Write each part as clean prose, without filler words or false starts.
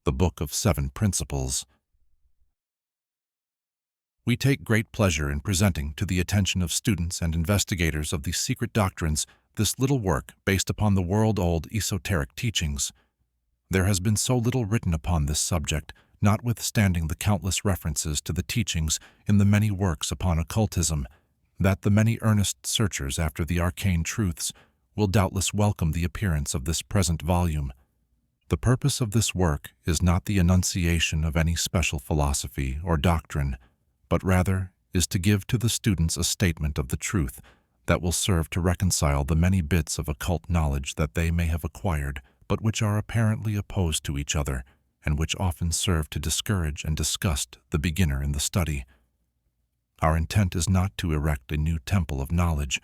the Book of Seven Principles. We take great pleasure in presenting to the attention of students and investigators of the secret doctrines this little work based upon the world-old esoteric teachings. There has been so little written upon this subject, notwithstanding the countless references to the teachings in the many works upon occultism, that the many earnest searchers after the arcane truths will doubtless welcome the appearance of this present volume. The purpose of this work is not the enunciation of any special philosophy or doctrine, but rather is to give to the students a statement of the truth that will serve to reconcile the many bits of occult knowledge that they may have acquired, but which are apparently opposed to each other, and which often serve to discourage and disgust the beginner in the study. Our intent is not to erect a new temple of knowledge,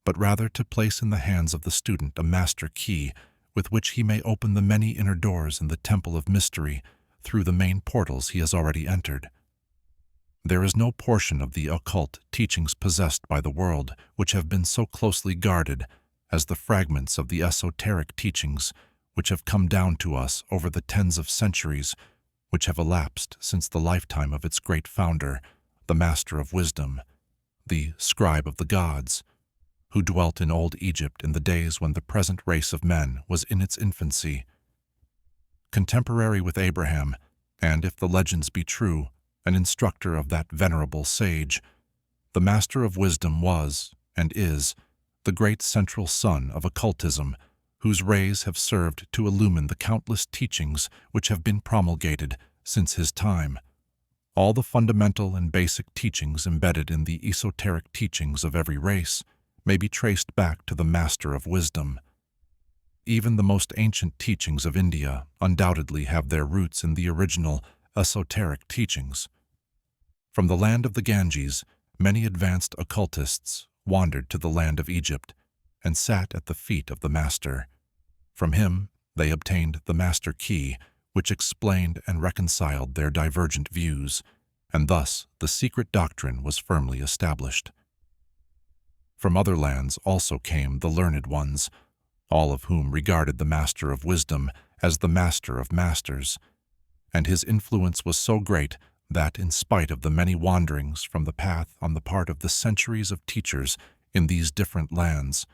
but rather to place in the hands of the student a master key with which he may open the many inner doors in the temple of mystery through the main portals he has already entered. There is no portion of the occult teachings possessed by the world which have been so closely guarded as the fragments of the esoteric teachings which have come down to us over the tens of centuries which have elapsed since the lifetime of its great founder, the Master of Wisdom, the Scribe of the Gods, who dwelt in old Egypt in the days when the present race of men was in its infancy. Contemporary with Abraham, and if the legends be true, an instructor of that venerable sage, the Master of Wisdom was, and is, the great central sun of occultism, whose rays have served to illumine the countless teachings which have been promulgated since his time. All the fundamental and basic teachings embedded in the esoteric teachings of every race may be traced back to the Master of Wisdom. Even the most ancient teachings of India undoubtedly have their roots in the original esoteric teachings. From the land of the Ganges, many advanced occultists wandered to the land of Egypt and sat at the feet of the Master. From him, they obtained the Master Key, which explained and reconciled their divergent views, and thus the secret doctrine was firmly established. From other lands also came the learned ones, all of whom regarded the Master of Wisdom as the Master of Masters, and his influence was so great that, in spite of the many wanderings from the path on the part of the centuries of teachers in these different lands,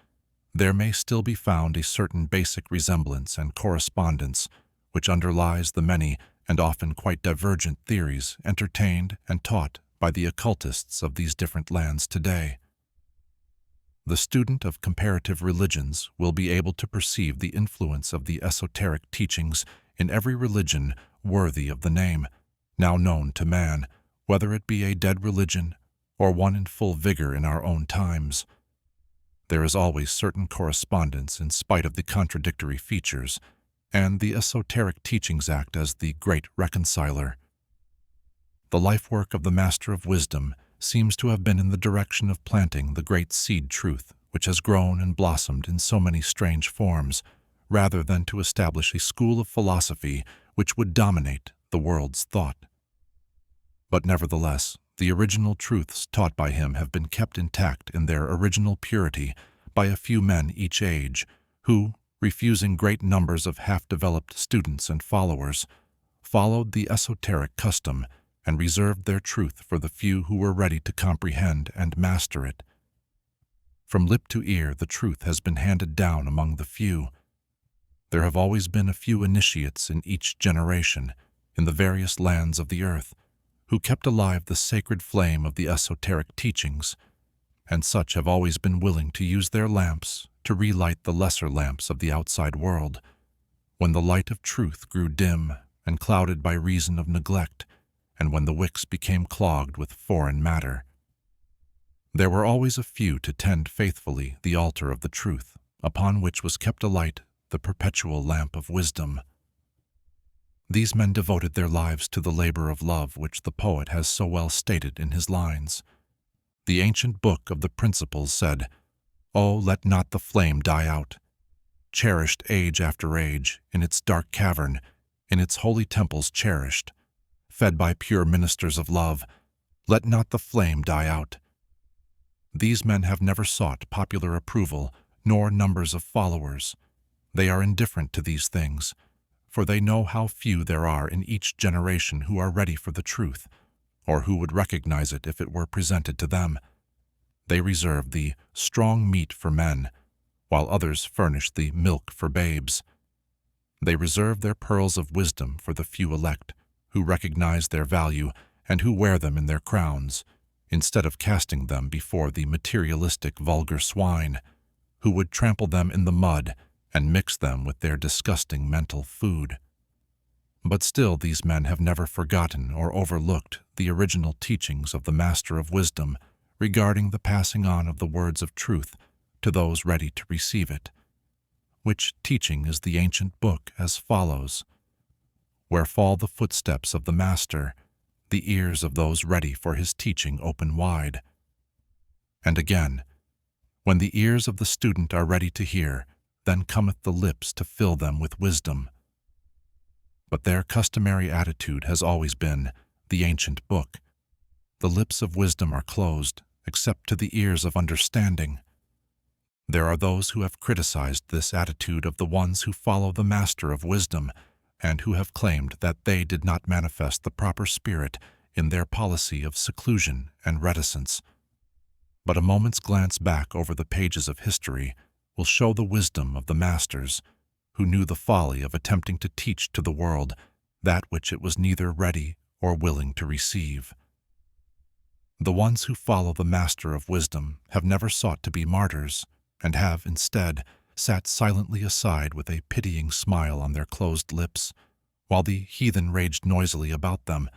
there may still be found a certain basic resemblance and correspondence which underlies the many and often quite divergent theories entertained and taught by the occultists of these different lands today. The student of comparative religions will be able to perceive the influence of the esoteric teachings in every religion worthy of the name, now known to man, whether it be a dead religion or one in full vigor in our own times. There is always certain correspondence in spite of the contradictory features, and the esoteric teachings act as the great reconciler. The life work of the Master of Wisdom seems to have been in the direction of planting the great seed truth which has grown and blossomed in so many strange forms, rather than to establish a school of philosophy which would dominate the world's thought. But nevertheless, the original truths taught by him have been kept intact in their original purity by a few men each age, who, refusing great numbers of half-developed students and followers, followed the esoteric custom and reserved their truth for the few who were ready to comprehend and master it. From lip to ear, the truth has been handed down among the few. There have always been a few initiates in each generation, in the various lands of the earth, who kept alive the sacred flame of the esoteric teachings, and such have always been willing to use their lamps to relight the lesser lamps of the outside world, when the light of truth grew dim and clouded by reason of neglect, and when the wicks became clogged with foreign matter. There were always a few to tend faithfully the altar of the truth, upon which was kept alight the perpetual lamp of wisdom. These men devoted their lives to the labor of love which the poet has so well stated in his lines. The ancient book of the Principles said, "Oh, let not the flame die out. Cherished age after age, in its dark cavern, in its holy temples cherished, fed by pure ministers of love, let not the flame die out." These men have never sought popular approval nor numbers of followers. They are indifferent to these things, for they know how few there are in each generation who are ready for the truth, or who would recognize it if it were presented to them. They reserve the strong meat for men, while others furnish the milk for babes. They reserve their pearls of wisdom for the few elect, who recognize their value and who wear them in their crowns, instead of casting them before the materialistic vulgar swine, who would trample them in the mud and mix them with their disgusting mental food. But still these men have never forgotten or overlooked the original teachings of the Master of Wisdom regarding the passing on of the words of truth to those ready to receive it, which teaching is the ancient book as follows: Where fall the footsteps of the Master, the ears of those ready for his teaching open wide. And again, when the ears of the student are ready to hear, then cometh the lips to fill them with wisdom. But their customary attitude has always been the ancient book. The lips of wisdom are closed, except to the ears of understanding. There are those who have criticized this attitude of the ones who follow the Master of Wisdom, and who have claimed that they did not manifest the proper spirit in their policy of seclusion and reticence. But a moment's glance back over the pages of history will show the wisdom of the masters, who knew the folly of attempting to teach to the world that which it was neither ready or willing to receive. The ones who follow the Master of Wisdom have never sought to be martyrs, and have, instead, sat silently aside with a pitying smile on their closed lips, while the heathen raged noisily about them,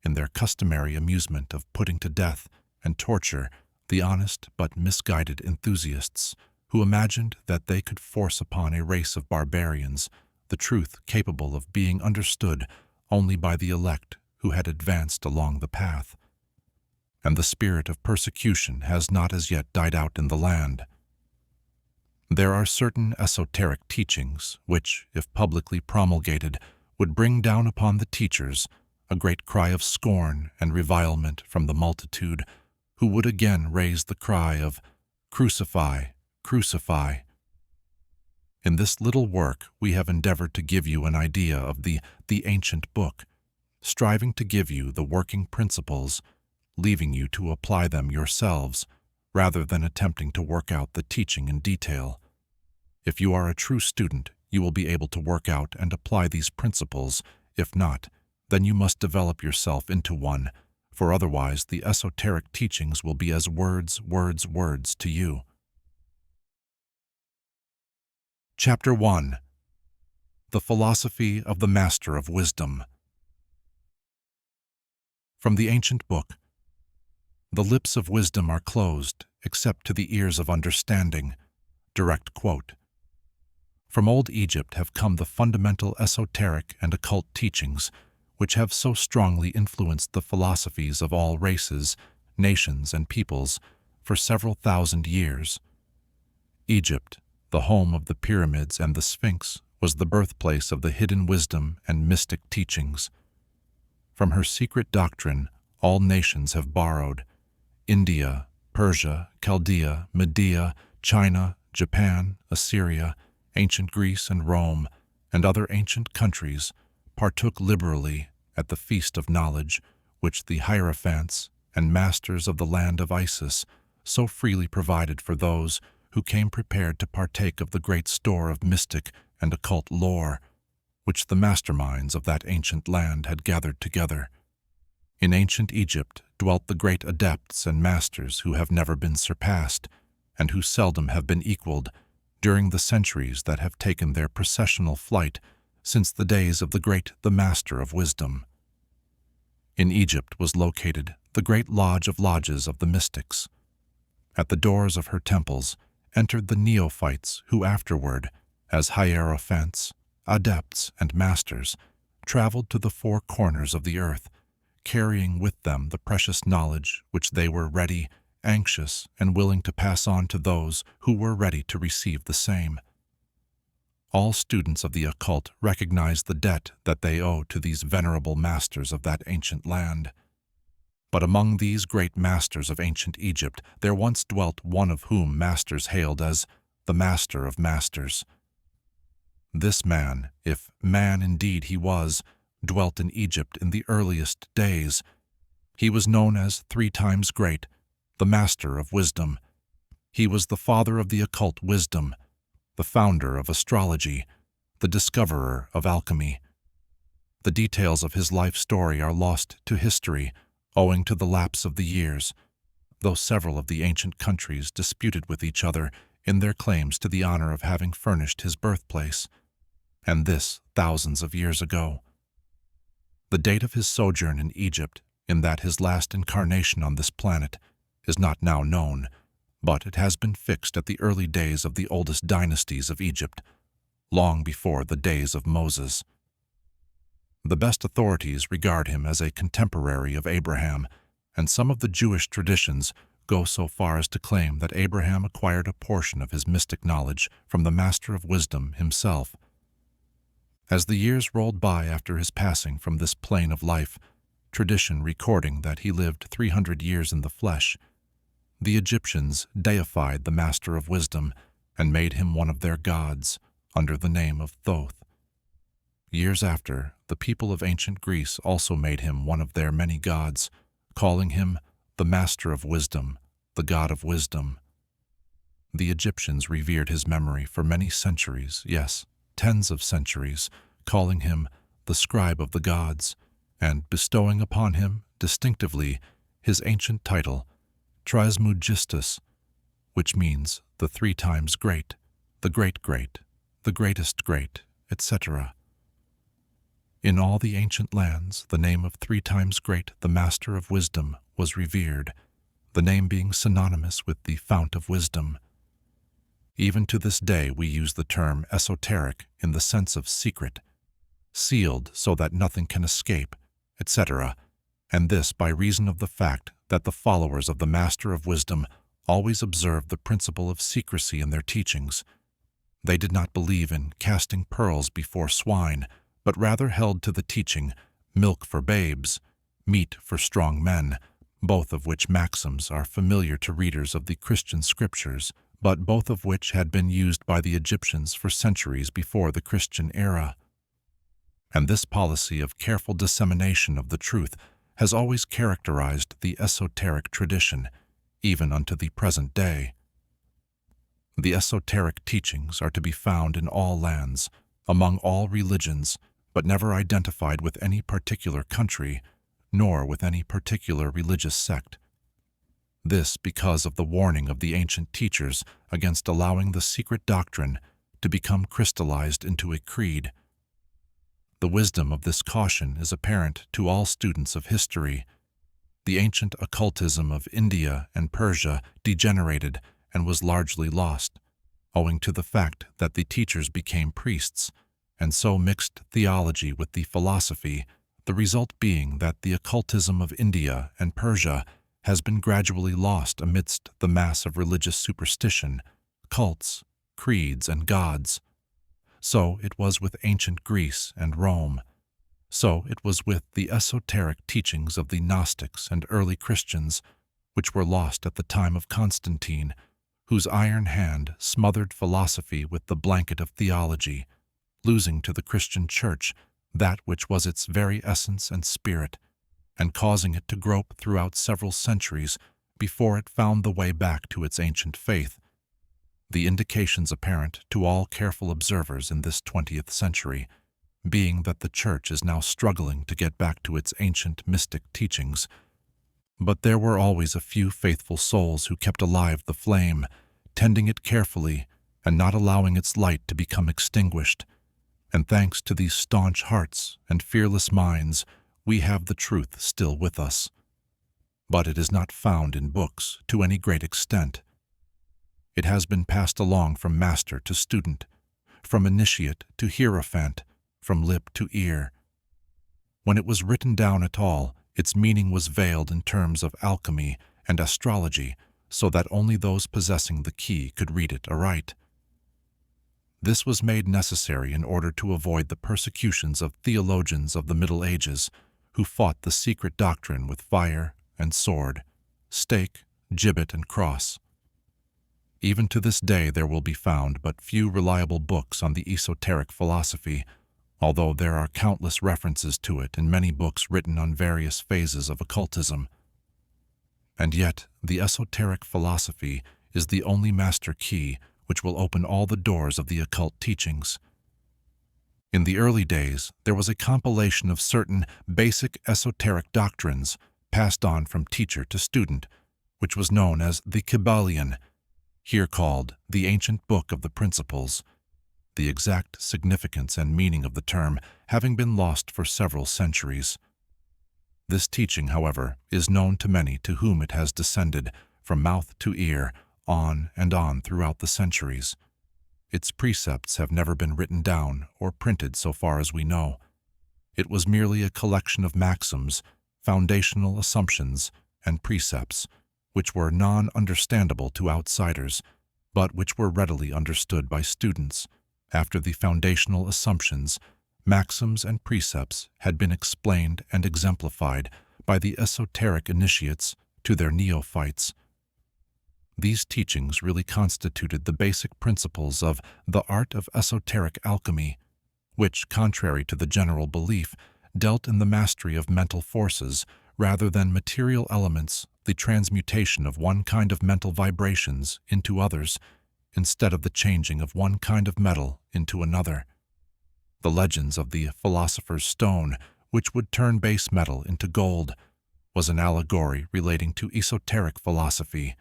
in their customary amusement of putting to death and torture the honest but misguided enthusiasts who imagined that they could force upon a race of barbarians the truth capable of being understood only by the elect who had advanced along the path. And the spirit of persecution has not as yet died out in the land. There are certain esoteric teachings which, if publicly promulgated, would bring down upon the teachers a great cry of scorn and revilement from the multitude, who would again raise the cry of "Crucify, crucify." In this little work we have endeavored to give you an idea of the ancient book, striving to give you the working principles, leaving you to apply them yourselves, rather than attempting to work out the teaching in detail. If you are a true student, you will be able to work out and apply these principles. If not, then you must develop yourself into one, for otherwise the esoteric teachings will be as words to you. Chapter 1. The Philosophy of the Master of Wisdom. From the ancient book. The lips of wisdom are closed, except to the ears of understanding. Direct quote. From old Egypt have come the fundamental esoteric and occult teachings, which have so strongly influenced the philosophies of all races, nations, and peoples for several thousand years. Egypt, the home of the pyramids and the Sphinx, was the birthplace of the hidden wisdom and mystic teachings. From her secret doctrine, all nations have borrowed. India, Persia, Chaldea, Media, China, Japan, Assyria, ancient Greece and Rome, and other ancient countries partook liberally at the feast of knowledge which the hierophants and masters of the land of Isis so freely provided for those who came prepared to partake of the great store of mystic and occult lore which the masterminds of that ancient land had gathered together. In ancient Egypt dwelt the great adepts and masters who have never been surpassed, and who seldom have been equaled during the centuries that have taken their processional flight since the days of the Master of Wisdom. In Egypt was located the great lodge of lodges of the mystics. At the doors of her temples entered the neophytes who afterward, as hierophants, adepts, and masters, traveled to the four corners of the earth, carrying with them the precious knowledge which they were ready, anxious, and willing to pass on to those who were ready to receive the same. All students of the occult recognize the debt that they owe to these venerable masters of that ancient land. But among these great masters of ancient Egypt there once dwelt one of whom masters hailed as the Master of Masters. This man, if man indeed he was, dwelt in Egypt in the earliest days. He was known as 3 times great, the master of wisdom. He was the father of the occult wisdom, the founder of astrology, the discoverer of alchemy. The details of his life story are lost to history, owing to the lapse of the years, though several of the ancient countries disputed with each other in their claims to the honor of having furnished his birthplace, and this thousands of years ago. The date of his sojourn in Egypt, in that his last incarnation on this planet, is not now known, but it has been fixed at the early days of the oldest dynasties of Egypt, long before the days of Moses. The best authorities regard him as a contemporary of Abraham, and some of the Jewish traditions go so far as to claim that Abraham acquired a portion of his mystic knowledge from the Master of Wisdom himself. As the years rolled by after his passing from this plane of life, tradition recording that he lived 300 years in the flesh, the Egyptians deified the Master of Wisdom and made him one of their gods under the name of Thoth. Years after, the people of ancient Greece also made him one of their many gods, calling him the Master of Wisdom, the God of Wisdom. The Egyptians revered his memory for many centuries, yes, tens of centuries, calling him the Scribe of the Gods, and bestowing upon him, distinctively, his ancient title, Trismegistus, which means the 3 times great, the great-great, the greatest great, etc. In all the ancient lands, the name of 3 times great, the Master of Wisdom, was revered, the name being synonymous with the fount of wisdom. Even to this day we use the term esoteric in the sense of secret, sealed so that nothing can escape, etc., and this by reason of the fact that the followers of the Master of Wisdom always observed the principle of secrecy in their teachings. They did not believe in casting pearls before swine, but rather held to the teaching, milk for babes, meat for strong men, both of which maxims are familiar to readers of the Christian scriptures, but both of which had been used by the Egyptians for centuries before the Christian era. And this policy of careful dissemination of the truth has always characterized the esoteric tradition, even unto the present day. The esoteric teachings are to be found in all lands, among all religions, but never identified with any particular country, nor with any particular religious sect. This because of the warning of the ancient teachers against allowing the secret doctrine to become crystallized into a creed. The wisdom of this caution is apparent to all students of history. The ancient occultism of India and Persia degenerated and was largely lost, owing to the fact that the teachers became priests, and so mixed theology with the philosophy, the result being that the occultism of India and Persia has been gradually lost amidst the mass of religious superstition, cults, creeds, and gods. So it was with ancient Greece and Rome. So it was with the esoteric teachings of the Gnostics and early Christians, which were lost at the time of Constantine, whose iron hand smothered philosophy with the blanket of theology, losing to the Christian Church that which was its very essence and spirit, and causing it to grope throughout several centuries before it found the way back to its ancient faith. The indications apparent to all careful observers in this 20th century being that the Church is now struggling to get back to its ancient mystic teachings. But there were always a few faithful souls who kept alive the flame, tending it carefully and not allowing its light to become extinguished. And thanks to these staunch hearts and fearless minds, we have the truth still with us. But it is not found in books to any great extent. It has been passed along from master to student, from initiate to hierophant, from lip to ear. When it was written down at all, its meaning was veiled in terms of alchemy and astrology, so that only those possessing the key could read it aright. This was made necessary in order to avoid the persecutions of theologians of the Middle Ages, who fought the secret doctrine with fire and sword, stake, gibbet, and cross. Even to this day there will be found but few reliable books on the esoteric philosophy, although there are countless references to it in many books written on various phases of occultism. And yet, the esoteric philosophy is the only master key which will open all the doors of the occult teachings. In the early days, there was a compilation of certain basic esoteric doctrines passed on from teacher to student, which was known as the Kybalion, here called the Ancient Book of the Principles, the exact significance and meaning of the term having been lost for several centuries. This teaching, however, is known to many to whom it has descended from mouth to ear, on and on throughout the centuries. Its precepts have never been written down or printed so far as we know. It was merely a collection of maxims, foundational assumptions, and precepts, which were non-understandable to outsiders, but which were readily understood by students after the foundational assumptions, maxims, and precepts had been explained and exemplified by the esoteric initiates to their neophytes. These teachings really constituted the basic principles of the art of esoteric alchemy, which, contrary to the general belief, dealt in the mastery of mental forces rather than material elements, the transmutation of one kind of mental vibrations into others, instead of the changing of one kind of metal into another. The legends of the philosopher's stone, which would turn base metal into gold, was an allegory relating to esoteric philosophy,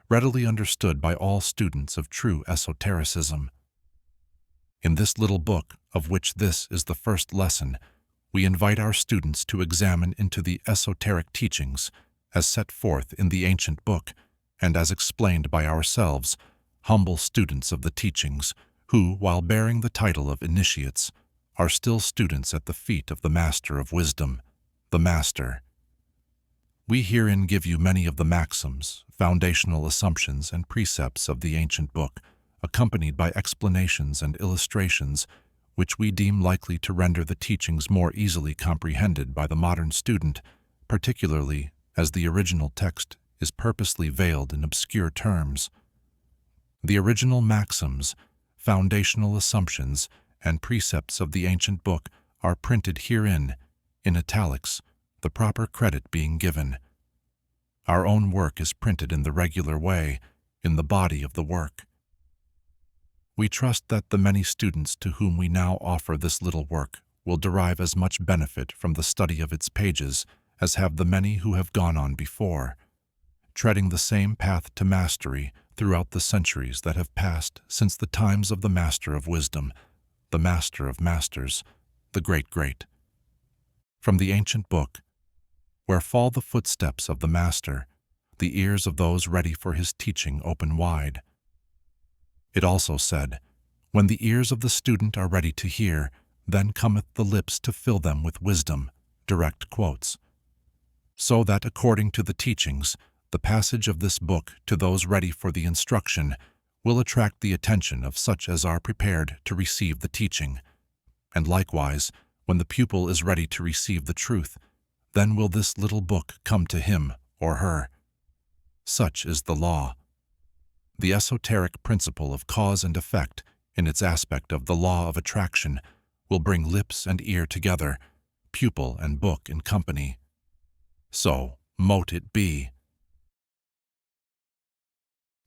readily understood by all students of true esotericism. In this little book, of which this is the first lesson, we invite our students to examine into the esoteric teachings as set forth in the ancient book and as explained by ourselves, humble students of the teachings, who, while bearing the title of initiates, are still students at the feet of the Master of Wisdom, the Master. We herein give you many of the maxims, foundational assumptions, and precepts of the ancient book, accompanied by explanations and illustrations, which we deem likely to render the teachings more easily comprehended by the modern student, particularly as the original text is purposely veiled in obscure terms. The original maxims, foundational assumptions, and precepts of the ancient book are printed herein, in italics, the proper credit being given. Our own work is printed in the regular way, in the body of the work. We trust that the many students to whom we now offer this little work will derive as much benefit from the study of its pages as have the many who have gone on before, treading the same path to mastery throughout the centuries that have passed since the times of the Master of Wisdom, the Master of Masters, the Great. From the ancient book, where fall the footsteps of the Master, the ears of those ready for his teaching open wide. It also said, when the ears of the student are ready to hear, then cometh the lips to fill them with wisdom, direct quotes. So that according to the teachings, the passage of this book to those ready for the instruction will attract the attention of such as are prepared to receive the teaching. And likewise, when the pupil is ready to receive the truth, then will this little book come to him or her. Such is the law. The esoteric principle of cause and effect, in its aspect of the law of attraction, will bring lips and ear together, pupil and book in company. So, mote it be.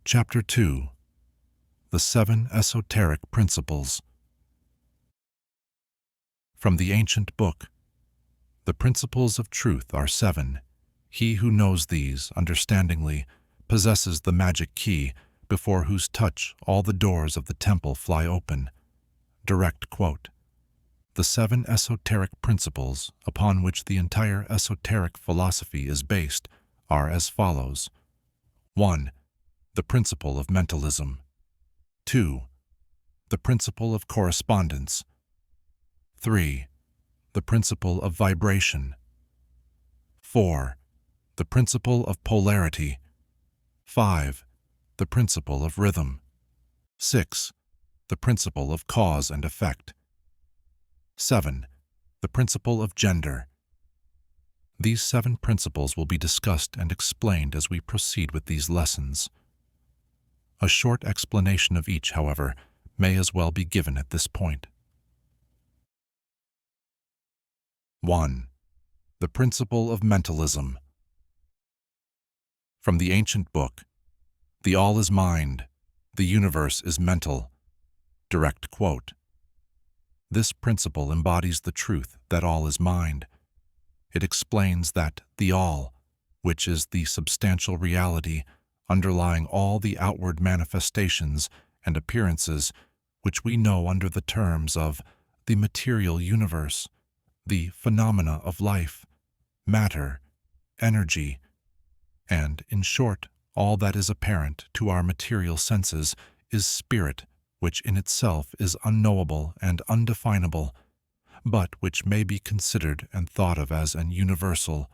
Chapter 2. The 7 Esoteric Principles. From the ancient book, the principles of truth are 7. He who knows these understandingly possesses the magic key before whose touch all the doors of the temple fly open. Direct quote. The 7 esoteric principles upon which the entire esoteric philosophy is based are as follows. 1. The principle of mentalism. 2. The principle of correspondence. 3. The principle of vibration. 4. The principle of polarity. 5. The principle of rhythm. 6. The principle of cause and effect. 7. The principle of gender. These 7 principles will be discussed and explained as we proceed with these lessons. A short explanation of each, however, may as well be given at this point. 1. The principle of mentalism. From the ancient book, "The all is mind, the universe is mental." Direct quote. This principle embodies the truth that all is mind. It explains that the all, which is the substantial reality underlying all the outward manifestations and appearances which we know under the terms of the material universe, the phenomena of life, matter, energy, and, in short, all that is apparent to our material senses, is spirit, which in itself is unknowable and undefinable, but which may be considered and thought of as an universal,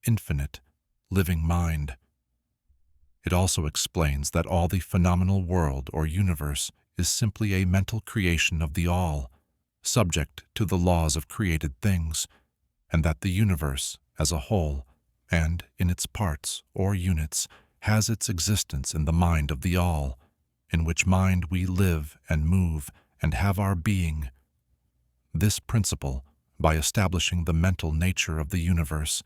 infinite, living mind. It also explains that all the phenomenal world or universe is simply a mental creation of the all, subject to the laws of created things, and that the universe as a whole, and in its parts or units, has its existence in the mind of the all, in which mind we live and move and have our being. This principle, by establishing the mental nature of the universe,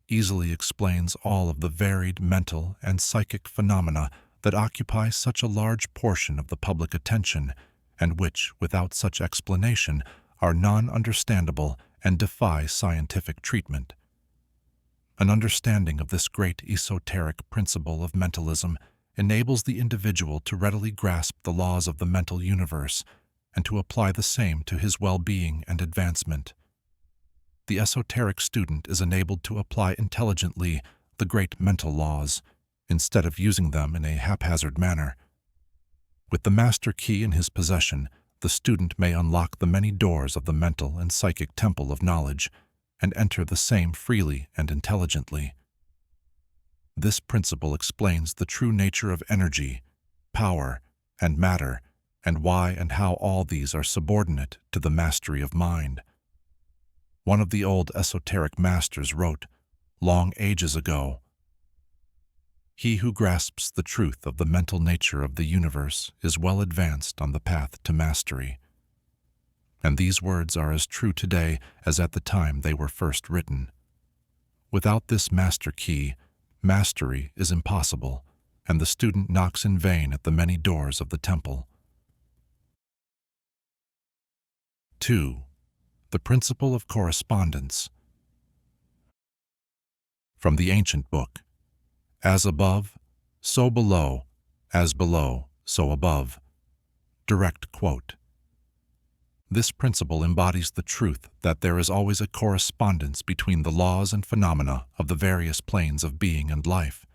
easily explains all of the varied mental and psychic phenomena that occupy such a large portion of the public attention, and which, without such explanation, are non-understandable and defy scientific treatment. An understanding of this great esoteric principle of mentalism enables the individual to readily grasp the laws of the mental universe and to apply the same to his well-being and advancement. The esoteric student is enabled to apply intelligently the great mental laws, instead of using them in a haphazard manner. With the master key in his possession, the student may unlock the many doors of the mental and psychic temple of knowledge and enter the same freely and intelligently. This principle explains the true nature of energy, power, and matter, and why and how all these are subordinate to the mastery of mind. One of the old esoteric masters wrote, long ages ago, "He who grasps the truth of the mental nature of the universe is well advanced on the path to mastery." And these words are as true today as at the time they were first written. Without this master key, mastery is impossible, and the student knocks in vain at the many doors of the temple. 2. The principle of correspondence. From the ancient book, "As above, so below, as below, so above." Direct quote. This principle embodies the truth that there is always a correspondence between the laws and phenomena of the various planes of being and life.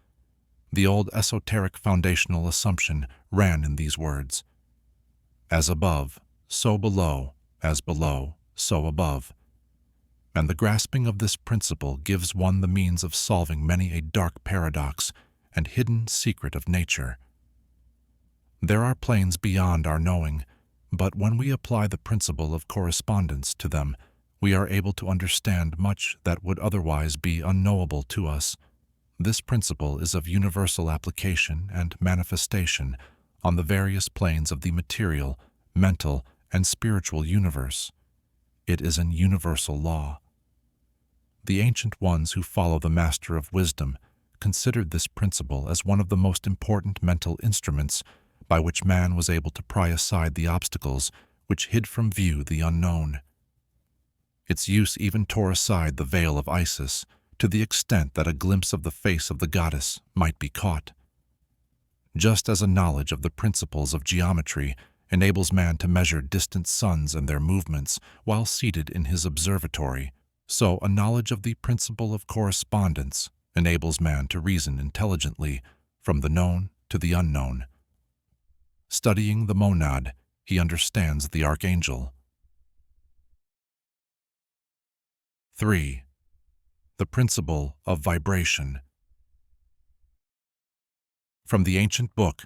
The old esoteric foundational assumption ran in these words: "As above, so below, as below, so above." And the grasping of this principle gives one the means of solving many a dark paradox and hidden secret of nature. There are planes beyond our knowing, but when we apply the principle of correspondence to them, we are able to understand much that would otherwise be unknowable to us. This principle is of universal application and manifestation on the various planes of the material, mental, and spiritual universe. It is an universal law. The ancient ones who follow the Master of Wisdom considered this principle as one of the most important mental instruments by which man was able to pry aside the obstacles which hid from view the unknown. Its use even tore aside the veil of Isis, to the extent that a glimpse of the face of the goddess might be caught. Just as a knowledge of the principles of geometry enables man to measure distant suns and their movements while seated in his observatory, so a knowledge of the principle of correspondence enables man to reason intelligently from the known to the unknown. Studying the monad, he understands the archangel. 3. The principle of vibration. From the ancient book,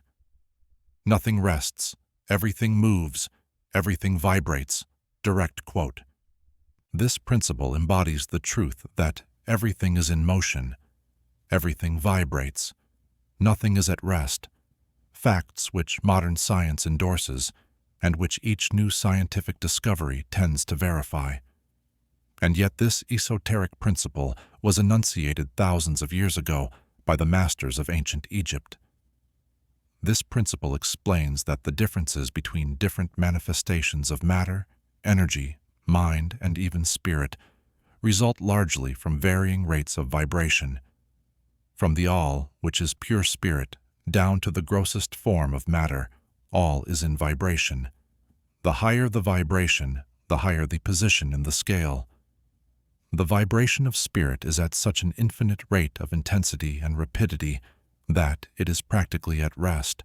"Nothing rests, everything moves, everything vibrates." Direct quote. This principle embodies the truth that everything is in motion, everything vibrates, nothing is at rest. facts which modern science endorses and which each new scientific discovery tends to verify. And yet this esoteric principle was enunciated thousands of years ago by the masters of ancient Egypt. This principle explains that the differences between different manifestations of matter, energy, mind, and even spirit result largely from varying rates of vibration. From the all, which is pure spirit, down to the grossest form of matter, all is in vibration. The higher the vibration, the higher the position in the scale. The vibration of spirit is at such an infinite rate of intensity and rapidity that it is practically at rest,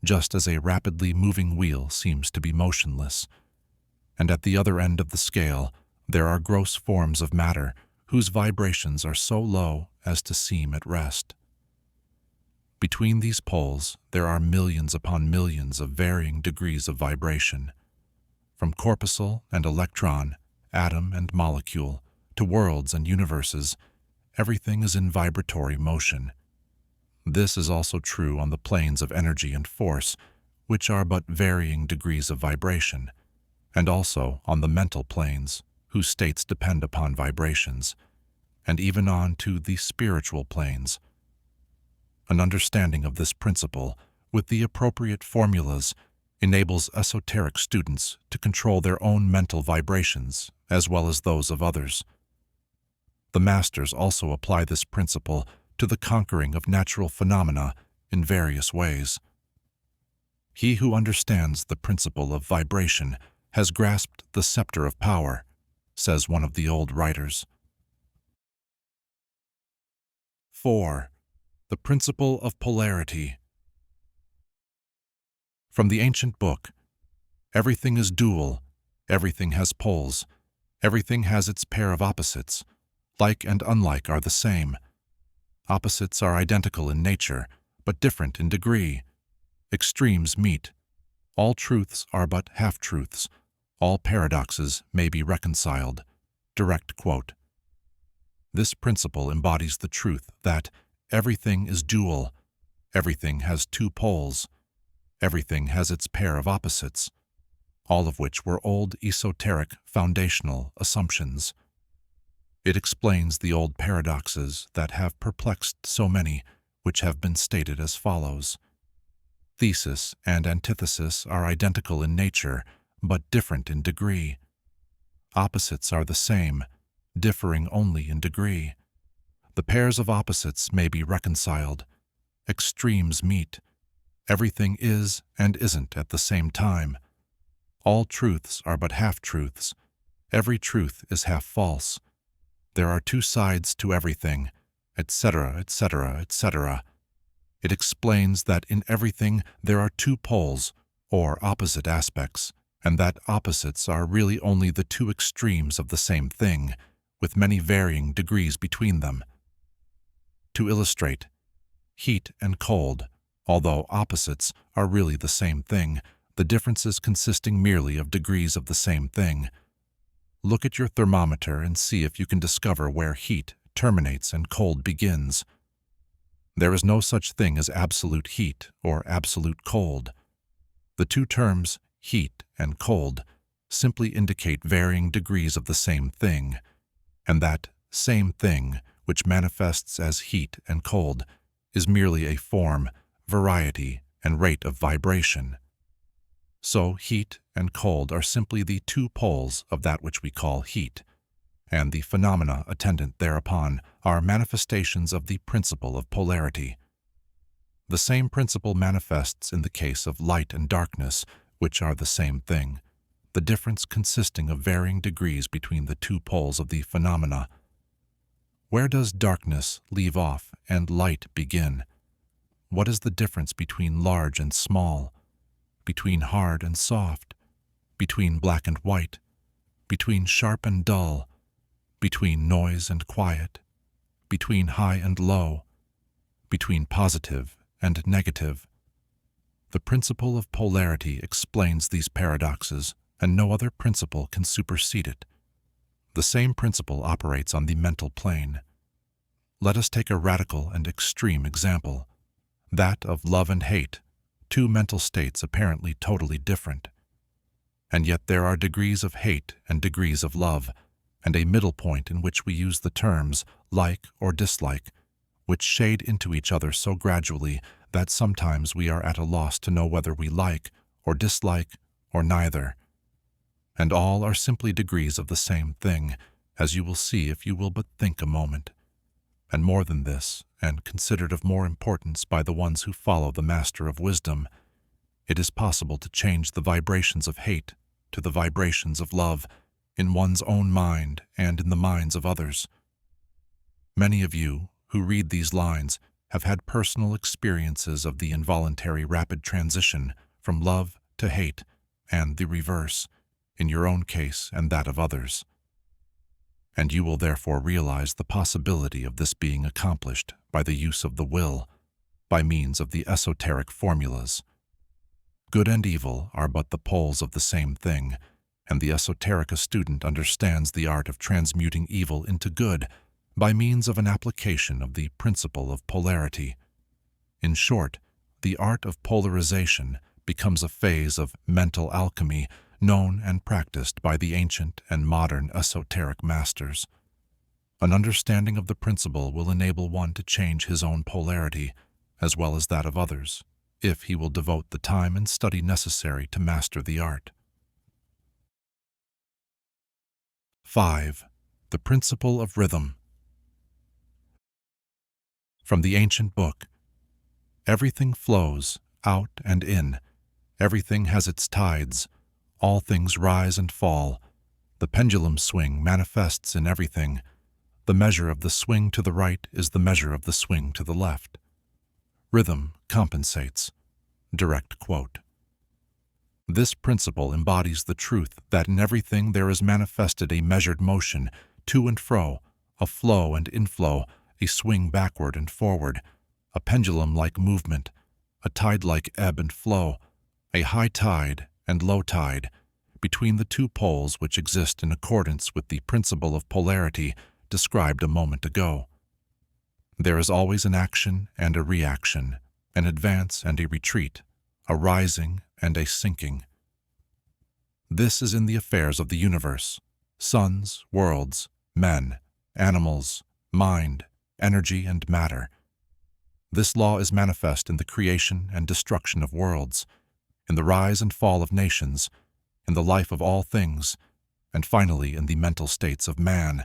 just as a rapidly moving wheel seems to be motionless. And at the other end of the scale, there are gross forms of matter whose vibrations are so low as to seem at rest. Between these poles, there are millions upon millions of varying degrees of vibration. From corpuscle and electron, atom and molecule, to worlds and universes, everything is in vibratory motion. This is also true on the planes of energy and force, which are but varying degrees of vibration, and also on the mental planes, whose states depend upon vibrations, and even on to the spiritual planes. An understanding of this principle, with the appropriate formulas, enables esoteric students to control their own mental vibrations as well as those of others. The masters also apply this principle to the conquering of natural phenomena in various ways. He who understands the principle of vibration has grasped the scepter of power, says one of the old writers. 4. The principle of polarity. From the ancient book, everything is dual, everything has poles, everything has its pair of opposites. Like and unlike are the same. Opposites are identical in nature, but different in degree. Extremes meet. All truths are but half-truths. All paradoxes may be reconciled. Direct quote. This principle embodies the truth that everything is dual, everything has two poles, everything has its pair of opposites, all of which were old esoteric foundational assumptions. It explains the old paradoxes that have perplexed so many, which have been stated as follows. Thesis and antithesis are identical in nature, but different in degree. Opposites are the same, differing only in degree. The pairs of opposites may be reconciled. Extremes meet. Everything is and isn't at the same time. All truths are but half-truths. Every truth is half false. There are two sides to everything, etc., etc., etc. It explains that in everything there are two poles, or opposite aspects, and that opposites are really only the two extremes of the same thing, with many varying degrees between them. To illustrate, heat and cold, although opposites, are really the same thing, the differences consisting merely of degrees of the same thing. Look at your thermometer and see if you can discover where heat terminates and cold begins. There is no such thing as absolute heat or absolute cold. The two terms, heat and cold, simply indicate varying degrees of the same thing, and that same thing, which manifests as heat and cold, is merely a form, variety, and rate of vibration. So heat and cold are simply the two poles of that which we call heat, and the phenomena attendant thereupon are manifestations of the principle of polarity. The same principle manifests in the case of light and darkness, which are the same thing, the difference consisting of varying degrees between the two poles of the phenomena. Where does darkness leave off and light begin? What is the difference between large and small, between hard and soft, between black and white, between sharp and dull, between noise and quiet, between high and low, between positive and negative? The principle of polarity explains these paradoxes, and no other principle can supersede it. The same principle operates on the mental plane. Let us take a radical and extreme example, that of love and hate, two mental states apparently totally different. And yet there are degrees of hate and degrees of love, and a middle point in which we use the terms like or dislike, which shade into each other so gradually that sometimes we are at a loss to know whether we like or dislike or neither. And all are simply degrees of the same thing, as you will see if you will but think a moment. And more than this, and considered of more importance by the ones who follow the Master of Wisdom, it is possible to change the vibrations of hate to the vibrations of love in one's own mind and in the minds of others. Many of you who read these lines have had personal experiences of the involuntary rapid transition from love to hate, and the reverse, in your own case and that of others. And you will therefore realize the possibility of this being accomplished by the use of the will, by means of the esoteric formulas. Good and evil are but the poles of the same thing, and the esoterica student understands the art of transmuting evil into good by means of an application of the principle of polarity. In short, the art of polarization becomes a phase of mental alchemy known and practiced by the ancient and modern esoteric masters. An understanding of the principle will enable one to change his own polarity, as well as that of others, if he will devote the time and study necessary to master the art. 5. The Principle of Rhythm. From the ancient book, everything flows out and in, everything has its tides, all things rise and fall, the pendulum swing manifests in everything, the measure of the swing to the right is the measure of the swing to the left. Rhythm compensates. Direct quote. This principle embodies the truth that in everything there is manifested a measured motion, to and fro, a flow and inflow, a swing backward and forward, a pendulum-like movement, a tide-like ebb and flow, a high tide and low tide, between the two poles which exist in accordance with the principle of polarity described a moment ago. There is always an action and a reaction, an advance and a retreat, a rising and a sinking. This is in the affairs of the universe, suns, worlds, men, animals, mind, energy, and matter. This law is manifest in the creation and destruction of worlds, in the rise and fall of nations, in the life of all things, and finally in the mental states of man.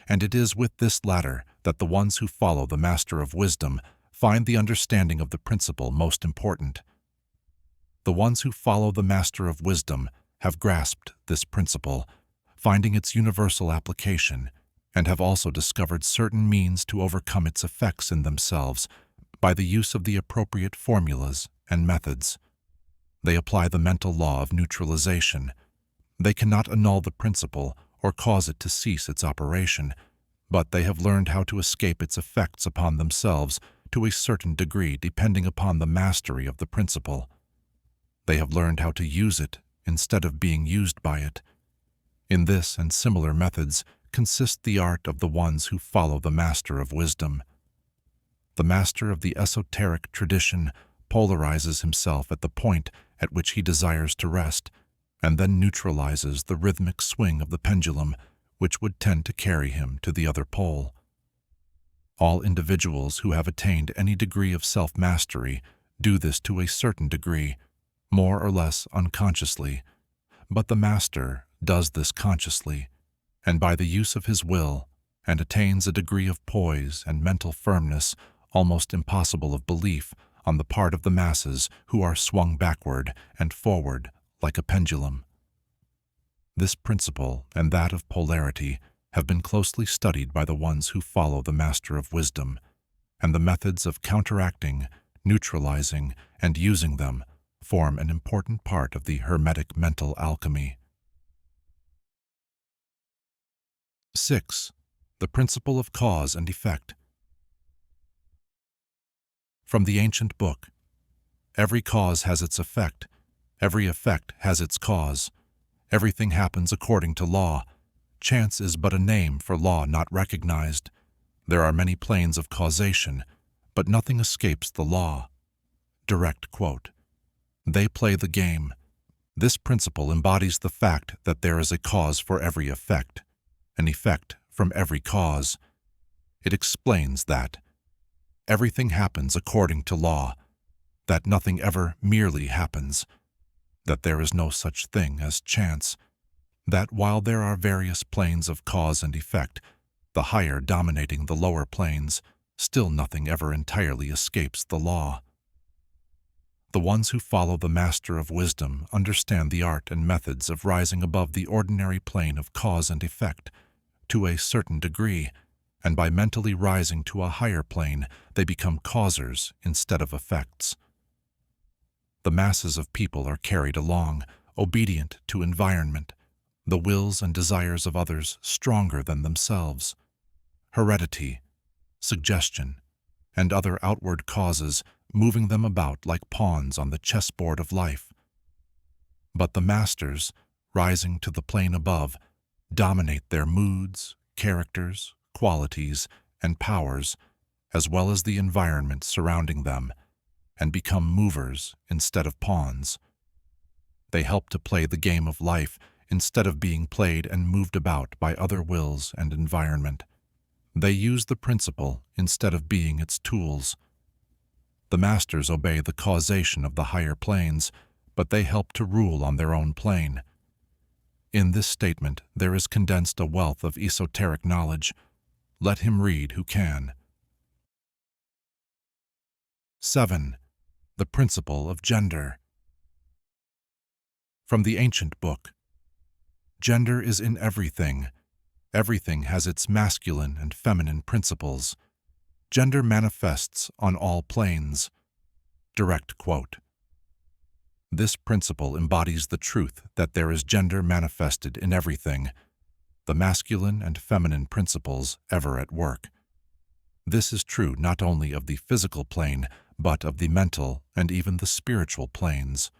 And it is with this latter that the ones who follow the Master of Wisdom find the understanding of the principle most important. The ones who follow the Master of Wisdom have grasped this principle, finding its universal application, and have also discovered certain means to overcome its effects in themselves by the use of the appropriate formulas and methods. They apply the mental law of neutralization. They cannot annul the principle or cause it to cease its operation, but they have learned how to escape its effects upon themselves to a certain degree depending upon the mastery of the principle. They have learned how to use it instead of being used by it. In this and similar methods consists the art of the ones who follow the Master of Wisdom. The master of the esoteric tradition polarizes himself at the point at which he desires to rest, and then neutralizes the rhythmic swing of the pendulum, which would tend to carry him to the other pole. All individuals who have attained any degree of self-mastery do this to a certain degree, more or less unconsciously, but the master does this consciously, and by the use of his will, and attains a degree of poise and mental firmness almost impossible of belief on the part of the masses who are swung backward and forward like a pendulum. This principle and that of polarity have been closely studied by the ones who follow the Master of Wisdom, and the methods of counteracting, neutralizing, and using them form an important part of the Hermetic mental alchemy. 6. The Principle of Cause and Effect. From the ancient book, every cause has its effect, every effect has its cause. Everything happens according to law. Chance is but a name for law not recognized. There are many planes of causation, but nothing escapes the law. Direct quote. They play the game. This principle embodies the fact that there is a cause for every effect, an effect from every cause. It explains that everything happens according to law, that nothing ever merely happens, that there is no such thing as chance, that while there are various planes of cause and effect, the higher dominating the lower planes, still nothing ever entirely escapes the law. The ones who follow the Master of Wisdom understand the art and methods of rising above the ordinary plane of cause and effect to a certain degree, and by mentally rising to a higher plane, they become causers instead of effects. The masses of people are carried along, obedient to environment, the wills and desires of others stronger than themselves. Heredity, suggestion, and other outward causes moving them about like pawns on the chessboard of life. But the masters, rising to the plane above, dominate their moods, characters, qualities, and powers, as well as the environment surrounding them, and become movers instead of pawns. They help to play the game of life instead of being played and moved about by other wills and environment. They use the principle instead of being its tools. The masters obey the causation of the higher planes, but they help to rule on their own plane. In this statement, there is condensed a wealth of esoteric knowledge. Let him read who can. 7. The principle of gender. From the ancient book. Gender is in everything. Everything has its masculine and feminine principles. Gender manifests on all planes. Direct quote. This principle embodies the truth that there is gender manifested in everything, the masculine and feminine principles ever at work. This is true not only of the physical plane, but of the mental and even the spiritual planes.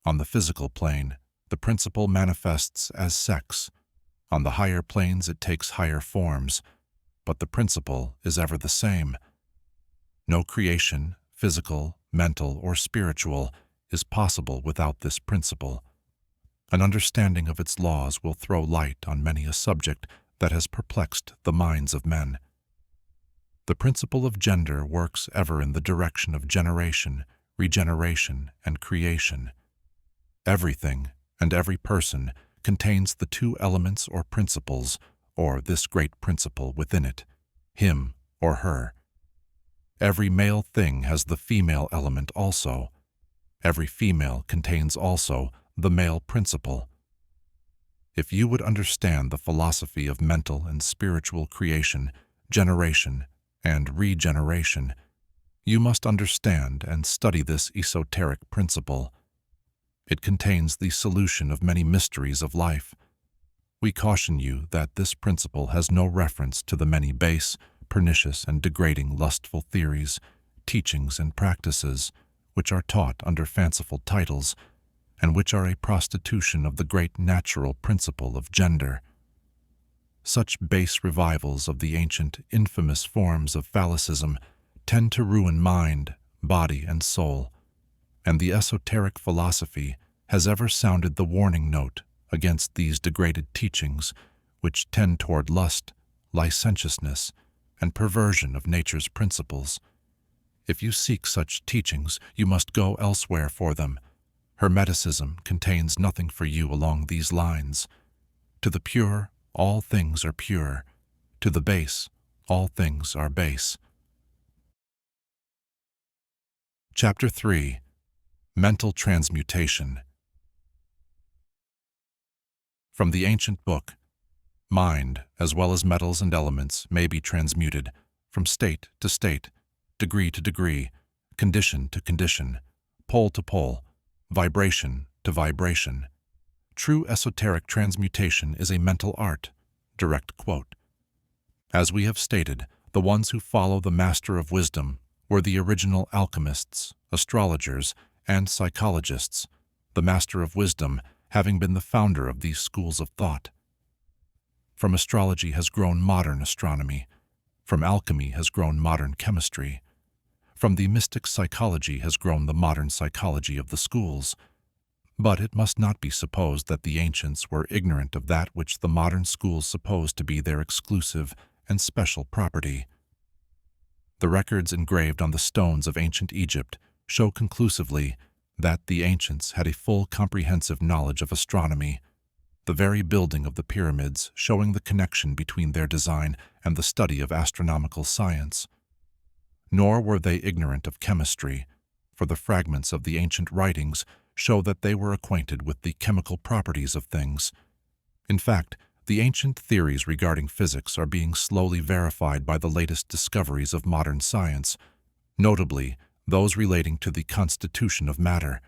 On the physical plane, the principle manifests as sex. On the higher planes, it takes higher forms, but the principle is ever the same. No creation, physical, mental, or spiritual, is possible without this principle. An understanding of its laws will throw light on many a subject that has perplexed the minds of men. The principle of gender works ever in the direction of generation, regeneration, and creation. Everything and every person contains the two elements or principles, or this great principle within it, him or her. Every male thing has the female element also. Every female contains also the male principle. If you would understand the philosophy of mental and spiritual creation, generation, and regeneration, you must understand and study this esoteric principle. It contains the solution of many mysteries of life. We caution you that this principle has no reference to the many base, pernicious, and degrading lustful theories, teachings, and practices which are taught under fanciful titles and which are a prostitution of the great natural principle of gender. Such base revivals of the ancient, infamous forms of phallicism tend to ruin mind, body, and soul, and the esoteric philosophy has ever sounded the warning note against these degraded teachings which tend toward lust, licentiousness, and perversion of nature's principles. If you seek such teachings, you must go elsewhere for them. Hermeticism contains nothing for you along these lines. To the pure, all things are pure. To the base, all things are base. Chapter 3. Mental Transmutation. From the ancient book, mind, as well as metals and elements, may be transmuted from state to state, degree to degree, condition to condition, pole to pole, vibration to vibration. True esoteric transmutation is a mental art. Direct quote. As we have stated, the ones who follow the Master of Wisdom were the original alchemists, astrologers, and psychologists, the Master of Wisdom having been the founder of these schools of thought. From astrology has grown modern astronomy. From alchemy has grown modern chemistry. From the mystic psychology has grown the modern psychology of the schools. But it must not be supposed that the ancients were ignorant of that which the modern schools suppose to be their exclusive and special property. The records engraved on the stones of ancient Egypt show conclusively that the ancients had a full comprehensive knowledge of astronomy, the very building of the pyramids showing the connection between their design and the study of astronomical science. Nor were they ignorant of chemistry, for the fragments of the ancient writings show that they were acquainted with the chemical properties of things. In fact, the ancient theories regarding physics are being slowly verified by the latest discoveries of modern science, notably those relating to the constitution of matter.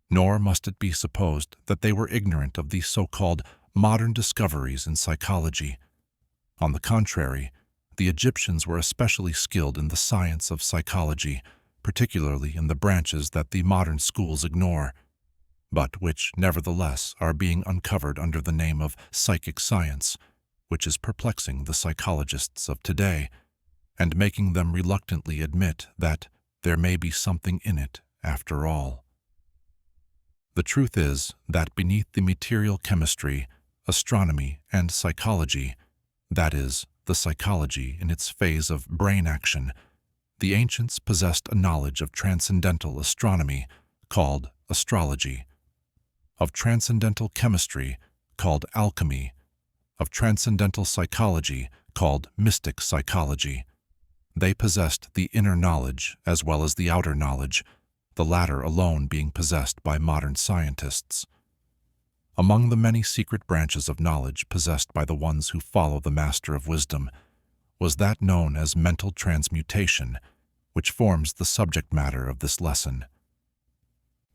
Nor must it be supposed that they were ignorant of the so-called modern discoveries in psychology. On the contrary, the Egyptians were especially skilled in the science of psychology, particularly in the branches that the modern schools ignore, but which, nevertheless, are being uncovered under the name of psychic science, which is perplexing the psychologists of today, and making them reluctantly admit that there may be something in it after all. The truth is that beneath the material chemistry, astronomy, and psychology, that is, the psychology in its phase of brain action, the ancients possessed a knowledge of transcendental astronomy, called astrology, of transcendental chemistry, called alchemy, of transcendental psychology, called mystic psychology. They possessed the inner knowledge as well as the outer knowledge, the latter alone being possessed by modern scientists. Among the many secret branches of knowledge possessed by the ones who follow the Master of Wisdom was that known as mental transmutation, which forms the subject matter of this lesson.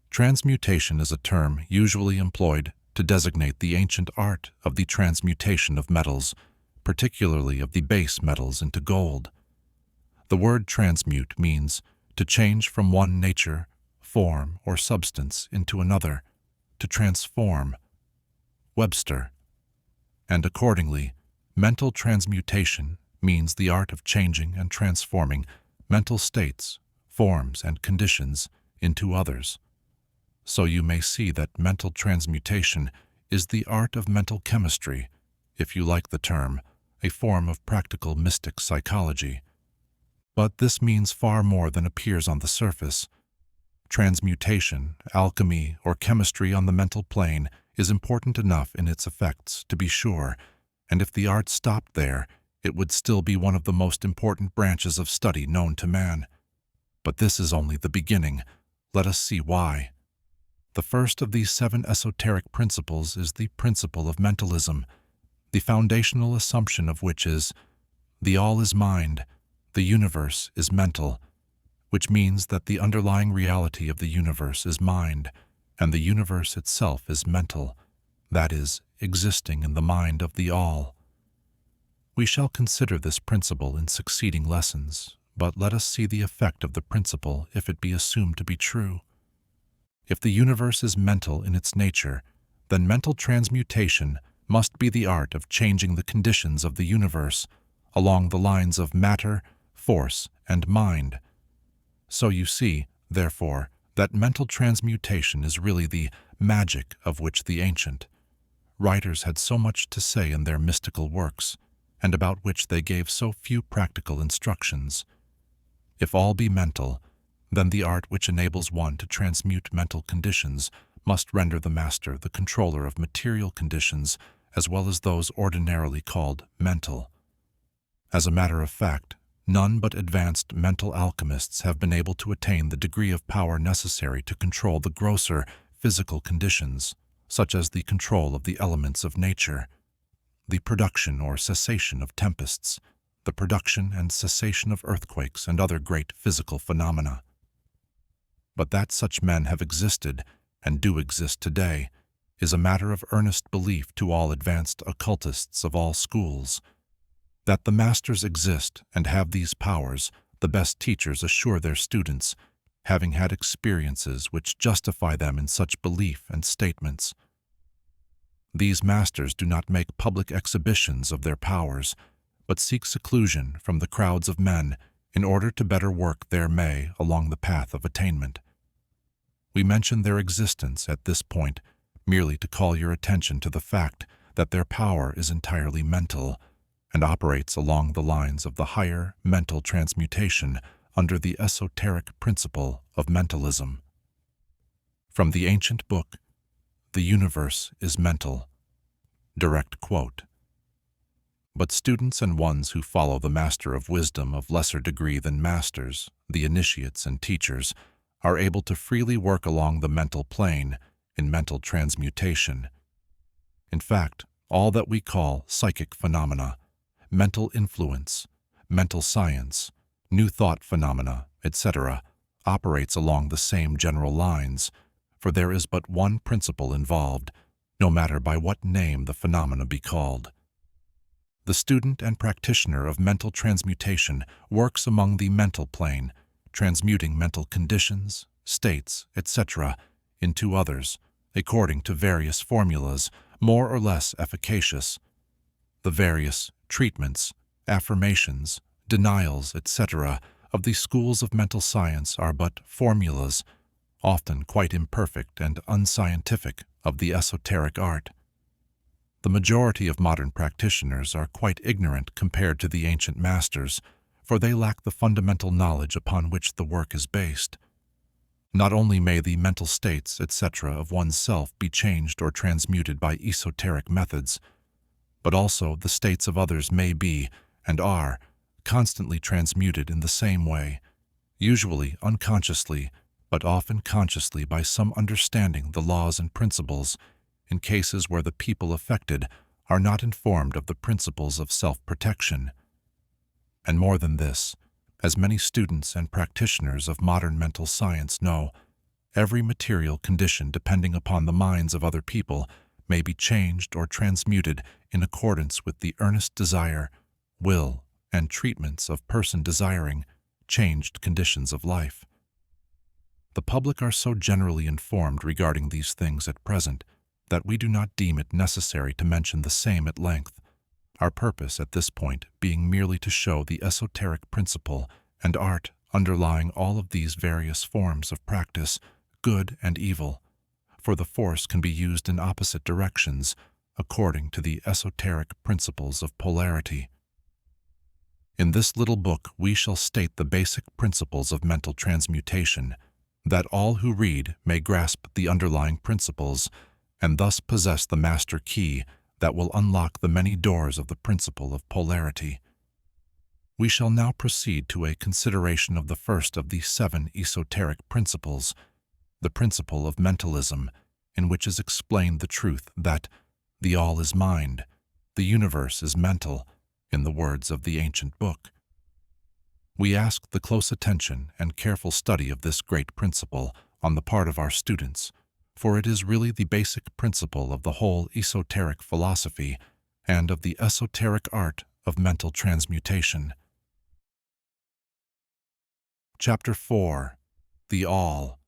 Transmutation is a term usually employed to designate the ancient art of the transmutation of metals, particularly of the base metals, into gold. The word transmute means to change from one nature, form, or substance into another, to transform. Webster. And accordingly, mental transmutation means the art of changing and transforming mental states, forms, and conditions into others. So you may see that mental transmutation is the art of mental chemistry, if you like the term, a form of practical mystic psychology. But this means far more than appears on the surface. Transmutation, alchemy, or chemistry on the mental plane is important enough in its effects, to be sure, and if the art stopped there, it would still be one of the most important branches of study known to man. But this is only the beginning. Let us see why. The first of these 7 esoteric principles is the principle of mentalism, the foundational assumption of which is, the all is mind, the universe is mental, which means that the underlying reality of the universe is mind, and the universe itself is mental, that is, existing in the mind of the all. We shall consider this principle in succeeding lessons, but let us see the effect of the principle if it be assumed to be true. If the universe is mental in its nature, then mental transmutation must be the art of changing the conditions of the universe along the lines of matter, force, and mind. So you see, therefore, that mental transmutation is really the magic of which the ancient writers had so much to say in their mystical works, and about which they gave so few practical instructions. If all be mental, then the art which enables one to transmute mental conditions must render the master the controller of material conditions as well as those ordinarily called mental. As a matter of fact, none but advanced mental alchemists have been able to attain the degree of power necessary to control the grosser physical conditions, such as the control of the elements of nature, the production or cessation of tempests, the production and cessation of earthquakes and other great physical phenomena. But that such men have existed, and do exist today, is a matter of earnest belief to all advanced occultists of all schools. That the masters exist and have these powers, the best teachers assure their students, having had experiences which justify them in such belief and statements. These masters do not make public exhibitions of their powers, but seek seclusion from the crowds of men in order to better work their may along the path of attainment. We mention their existence at this point merely to call your attention to the fact that their power is entirely mental and operates along the lines of the higher mental transmutation under the esoteric principle of mentalism. From the ancient book, "The Universe is Mental." Direct quote. But students and ones who follow the master of wisdom of lesser degree than masters, the initiates and teachers, are able to freely work along the mental plane in mental transmutation. In fact, all that we call psychic phenomena, mental influence, mental science, new thought phenomena, etc., operates along the same general lines, for there is but one principle involved, no matter by what name the phenomena be called. The student and practitioner of mental transmutation works among the mental plane, transmuting mental conditions, states, etc., into others, according to various formulas, more or less efficacious. The various treatments, affirmations, denials, etc., of the schools of mental science are but formulas, often quite imperfect and unscientific, of the esoteric art. The majority of modern practitioners are quite ignorant compared to the ancient masters, for they lack the fundamental knowledge upon which the work is based. Not only may the mental states, etc., of oneself be changed or transmuted by esoteric methods, but also the states of others may be, and are, constantly transmuted in the same way, usually unconsciously, but often consciously by some understanding the laws and principles, in cases where the people affected are not informed of the principles of self-protection. And more than this, as many students and practitioners of modern mental science know, every material condition depending upon the minds of other people may be changed or transmuted in accordance with the earnest desire, will, and treatments of person desiring changed conditions of life. The public are so generally informed regarding these things at present that we do not deem it necessary to mention the same at length, our purpose at this point being merely to show the esoteric principle and art underlying all of these various forms of practice, good and evil, for the force can be used in opposite directions according to the esoteric principles of polarity. In this little book we shall state the basic principles of mental transmutation, that all who read may grasp the underlying principles and thus possess the master key that will unlock the many doors of the principle of polarity. We shall now proceed to a consideration of the first of the 7 esoteric principles, the principle of mentalism, in which is explained the truth that the all is mind, the universe is mental, in the words of the ancient book. We ask the close attention and careful study of this great principle on the part of our students, for it is really the basic principle of the whole esoteric philosophy and of the esoteric art of mental transmutation. Chapter 4. The All.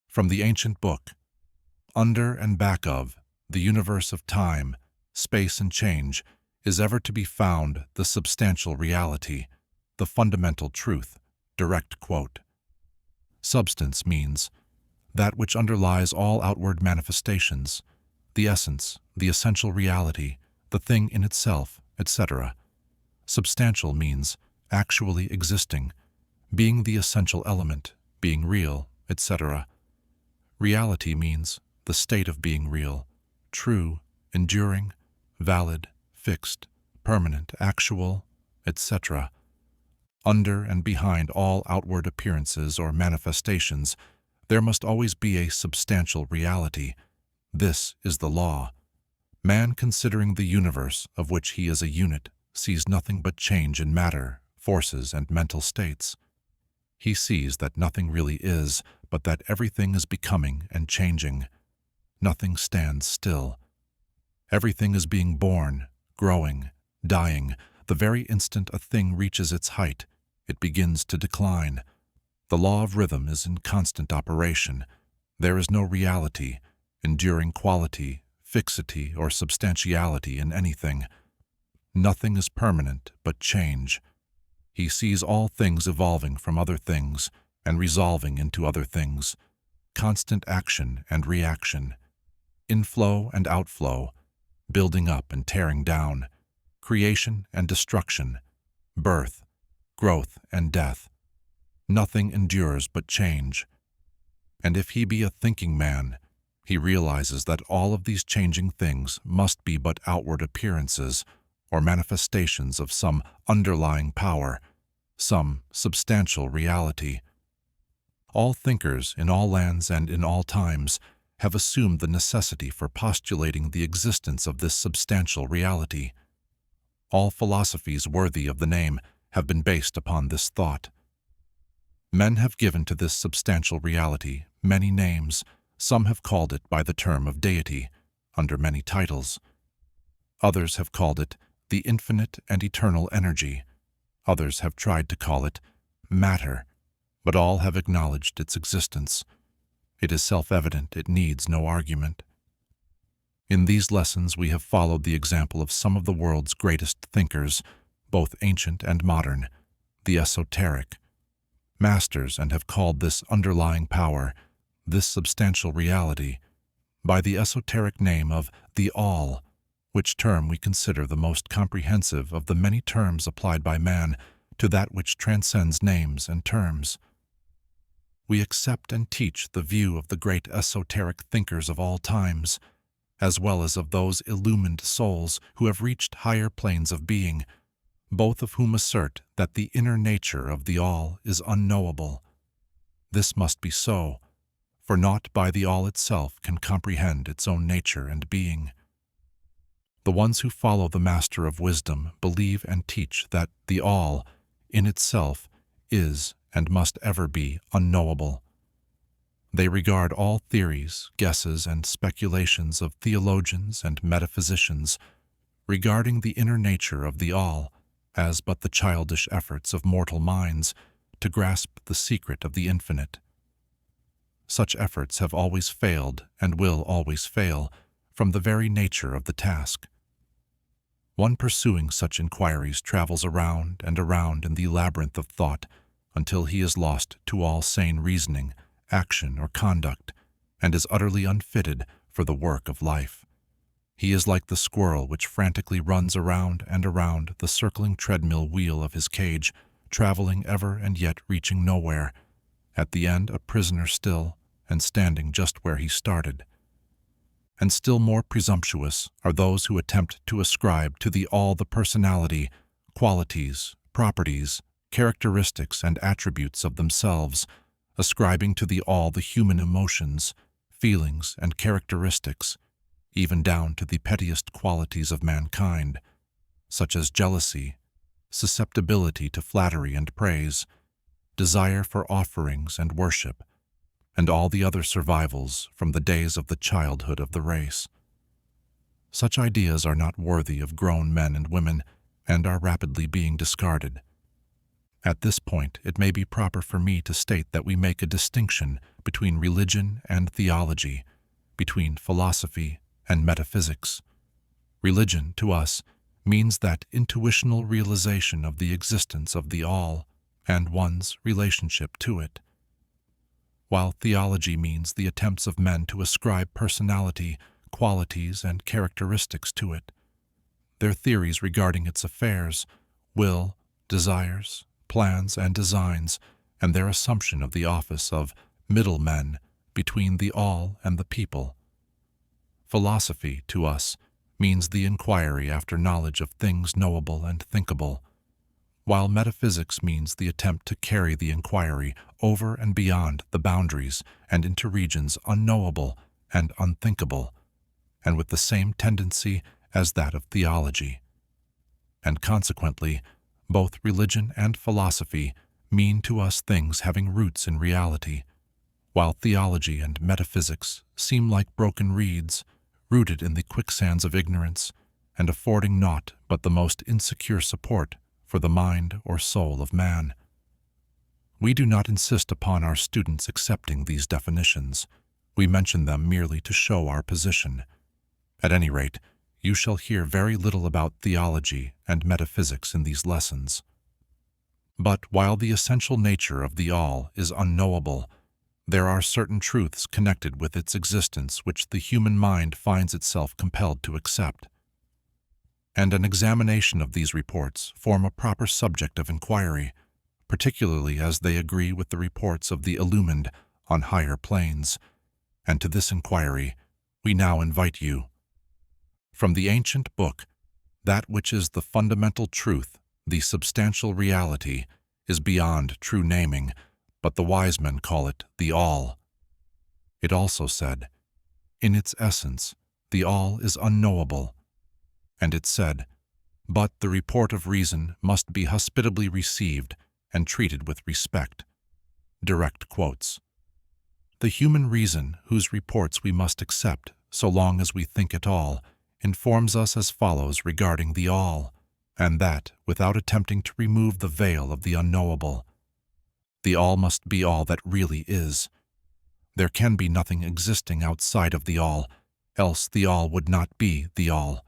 From the ancient book, under and back of the universe of time, space and change is ever to be found the substantial reality, the fundamental truth. Direct quote. Substance means that which underlies all outward manifestations, the essence, the essential reality, the thing in itself, etc. Substantial means actually existing, being the essential element, being real, etc. Reality means the state of being real, true, enduring, valid, fixed, permanent, actual, etc. Under and behind all outward appearances or manifestations, there must always be a substantial reality. This is the law. Man, considering the universe of which he is a unit, sees nothing but change in matter, forces, and mental states. He sees that nothing really is, but that everything is becoming and changing. Nothing stands still. Everything is being born, growing, dying. The very instant a thing reaches its height, it begins to decline. The law of rhythm is in constant operation. There is no reality, enduring quality, fixity, or substantiality in anything. Nothing is permanent but change. He sees all things evolving from other things and resolving into other things, constant action and reaction, inflow and outflow, building up and tearing down, creation and destruction, birth, growth and death. Nothing endures but change. And if he be a thinking man, he realizes that all of these changing things must be but outward appearances or manifestations of some underlying power, some substantial reality. All thinkers in all lands and in all times have assumed the necessity for postulating the existence of this substantial reality. All philosophies worthy of the name have been based upon this thought. Men have given to this substantial reality many names. Some have called it by the term of deity, under many titles. Others have called it the infinite and eternal energy. Others have tried to call it matter, but all have acknowledged its existence. It is self-evident, it needs no argument. In these lessons we have followed the example of some of the world's greatest thinkers, both ancient and modern, the esoteric, masters, and have called this underlying power, this substantial reality, by the esoteric name of the All, which term we consider the most comprehensive of the many terms applied by man to that which transcends names and terms. We accept and teach the view of the great esoteric thinkers of all times, as well as of those illumined souls who have reached higher planes of being, both of whom assert that the inner nature of the All is unknowable. This must be so, for naught by the All itself can comprehend its own nature and being. The ones who follow the Master of Wisdom believe and teach that the All, in itself, is and must ever be unknowable. They regard all theories, guesses, and speculations of theologians and metaphysicians regarding the inner nature of the All as but the childish efforts of mortal minds to grasp the secret of the infinite. Such efforts have always failed and will always fail from the very nature of the task. One pursuing such inquiries travels around and around in the labyrinth of thought until he is lost to all sane reasoning, action, or conduct, and is utterly unfitted for the work of life. He is like the squirrel which frantically runs around and around the circling treadmill wheel of his cage, traveling ever and yet reaching nowhere, at the end a prisoner still, and standing just where he started. And still more presumptuous are those who attempt to ascribe to the All the personality, qualities, properties, characteristics, and attributes of themselves, ascribing to the All the human emotions, feelings, and characteristics, even down to the pettiest qualities of mankind, such as jealousy, susceptibility to flattery and praise, desire for offerings and worship, and all the other survivals from the days of the childhood of the race. Such ideas are not worthy of grown men and women, and are rapidly being discarded. At this point, it may be proper for me to state that we make a distinction between religion and theology, between philosophy and metaphysics. Religion, to us, means that intuitional realization of the existence of the All and one's relationship to it, while theology means the attempts of men to ascribe personality, qualities, and characteristics to it, their theories regarding its affairs, will, desires, plans, and designs, and their assumption of the office of middlemen between the All and the people. Philosophy, to us, means the inquiry after knowledge of things knowable and thinkable, while metaphysics means the attempt to carry the inquiry over and beyond the boundaries and into regions unknowable and unthinkable, and with the same tendency as that of theology. And consequently, both religion and philosophy mean to us things having roots in reality, while theology and metaphysics seem like broken reeds, rooted in the quicksands of ignorance, and affording naught but the most insecure support for the mind or soul of man. We do not insist upon our students accepting these definitions. We mention them merely to show our position. At any rate, You shall hear very little about theology and metaphysics in these lessons. But while the essential nature of the all is unknowable, there are certain truths connected with its existence which the human mind finds itself compelled to accept. And an examination of these reports form a proper subject of inquiry, particularly as they agree with the reports of the illumined on higher planes. And to this inquiry we now invite you. From the ancient book, that which is the fundamental truth, the substantial reality, is beyond true naming, but the wise men call it the all. It also said, in its essence, the all is unknowable. And it said, but the report of reason must be hospitably received and treated with respect. Direct quotes. The human reason, whose reports we must accept so long as we think at all, informs us as follows regarding the all, and that without attempting to remove the veil of the unknowable. The all must be all that really is. There can be nothing existing outside of the all, else the all would not be the all.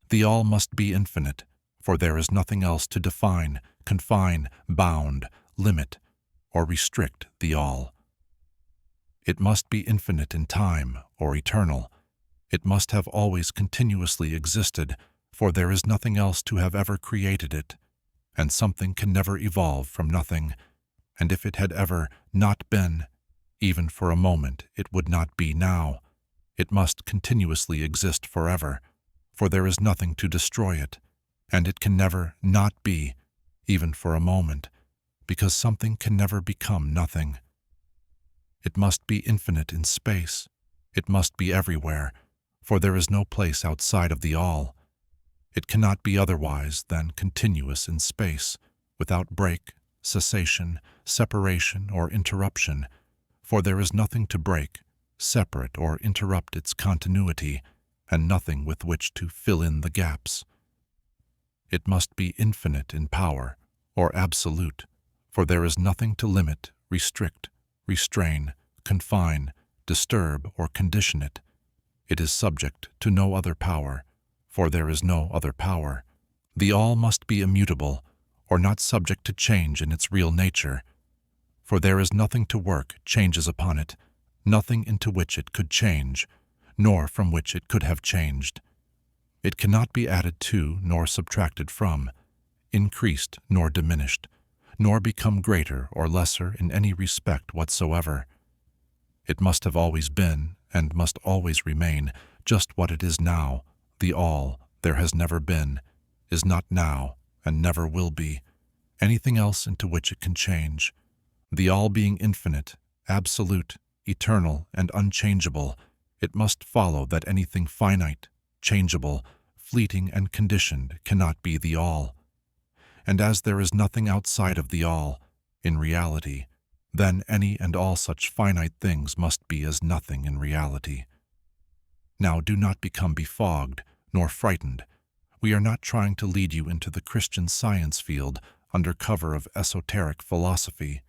The all must be infinite, for there is nothing else to define, confine, bound, limit, or restrict the all. It must be infinite in time, or eternal. It must have always continuously existed, for there is nothing else to have ever created it, and something can never evolve from nothing, and if it had ever not been, even for a moment, it would not be now. It must continuously exist forever, for there is nothing to destroy it, and it can never not be, even for a moment, because something can never become nothing. It must be infinite in space. It must be everywhere, for there is no place outside of the all. It cannot be otherwise than continuous in space, without break, cessation, separation, or interruption, for there is nothing to break, separate, or interrupt its continuity, and nothing with which to fill in the gaps. It must be infinite in power, or absolute, for there is nothing to limit, restrict, restrain, confine, disturb, or condition it. It is subject to no other power, for there is no other power. The all must be immutable, or not subject to change in its real nature, for there is nothing to work changes upon it, nothing into which it could change, nor from which it could have changed. It cannot be added to nor subtracted from, increased nor diminished, nor become greater or lesser in any respect whatsoever. It must have always been, and must always remain, just what it is now. The all there has never been, is not now, and never will be, anything else into which it can change. The all being infinite, absolute, eternal, and unchangeable, it must follow that anything finite, changeable, fleeting, and conditioned cannot be the all. And as there is nothing outside of the all, in reality, then any and all such finite things must be as nothing in reality. Now do not become befogged, nor frightened. We are not trying to lead you into the Christian Science field under cover of esoteric philosophy.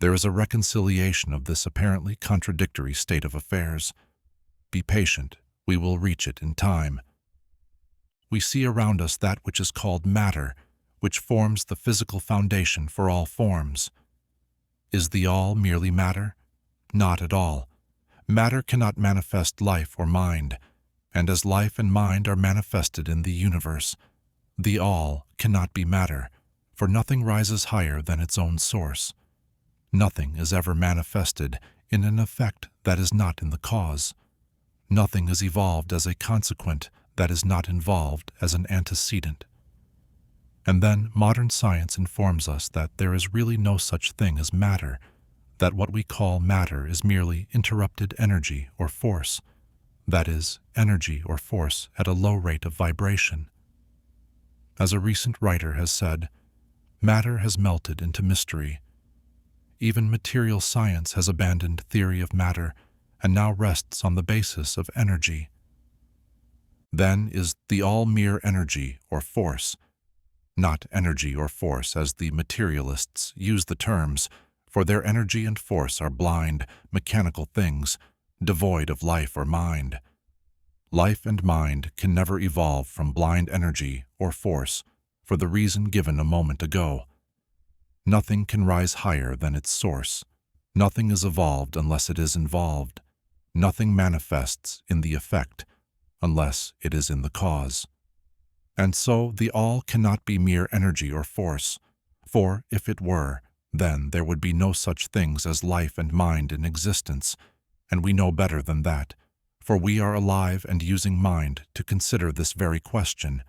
There is a reconciliation of this apparently contradictory state of affairs. Be patient, we will reach it in time. We see around us that which is called matter, which forms the physical foundation for all forms. Is the all merely matter? Not at all. Matter cannot manifest life or mind, and as life and mind are manifested in the universe, the all cannot be matter, for nothing rises higher than its own source. Nothing is ever manifested in an effect that is not in the cause. Nothing is evolved as a consequent that is not involved as an antecedent. And then modern science informs us that there is really no such thing as matter, that what we call matter is merely interrupted energy or force, that is, energy or force at a low rate of vibration. As a recent writer has said, matter has melted into mystery. Even material science has abandoned theory of matter and now rests on the basis of energy. Then is the all mere energy or force, not energy or force as the materialists use the terms, for their energy and force are blind, mechanical things, devoid of life or mind. Life and mind can never evolve from blind energy or force for the reason given a moment ago. Nothing can rise higher than its source. Nothing is evolved unless it is involved. Nothing manifests in the effect unless it is in the cause. And so the all cannot be mere energy or force, for if it were, then there would be no such things as life and mind in existence, and we know better than that, for we are alive and using mind to consider this very question,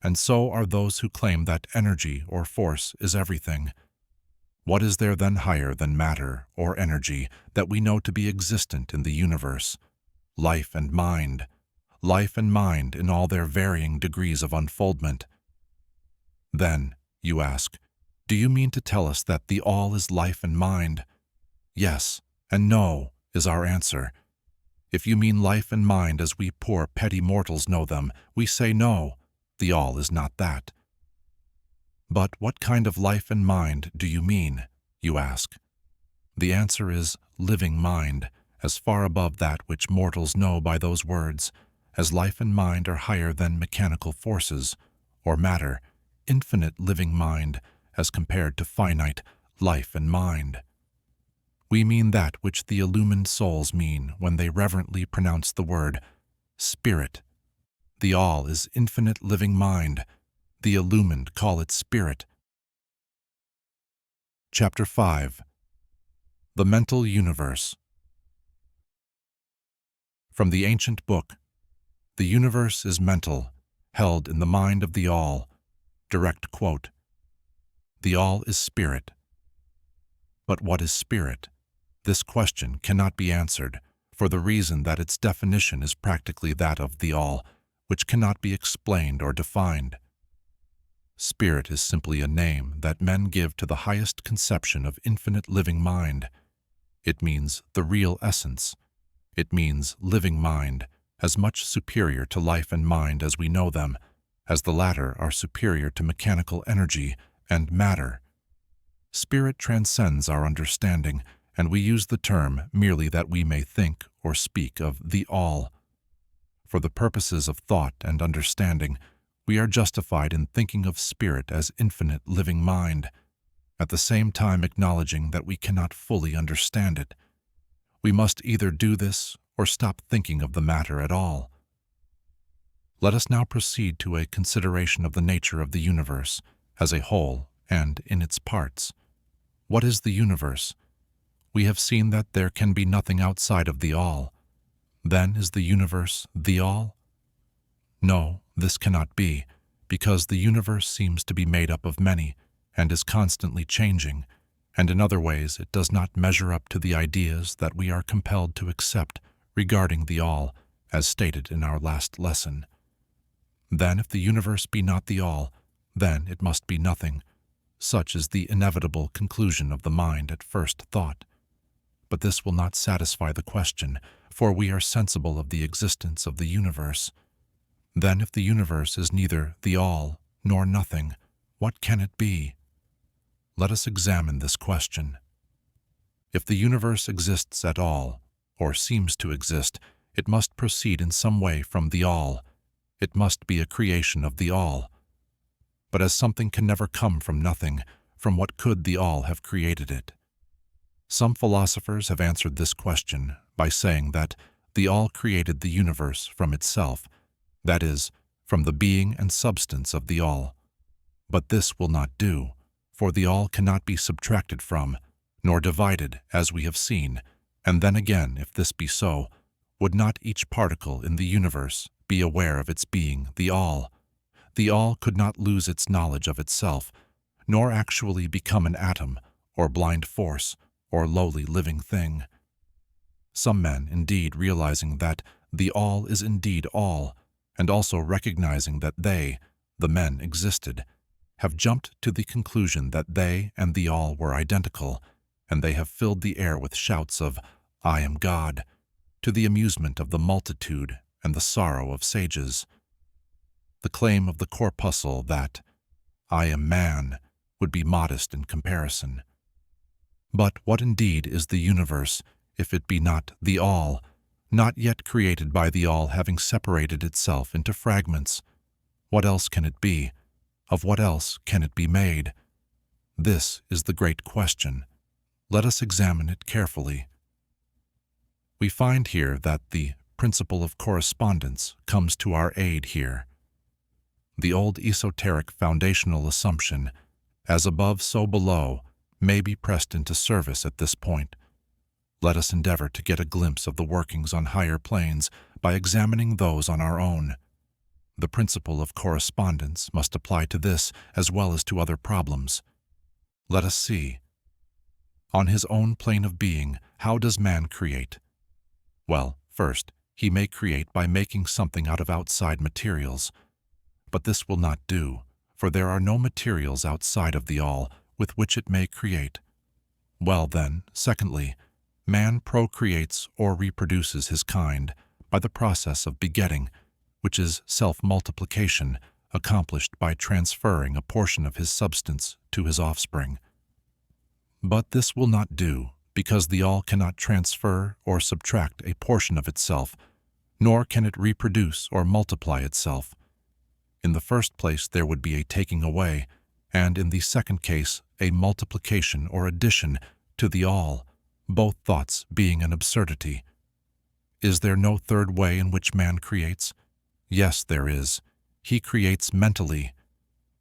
and so are those who claim that energy or force is everything. What is there then higher than matter or energy that we know to be existent in the universe? Life and mind in all their varying degrees of unfoldment. Then, you ask, do you mean to tell us that the all is life and mind? Yes and no is our answer. If you mean life and mind as we poor petty mortals know them, we say no, the all is not that. But what kind of life and mind do you mean, you ask? The answer is living mind, as far above that which mortals know by those words, as life and mind are higher than mechanical forces, or matter, infinite living mind, as compared to finite life and mind. We mean that which the illumined souls mean when they reverently pronounce the word spirit. The all is infinite living mind. The illumined call it spirit. Chapter 5. The Mental Universe. From the ancient book, "The universe is mental, held in the mind of the all." Direct quote. The all is spirit. But what is spirit? This question cannot be answered, for the reason that its definition is practically that of the all, which cannot be explained or defined. Spirit is simply a name that men give to the highest conception of infinite living mind. It means the real essence. It means living mind, as much superior to life and mind as we know them, as the latter are superior to mechanical energy and matter. Spirit transcends our understanding, and we use the term merely that we may think or speak of the all. For the purposes of thought and understanding, we are justified in thinking of spirit as infinite living mind, at the same time acknowledging that we cannot fully understand it. We must either do this or stop thinking of the matter at all. Let us now proceed to a consideration of the nature of the universe as a whole and in its parts. What is the universe? We have seen that there can be nothing outside of the all. Then is the universe the all? No, this cannot be, because the universe seems to be made up of many and is constantly changing, and in other ways it does not measure up to the ideas that we are compelled to accept regarding the all, as stated in our last lesson. Then if the universe be not the all, then it must be nothing. Such is the inevitable conclusion of the mind at first thought. But this will not satisfy the question, for we are sensible of the existence of the universe. Then if the universe is neither the all nor nothing, what can it be? Let us examine this question. If the universe exists at all, or seems to exist, it must proceed in some way from the all. It must be a creation of the all. But as something can never come from nothing, from what could the all have created it? Some philosophers have answered this question by saying that the all created the universe from itself, that is, from the being and substance of the all. But this will not do, for the all cannot be subtracted from, nor divided, as we have seen, and then again, if this be so, would not each particle in the universe be aware of its being the all? The all could not lose its knowledge of itself, nor actually become an atom, or blind force, or lowly living thing. Some men, indeed, realizing that the all is indeed all, and also recognizing that they, the men, existed, have jumped to the conclusion that they and the all were identical, and they have filled the air with shouts of, "I am God," to the amusement of the multitude and the sorrow of sages. The claim of the corpuscle that, "I am man," would be modest in comparison. But what indeed is the universe, if it be not the all, not yet created by the all having separated itself into fragments. What else can it be? Of what else can it be made? This is the great question. Let us examine it carefully. We find here that the principle of correspondence comes to our aid here. The old esoteric foundational assumption, as above so below, may be pressed into service at this point. Let us endeavor to get a glimpse of the workings on higher planes by examining those on our own. The principle of correspondence must apply to this as well as to other problems. Let us see. On his own plane of being, how does man create? Well, first, he may create by making something out of outside materials. But this will not do, for there are no materials outside of the all with which it may create. Well then, secondly, man procreates or reproduces his kind by the process of begetting, which is self-multiplication accomplished by transferring a portion of his substance to his offspring. But this will not do, because the all cannot transfer or subtract a portion of itself, nor can it reproduce or multiply itself. In the first place there would be a taking away, and in the second case a multiplication or addition to the all, both thoughts being an absurdity. Is there no third way in which man creates? Yes, there is. He creates mentally,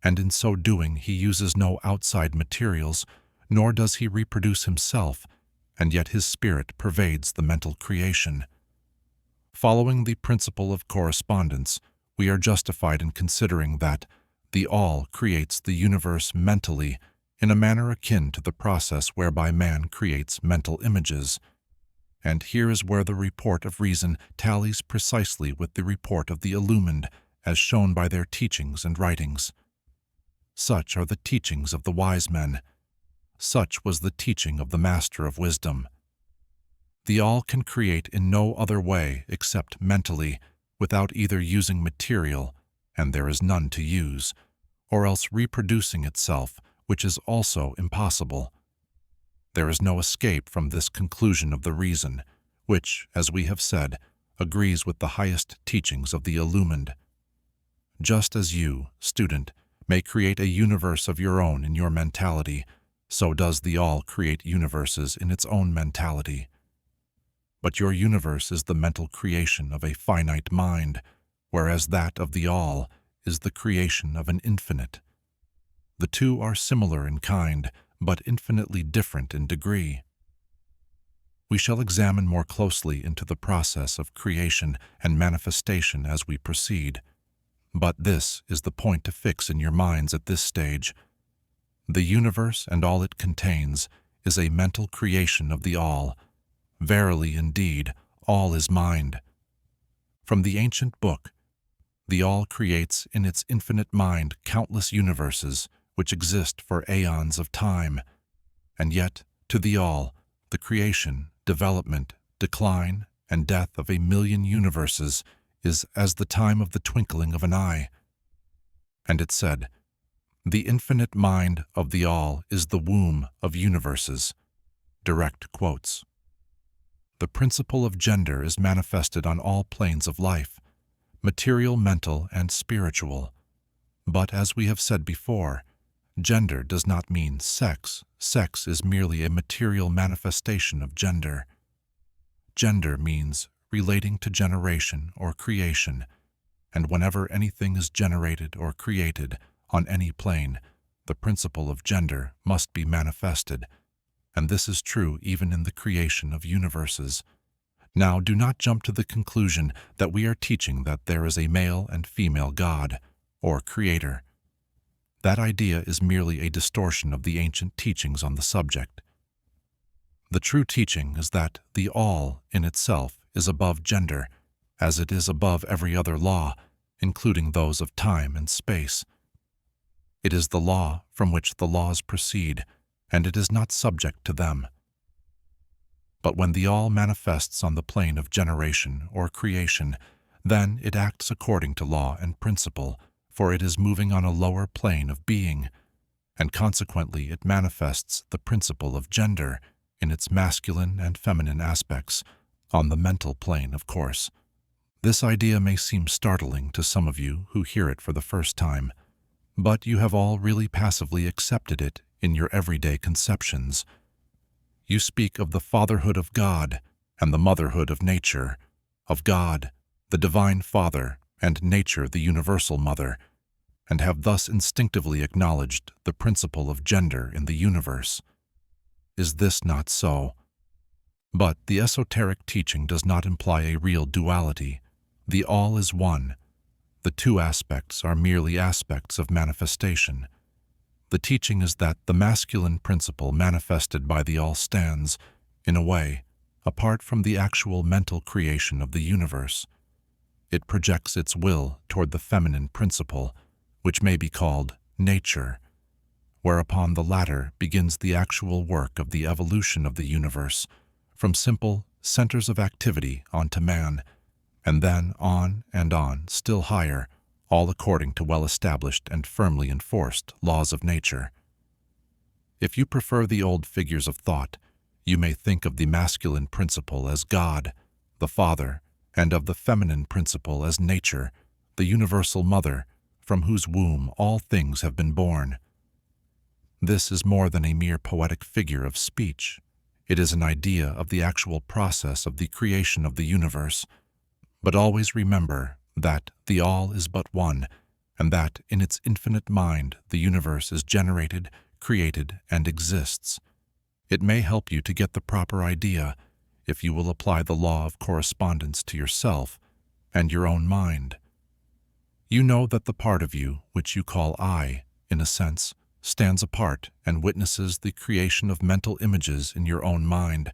and in so doing he uses no outside materials, nor does he reproduce himself, and yet his spirit pervades the mental creation. Following the principle of correspondence, we are justified in considering that the all creates the universe mentally in a manner akin to the process whereby man creates mental images. And here is where the report of reason tallies precisely with the report of the illumined, as shown by their teachings and writings. Such are the teachings of the wise men. Such was the teaching of the Master of Wisdom. The all can create in no other way except mentally, without either using material, and there is none to use, or else reproducing itself, which is also impossible. There is no escape from this conclusion of the reason, which, as we have said, agrees with the highest teachings of the illumined. Just as you, student, may create a universe of your own in your mentality, so does the all create universes in its own mentality. But your universe is the mental creation of a finite mind, whereas that of the all is the creation of an infinite. The two are similar in kind, but infinitely different in degree. We shall examine more closely into the process of creation and manifestation as we proceed. But this is the point to fix in your minds at this stage. The universe and all it contains is a mental creation of the all. Verily, indeed, all is mind. From the ancient book, the all creates in its infinite mind countless universes which exist for aeons of time, and yet, to the all, the creation, development, decline, and death of 1,000,000 universes is as the time of the twinkling of an eye. And it said, "The infinite mind of the all is the womb of universes." Direct quotes. The principle of gender is manifested on all planes of life, material, mental, and spiritual. But as we have said before, gender does not mean sex. Sex is merely a material manifestation of gender. Gender means relating to generation or creation, and whenever anything is generated or created on any plane, the principle of gender must be manifested, and this is true even in the creation of universes. Now, do not jump to the conclusion that we are teaching that there is a male and female God, or creator. That idea is merely a distortion of the ancient teachings on the subject. The true teaching is that the all in itself is above gender, as it is above every other law, including those of time and space. It is the law from which the laws proceed, and it is not subject to them. But when the all manifests on the plane of generation or creation, then it acts according to law and principle, for it is moving on a lower plane of being, and consequently it manifests the principle of gender in its masculine and feminine aspects, on the mental plane, of course. This idea may seem startling to some of you who hear it for the first time, but you have all really passively accepted it in your everyday conceptions. You speak of the fatherhood of God and the motherhood of nature, of God, the divine Father, and nature, the universal mother, and have thus instinctively acknowledged the principle of gender in the universe. Is this not so? But the esoteric teaching does not imply a real duality. The all is one. The two aspects are merely aspects of manifestation. The teaching is that the masculine principle manifested by the all stands, in a way, apart from the actual mental creation of the universe. It projects its will toward the feminine principle, which may be called nature, whereupon the latter begins the actual work of the evolution of the universe, from simple centers of activity onto man, and then on and on, still higher, all according to well-established and firmly enforced laws of nature. If you prefer the old figures of thought, you may think of the masculine principle as God, the Father, and of the feminine principle as nature, the universal mother, from whose womb all things have been born. This is more than a mere poetic figure of speech. It is an idea of the actual process of the creation of the universe. But always remember that the all is but one, and that in its infinite mind the universe is generated, created, and exists. It may help you to get the proper idea if you will apply the law of correspondence to yourself and your own mind. You know that the part of you which you call I, in a sense, stands apart and witnesses the creation of mental images in your own mind.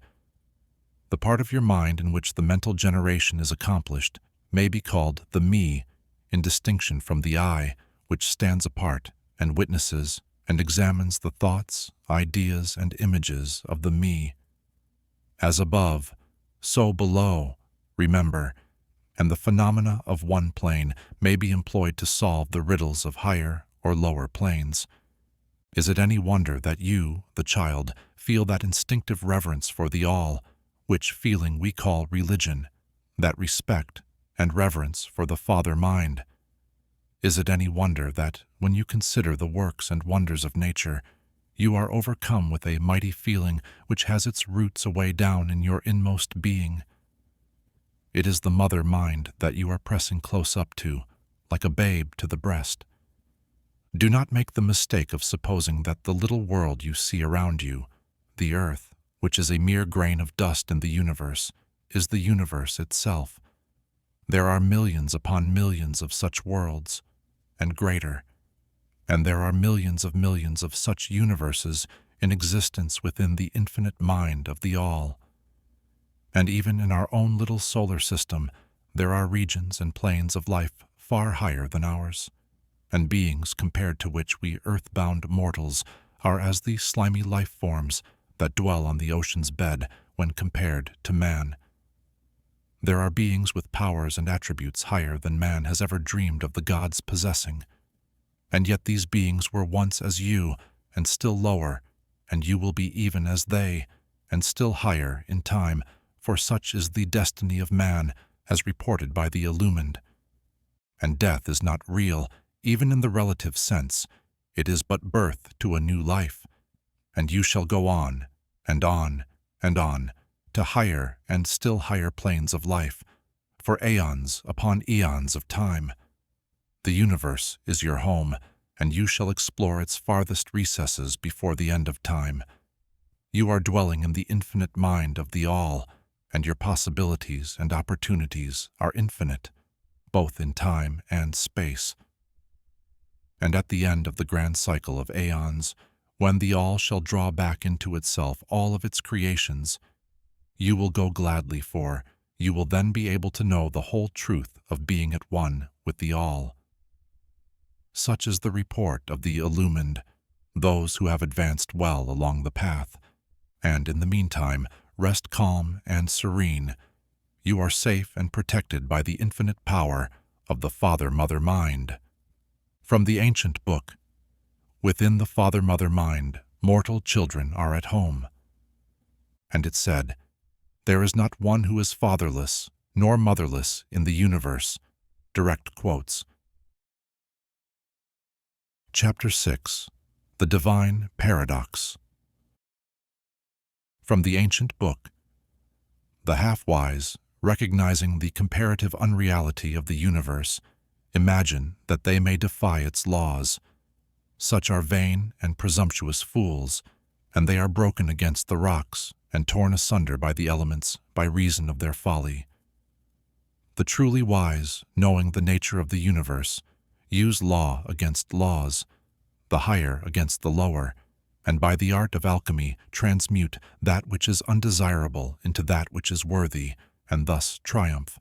The part of your mind in which the mental generation is accomplished may be called the me, in distinction from the I, which stands apart and witnesses and examines the thoughts, ideas, and images of the me. As above, so below, remember, and the phenomena of one plane may be employed to solve the riddles of higher or lower planes. Is it any wonder that you, the child, feel that instinctive reverence for the all, which feeling we call religion, that respect and reverence for the Father mind? Is it any wonder that, when you consider the works and wonders of nature, you are overcome with a mighty feeling which has its roots away down in your inmost being? It is the mother mind that you are pressing close up to, like a babe to the breast. Do not make the mistake of supposing that the little world you see around you, the earth, which is a mere grain of dust in the universe, is the universe itself. There are millions upon millions of such worlds, and greater, and there are millions of such universes in existence within the infinite mind of the all. And even in our own little solar system, there are regions and planes of life far higher than ours, and beings compared to which we earthbound mortals are as the slimy life forms that dwell on the ocean's bed when compared to man. There are beings with powers and attributes higher than man has ever dreamed of the gods possessing. And yet these beings were once as you, and still lower, and you will be even as they, and still higher in time, for such is the destiny of man, as reported by the illumined. And death is not real, even in the relative sense. It is but birth to a new life. And you shall go on, and on, and on, to higher and still higher planes of life, for aeons upon eons of time. The universe is your home, and you shall explore its farthest recesses before the end of time. You are dwelling in the infinite mind of the all, and your possibilities and opportunities are infinite, both in time and space. And at the end of the grand cycle of aeons, when the all shall draw back into itself all of its creations, you will go gladly, for you will then be able to know the whole truth of being at one with the all. Such is the report of the illumined, those who have advanced well along the path, and in the meantime rest calm and serene. You are safe and protected by the infinite power of the Father-Mother mind. From the ancient book, within the Father-Mother mind, mortal children are at home. And it said, There is not one who is fatherless nor motherless in the universe. Direct quotes. Chapter 6. The Divine Paradox. From the ancient book, the half-wise, recognizing the comparative unreality of the universe, imagine that they may defy its laws. Such are vain and presumptuous fools, and they are broken against the rocks and torn asunder by the elements by reason of their folly. The truly wise, knowing the nature of the universe, use law against laws, the higher against the lower, and by the art of alchemy transmute that which is undesirable into that which is worthy, and thus triumph.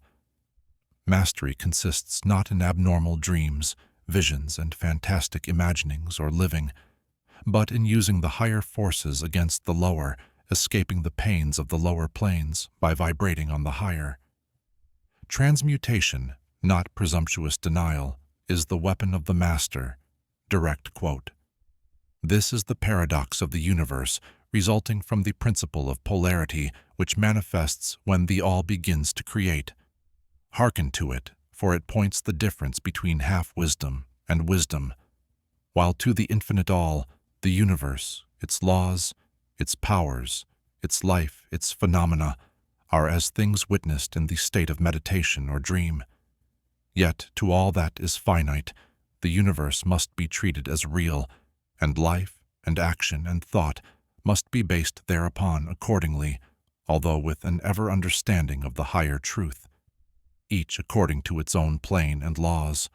Mastery consists not in abnormal dreams, visions, and fantastic imaginings or living, but in using the higher forces against the lower, escaping the pains of the lower planes by vibrating on the higher. Transmutation, not presumptuous denial, is the weapon of the master. Direct quote. This is the paradox of the universe, resulting from the principle of polarity which manifests when the all begins to create. Hearken to it, for it points the difference between half-wisdom and wisdom. While to the infinite all, the universe, its laws, its powers, its life, its phenomena, are as things witnessed in the state of meditation or dream. Yet to all that is finite, the universe must be treated as real, and life and action and thought must be based thereupon accordingly, although with an ever-understanding of the higher truth, each according to its own plane and laws.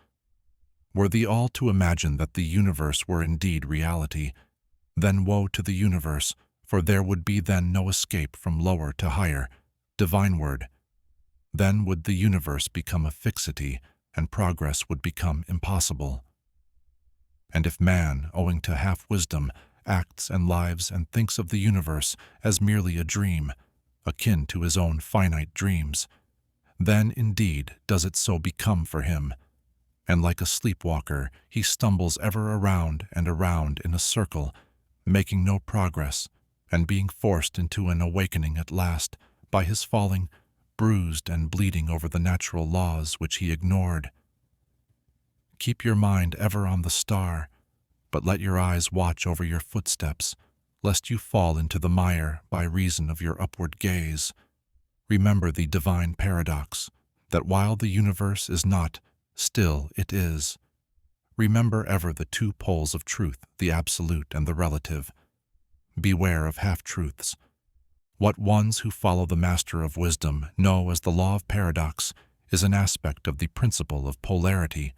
Were the all to imagine that the universe were indeed reality, then woe to the universe, for there would be then no escape from lower to higher, divineward. Then would the universe become a fixity, and progress would become impossible. And if man, owing to half-wisdom, acts and lives and thinks of the universe as merely a dream, akin to his own finite dreams, then indeed does it so become for him, and like a sleepwalker he stumbles ever around and around in a circle, making no progress, and being forced into an awakening at last by his falling, bruised and bleeding over the natural laws which he ignored. Keep your mind ever on the star, but let your eyes watch over your footsteps, lest you fall into the mire by reason of your upward gaze. Remember the divine paradox, that while the universe is not, still it is. Remember ever the two poles of truth, the absolute and the relative. Beware of half-truths. What ones who follow the master of wisdom know as the law of paradox is an aspect of the principle of polarity.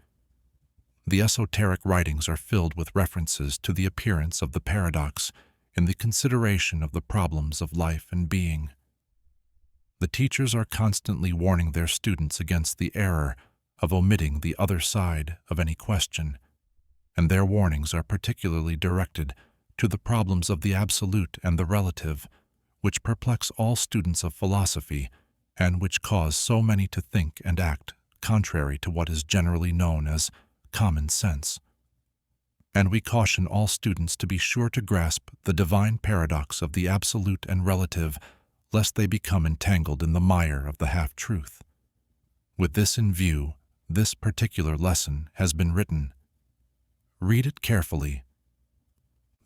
The esoteric writings are filled with references to the appearance of the paradox in the consideration of the problems of life and being. The teachers are constantly warning their students against the error of omitting the other side of any question, and their warnings are particularly directed to the problems of the absolute and the relative, which perplex all students of philosophy and which cause so many to think and act contrary to what is generally known as common sense. And we caution all students to be sure to grasp the divine paradox of the absolute and relative, lest they become entangled in the mire of the half-truth. With this in view, this particular lesson has been written. Read it carefully.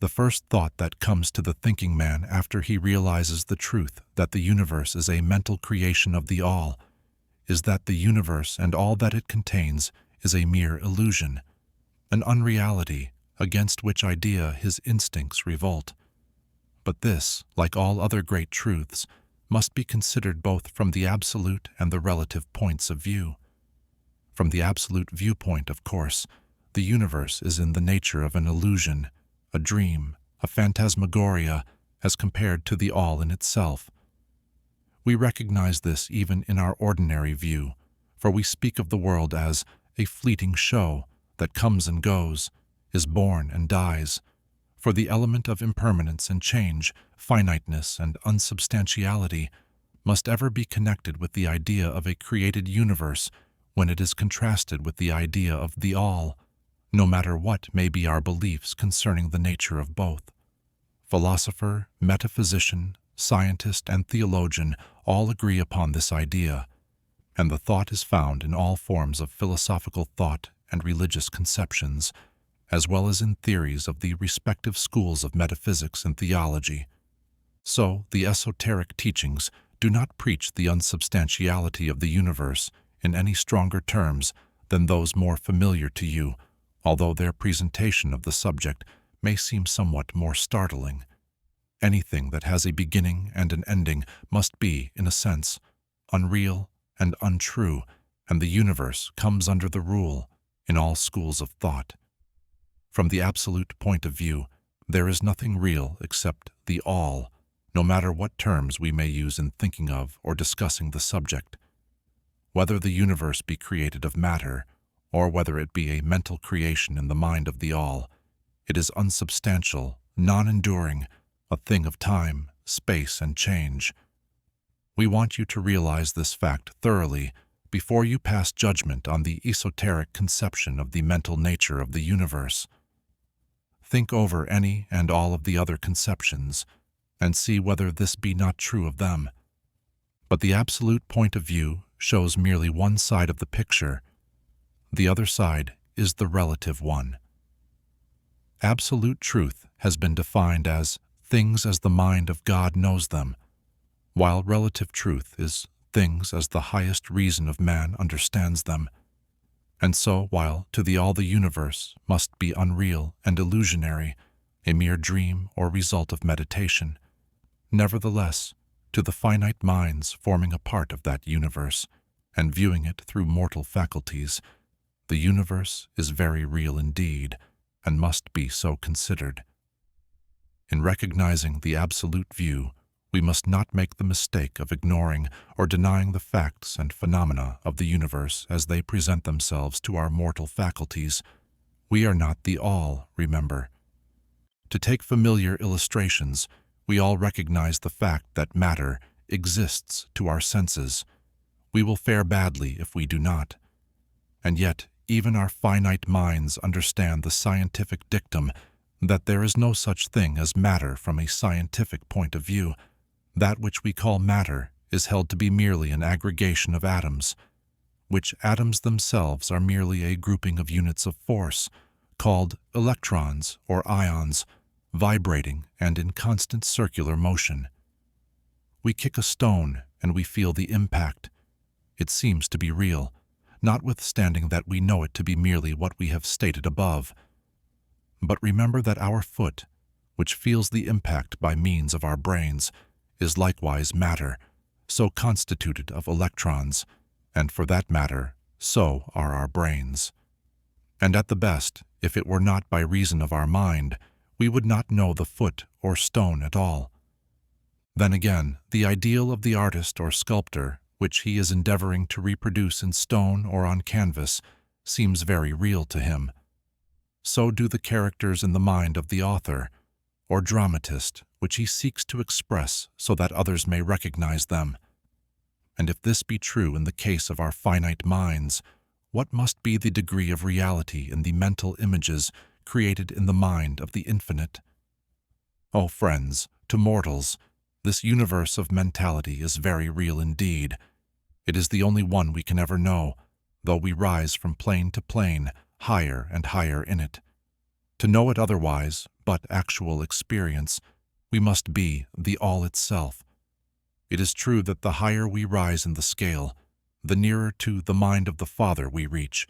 The first thought that comes to the thinking man after he realizes the truth that the universe is a mental creation of the all is that the universe and all that it contains is a mere illusion, an unreality against which idea his instincts revolt. But this, like all other great truths, must be considered both from the absolute and the relative points of view. From the absolute viewpoint, of course, the universe is in the nature of an illusion, a dream, a phantasmagoria, as compared to the all in itself. We recognize this even in our ordinary view, for we speak of the world as a fleeting show that comes and goes, is born and dies, for the element of impermanence and change, finiteness and unsubstantiality, must ever be connected with the idea of a created universe when it is contrasted with the idea of the all, no matter what may be our beliefs concerning the nature of both. Philosopher, metaphysician, scientist, and theologian all agree upon this idea, and the thought is found in all forms of philosophical thought and religious conceptions, as well as in theories of the respective schools of metaphysics and theology. So, the esoteric teachings do not preach the unsubstantiality of the universe in any stronger terms than those more familiar to you, although their presentation of the subject may seem somewhat more startling. Anything that has a beginning and an ending must be, in a sense, unreal and untrue, and the universe comes under the rule in all schools of thought. From the absolute point of view, there is nothing real except the all, no matter what terms we may use in thinking of or discussing the subject. Whether the universe be created of matter, or whether it be a mental creation in the mind of the all, it is unsubstantial, non-enduring, a thing of time, space, and change. We want you to realize this fact thoroughly before you pass judgment on the esoteric conception of the mental nature of the universe. Think over any and all of the other conceptions, and see whether this be not true of them. But the absolute point of view shows merely one side of the picture. The other side is the relative one. Absolute truth has been defined as things as the mind of God knows them, while relative truth is things as the highest reason of man understands them. And so, while to the all the universe must be unreal and illusionary, a mere dream or result of meditation, nevertheless, to the finite minds forming a part of that universe and viewing it through mortal faculties, the universe is very real indeed and must be so considered. In recognizing the absolute view, we must not make the mistake of ignoring or denying the facts and phenomena of the universe as they present themselves to our mortal faculties. We are not the all, remember. To take familiar illustrations, we all recognize the fact that matter exists to our senses. We will fare badly if we do not. And yet, even our finite minds understand the scientific dictum that there is no such thing as matter from a scientific point of view. That which we call matter is held to be merely an aggregation of atoms, which atoms themselves are merely a grouping of units of force, called electrons or ions, vibrating and in constant circular motion. We kick a stone and we feel the impact. It seems to be real, notwithstanding that we know it to be merely what we have stated above. But remember that our foot, which feels the impact by means of our brains, is likewise matter, so constituted of electrons, and for that matter, so are our brains. And at the best, if it were not by reason of our mind, we would not know the foot or stone at all. Then again, the ideal of the artist or sculptor, which he is endeavoring to reproduce in stone or on canvas, seems very real to him. So do the characters in the mind of the author, or dramatist, which he seeks to express so that others may recognize them. And if this be true in the case of our finite minds, what must be the degree of reality in the mental images created in the mind of the infinite? Oh, friends, to mortals, this universe of mentality is very real indeed. It is the only one we can ever know, though we rise from plane to plane, higher and higher in it. To know it otherwise, but actual experience, we must be the all itself. It is true that the higher we rise in the scale, the nearer to the mind of the Father we reach,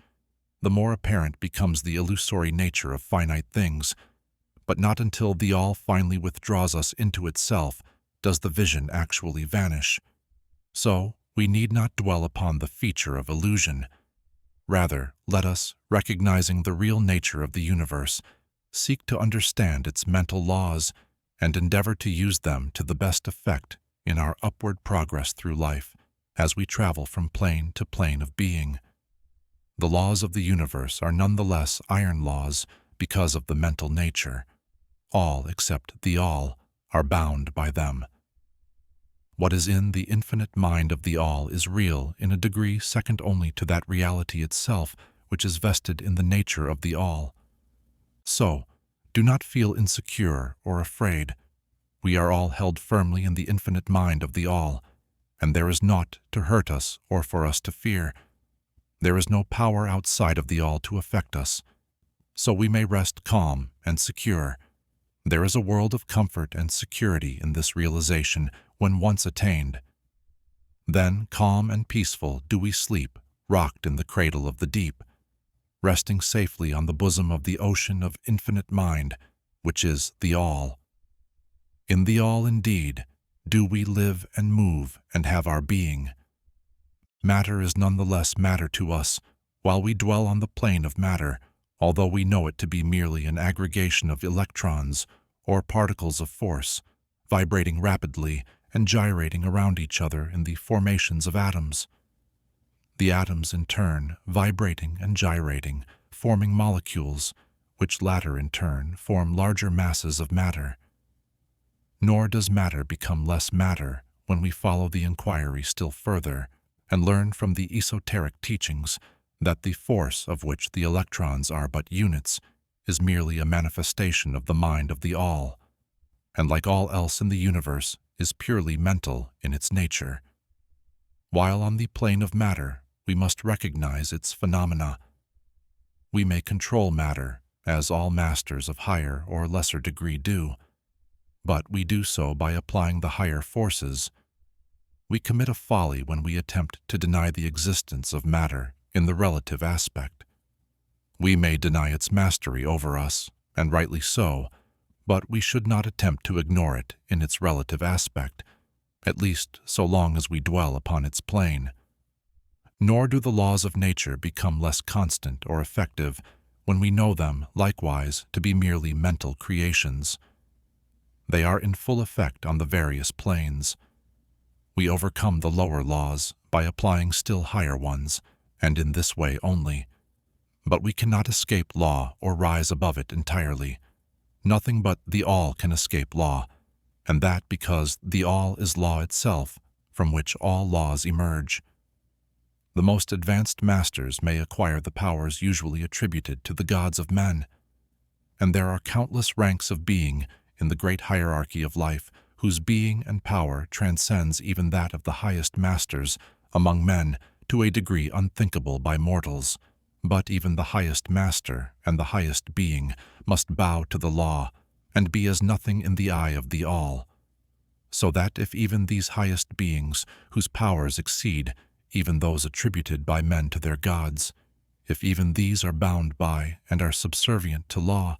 the more apparent becomes the illusory nature of finite things, but not until the all finally withdraws us into itself does the vision actually vanish. So, we need not dwell upon the feature of illusion. Rather, let us, recognizing the real nature of the universe, seek to understand its mental laws and endeavor to use them to the best effect in our upward progress through life as we travel from plane to plane of being. The laws of the universe are nonetheless iron laws because of the mental nature. All except the all are bound by them. What is in the infinite mind of the all is real in a degree second only to that reality itself which is vested in the nature of the all. So, do not feel insecure or afraid. We are all held firmly in the infinite mind of the All, and there is naught to hurt us or for us to fear. There is no power outside of the All to affect us, so we may rest calm and secure. There is a world of comfort and security in this realization when once attained. Then, calm and peaceful, do we sleep, rocked in the cradle of the deep, resting safely on the bosom of the ocean of infinite mind, which is the All. In the All, indeed, do we live and move and have our being. Matter is none the less matter to us, while we dwell on the plane of matter, although we know it to be merely an aggregation of electrons or particles of force, vibrating rapidly and gyrating around each other in the formations of atoms. The atoms, in turn, vibrating and gyrating, forming molecules, which latter, in turn, form larger masses of matter. Nor does matter become less matter when we follow the inquiry still further and learn from the esoteric teachings that the force of which the electrons are but units is merely a manifestation of the mind of the All, and like all else in the universe, is purely mental in its nature. While on the plane of matter, we must recognize its phenomena. We may control matter, as all masters of higher or lesser degree do, but we do so by applying the higher forces. We commit a folly when we attempt to deny the existence of matter in the relative aspect. We may deny its mastery over us, and rightly so, but we should not attempt to ignore it in its relative aspect, at least so long as we dwell upon its plane. Nor do the laws of nature become less constant or effective when we know them, likewise, to be merely mental creations. They are in full effect on the various planes. We overcome the lower laws by applying still higher ones, and in this way only. But we cannot escape law or rise above it entirely. Nothing but the All can escape law, and that because the All is law itself, from which all laws emerge. The most advanced masters may acquire the powers usually attributed to the gods of men, and there are countless ranks of being in the great hierarchy of life whose being and power transcends even that of the highest masters among men to a degree unthinkable by mortals. But even the highest master and the highest being must bow to the law and be as nothing in the eye of the All, so that if even these highest beings, whose powers exceed even those attributed by men to their gods, if even these are bound by and are subservient to law,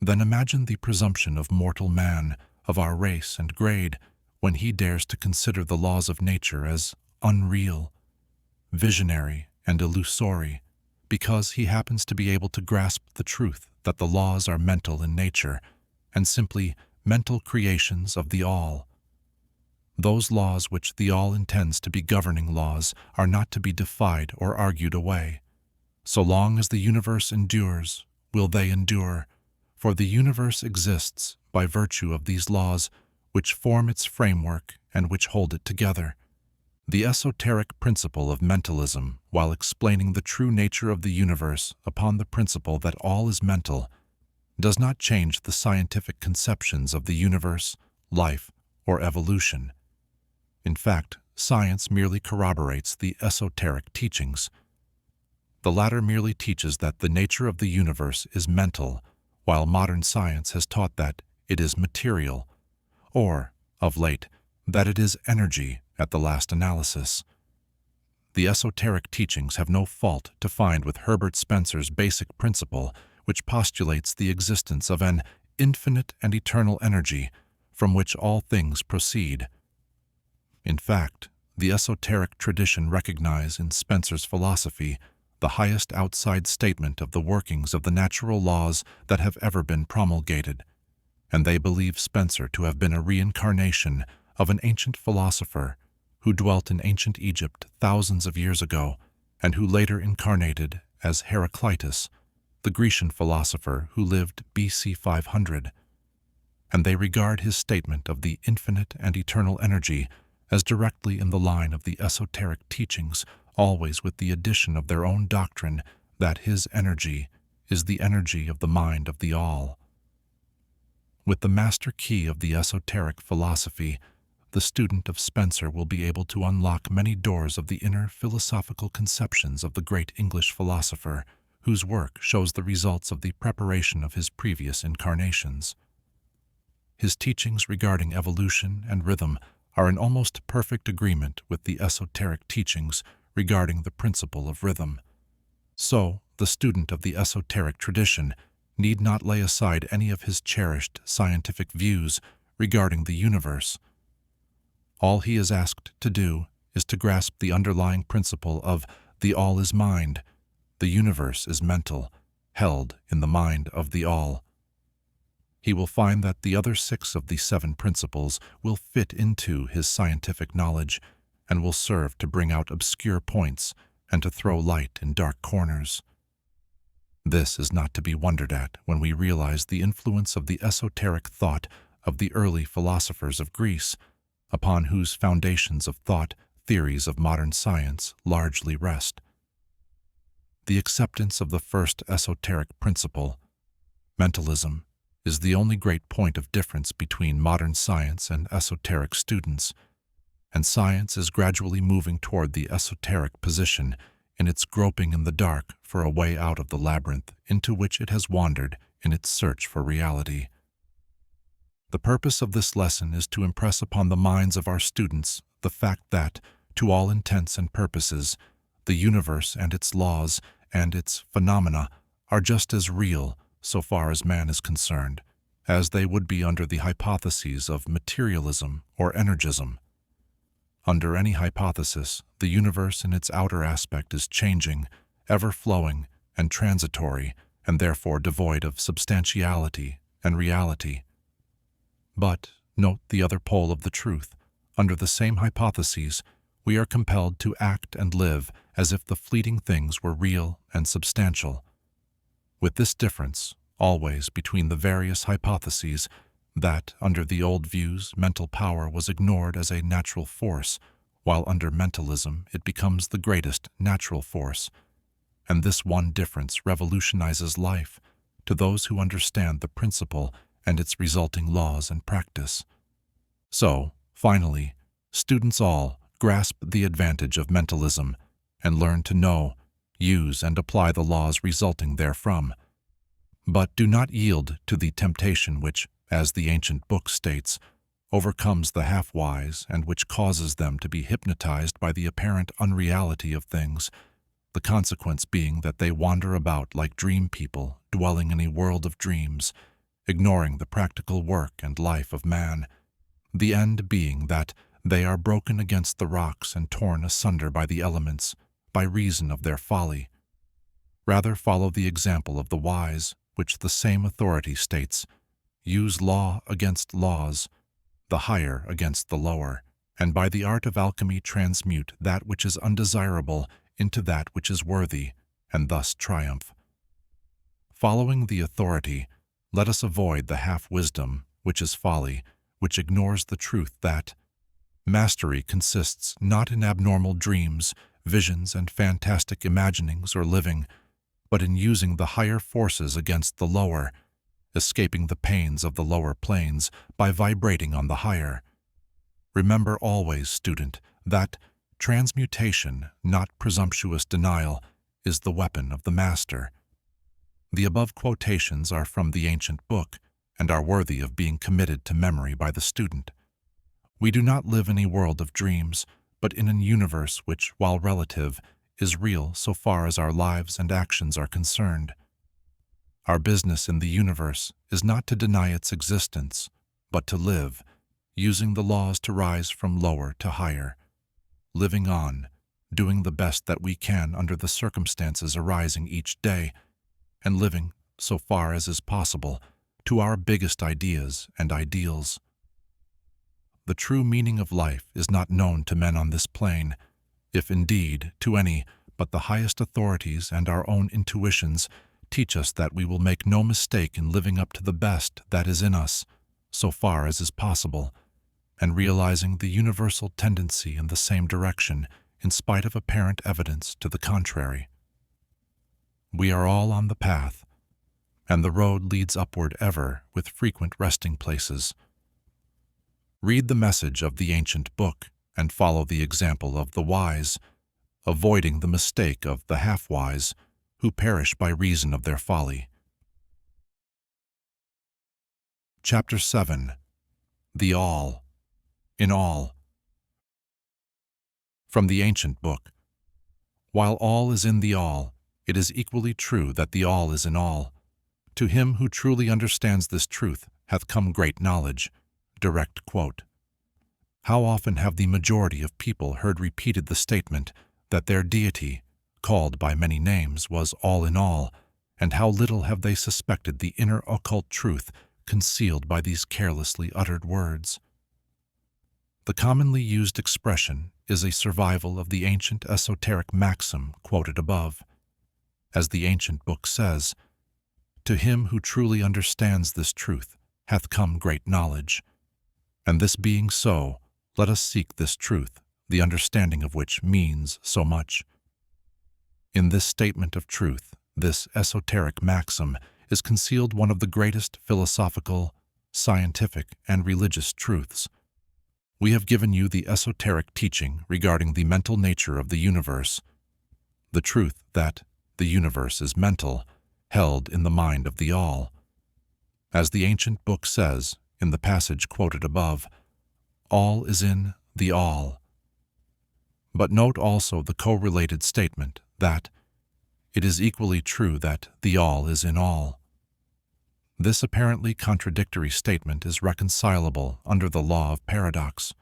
then imagine the presumption of mortal man, of our race and grade, when he dares to consider the laws of nature as unreal, visionary, and illusory, because he happens to be able to grasp the truth that the laws are mental in nature, and simply mental creations of the All. Those laws which the All intends to be governing laws are not to be defied or argued away. So long as the universe endures, will they endure, for the universe exists by virtue of these laws which form its framework and which hold it together. The esoteric principle of mentalism, while explaining the true nature of the universe upon the principle that all is mental, does not change the scientific conceptions of the universe, life, or evolution. In fact, science merely corroborates the esoteric teachings. The latter merely teaches that the nature of the universe is mental, while modern science has taught that it is material, or, of late, that it is energy at the last analysis. The esoteric teachings have no fault to find with Herbert Spencer's basic principle, which postulates the existence of an infinite and eternal energy from which all things proceed. In fact, the esoteric tradition recognizes in Spencer's philosophy the highest outside statement of the workings of the natural laws that have ever been promulgated, and they believe Spencer to have been a reincarnation of an ancient philosopher who dwelt in ancient Egypt thousands of years ago, and who later incarnated as Heraclitus, the Grecian philosopher who lived BC 500. And they regard his statement of the infinite and eternal energy as directly in the line of the esoteric teachings, always with the addition of their own doctrine that his energy is the energy of the mind of the All. With the master key of the esoteric philosophy, the student of Spencer will be able to unlock many doors of the inner philosophical conceptions of the great English philosopher, whose work shows the results of the preparation of his previous incarnations. His teachings regarding evolution and rhythm are in almost perfect agreement with the esoteric teachings regarding the principle of rhythm. So, the student of the esoteric tradition need not lay aside any of his cherished scientific views regarding the universe. All he is asked to do is to grasp the underlying principle of the all is mind, the universe is mental, held in the mind of the all. He will find that the other 6 of the 7 principles will fit into his scientific knowledge and will serve to bring out obscure points and to throw light in dark corners. This is not to be wondered at when we realize the influence of the esoteric thought of the early philosophers of Greece, upon whose foundations of thought theories of modern science largely rest. The acceptance of the first esoteric principle, mentalism, is the only great point of difference between modern science and esoteric students, and science is gradually moving toward the esoteric position in its groping in the dark for a way out of the labyrinth into which it has wandered in its search for reality. The purpose of this lesson is to impress upon the minds of our students the fact that, to all intents and purposes, the universe and its laws and its phenomena are just as real, so far as man is concerned, as they would be under the hypotheses of materialism or energism. Under any hypothesis, the universe in its outer aspect is changing, ever-flowing, and transitory, and therefore devoid of substantiality and reality. But, note the other pole of the truth, under the same hypotheses, we are compelled to act and live as if the fleeting things were real and substantial. With this difference, always between the various hypotheses, that, under the old views, mental power was ignored as a natural force, while under mentalism it becomes the greatest natural force. And this one difference revolutionizes life to those who understand the principle and its resulting laws and practice. So, finally, students all grasp the advantage of mentalism and learn to know, use, and apply the laws resulting therefrom. But do not yield to the temptation which, as the ancient book states, overcomes the half-wise and which causes them to be hypnotized by the apparent unreality of things, the consequence being that they wander about like dream people dwelling in a world of dreams, ignoring the practical work and life of man, the end being that they are broken against the rocks and torn asunder by the elements by reason of their folly. Rather follow the example of the wise, which the same authority states, use law against laws, the higher against the lower, and by the art of alchemy transmute that which is undesirable into that which is worthy, and thus triumph. Following the authority, let us avoid the half-wisdom, which is folly, which ignores the truth that mastery consists not in abnormal dreams, visions, and fantastic imaginings or living, but in using the higher forces against the lower, escaping the pains of the lower planes by vibrating on the higher. Remember always, student, that transmutation, not presumptuous denial, is the weapon of the master. The above quotations are from the ancient book and are worthy of being committed to memory by the student. We do not live in a world of dreams, but in a universe which, while relative, is real so far as our lives and actions are concerned. Our business in the universe is not to deny its existence, but to live, using the laws to rise from lower to higher, living on, doing the best that we can under the circumstances arising each day, and living, so far as is possible, to our biggest ideas and ideals. The true meaning of life is not known to men on this plane, if indeed to any but the highest authorities and our own intuitions teach us that we will make no mistake in living up to the best that is in us, so far as is possible, and realizing the universal tendency in the same direction in spite of apparent evidence to the contrary. We are all on the path, and the road leads upward ever with frequent resting places. Read the message of the ancient book and follow the example of the wise, avoiding the mistake of the half-wise, who perish by reason of their folly. Chapter 7. The All. In all. From the ancient book. While all is in the all, it is equally true that the all is in all. To him who truly understands this truth hath come great knowledge. Direct quote. How often have the majority of people heard repeated the statement that their deity, called by many names, was all in all, and how little have they suspected the inner occult truth concealed by these carelessly uttered words. The commonly used expression is a survival of the ancient esoteric maxim quoted above. As the ancient book says, "To him who truly understands this truth hath come great knowledge." And this being so, let us seek this truth, the understanding of which means so much. In this statement of truth, this esoteric maxim, is concealed one of the greatest philosophical, scientific, and religious truths. We have given you the esoteric teaching regarding the mental nature of the universe, the truth that the universe is mental, held in the mind of the all. As the ancient book says, in the passage quoted above, all is in the all. But note also the correlated statement that it is equally true that the all is in all. This apparently contradictory statement is reconcilable under the law of paradox.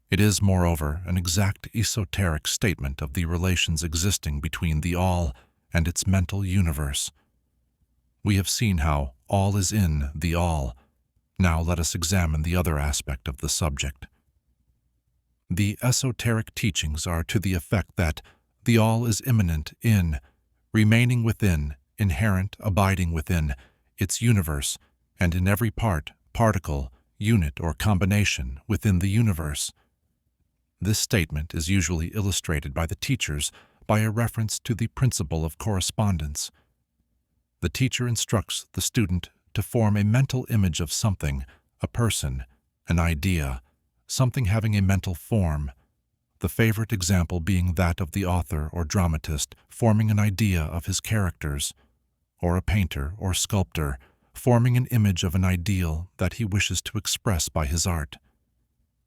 It is, moreover, an exact esoteric statement of the relations existing between the all and its mental universe. We have seen how all is in the all. Now let us examine the other aspect of the subject. The esoteric teachings are to the effect that the all is immanent in, remaining within, inherent, abiding within, its universe, and in every part, particle, unit, or combination within the universe. This statement is usually illustrated by the teachers by a reference to the principle of correspondence. The teacher instructs the student to form a mental image of something, a person, an idea, something having a mental form, the favorite example being that of the author or dramatist forming an idea of his characters, or a painter or sculptor forming an image of an ideal that he wishes to express by his art.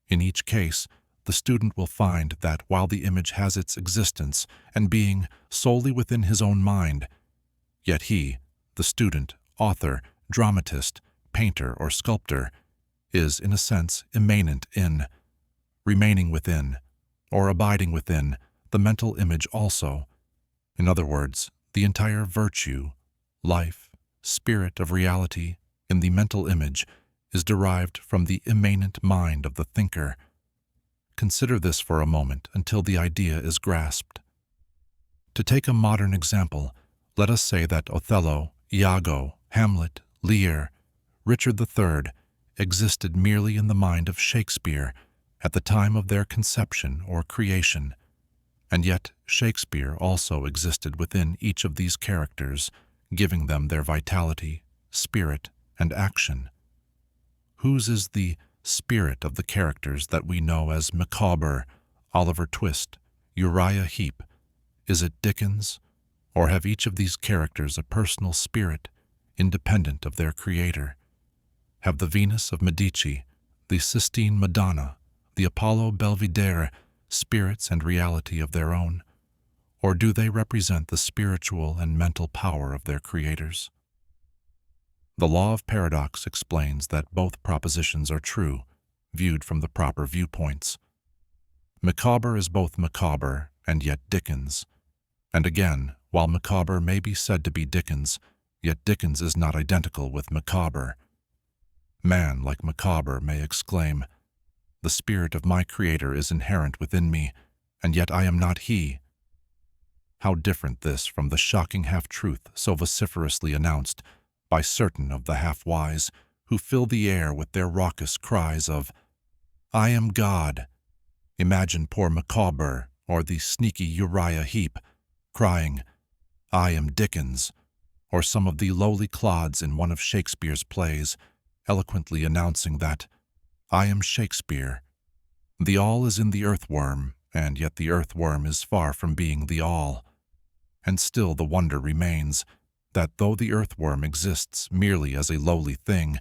In each case, the student will find that while the image has its existence and being solely within his own mind, yet he, the student, author, dramatist, painter, or sculptor, is, in a sense, immanent in, remaining within, or abiding within, the mental image also. In other words, the entire virtue, life, spirit of reality in the mental image is derived from the immanent mind of the thinker. Consider this for a moment until the idea is grasped. To take a modern example, let us say that Othello, Iago, Hamlet, Lear, Richard III existed merely in the mind of Shakespeare at the time of their conception or creation, and yet Shakespeare also existed within each of these characters, giving them their vitality, spirit, and action. Whose is the spirit of the characters that we know as Micawber, Oliver Twist, Uriah Heep? Is it Dickens, or have each of these characters a personal spirit, independent of their creator? Have the Venus of Medici, the Sistine Madonna, the Apollo Belvedere spirits and reality of their own, or do they represent the spiritual and mental power of their creators? The law of paradox explains that both propositions are true, viewed from the proper viewpoints. Micawber is both Micawber and yet Dickens. And again, while Micawber may be said to be Dickens, yet Dickens is not identical with Micawber. Man, like Micawber, may exclaim, "The spirit of my Creator is inherent within me, and yet I am not He." How different this from the shocking half-truth so vociferously announced by certain of the half-wise who fill the air with their raucous cries of, "I am God." Imagine poor Micawber or the sneaky Uriah Heep crying, "I am Dickens," or some of the lowly clods in one of Shakespeare's plays, eloquently announcing that, "I am Shakespeare. The all is in the earthworm, and yet the earthworm is far from being the all." And still the wonder remains that though the earthworm exists merely as a lowly thing,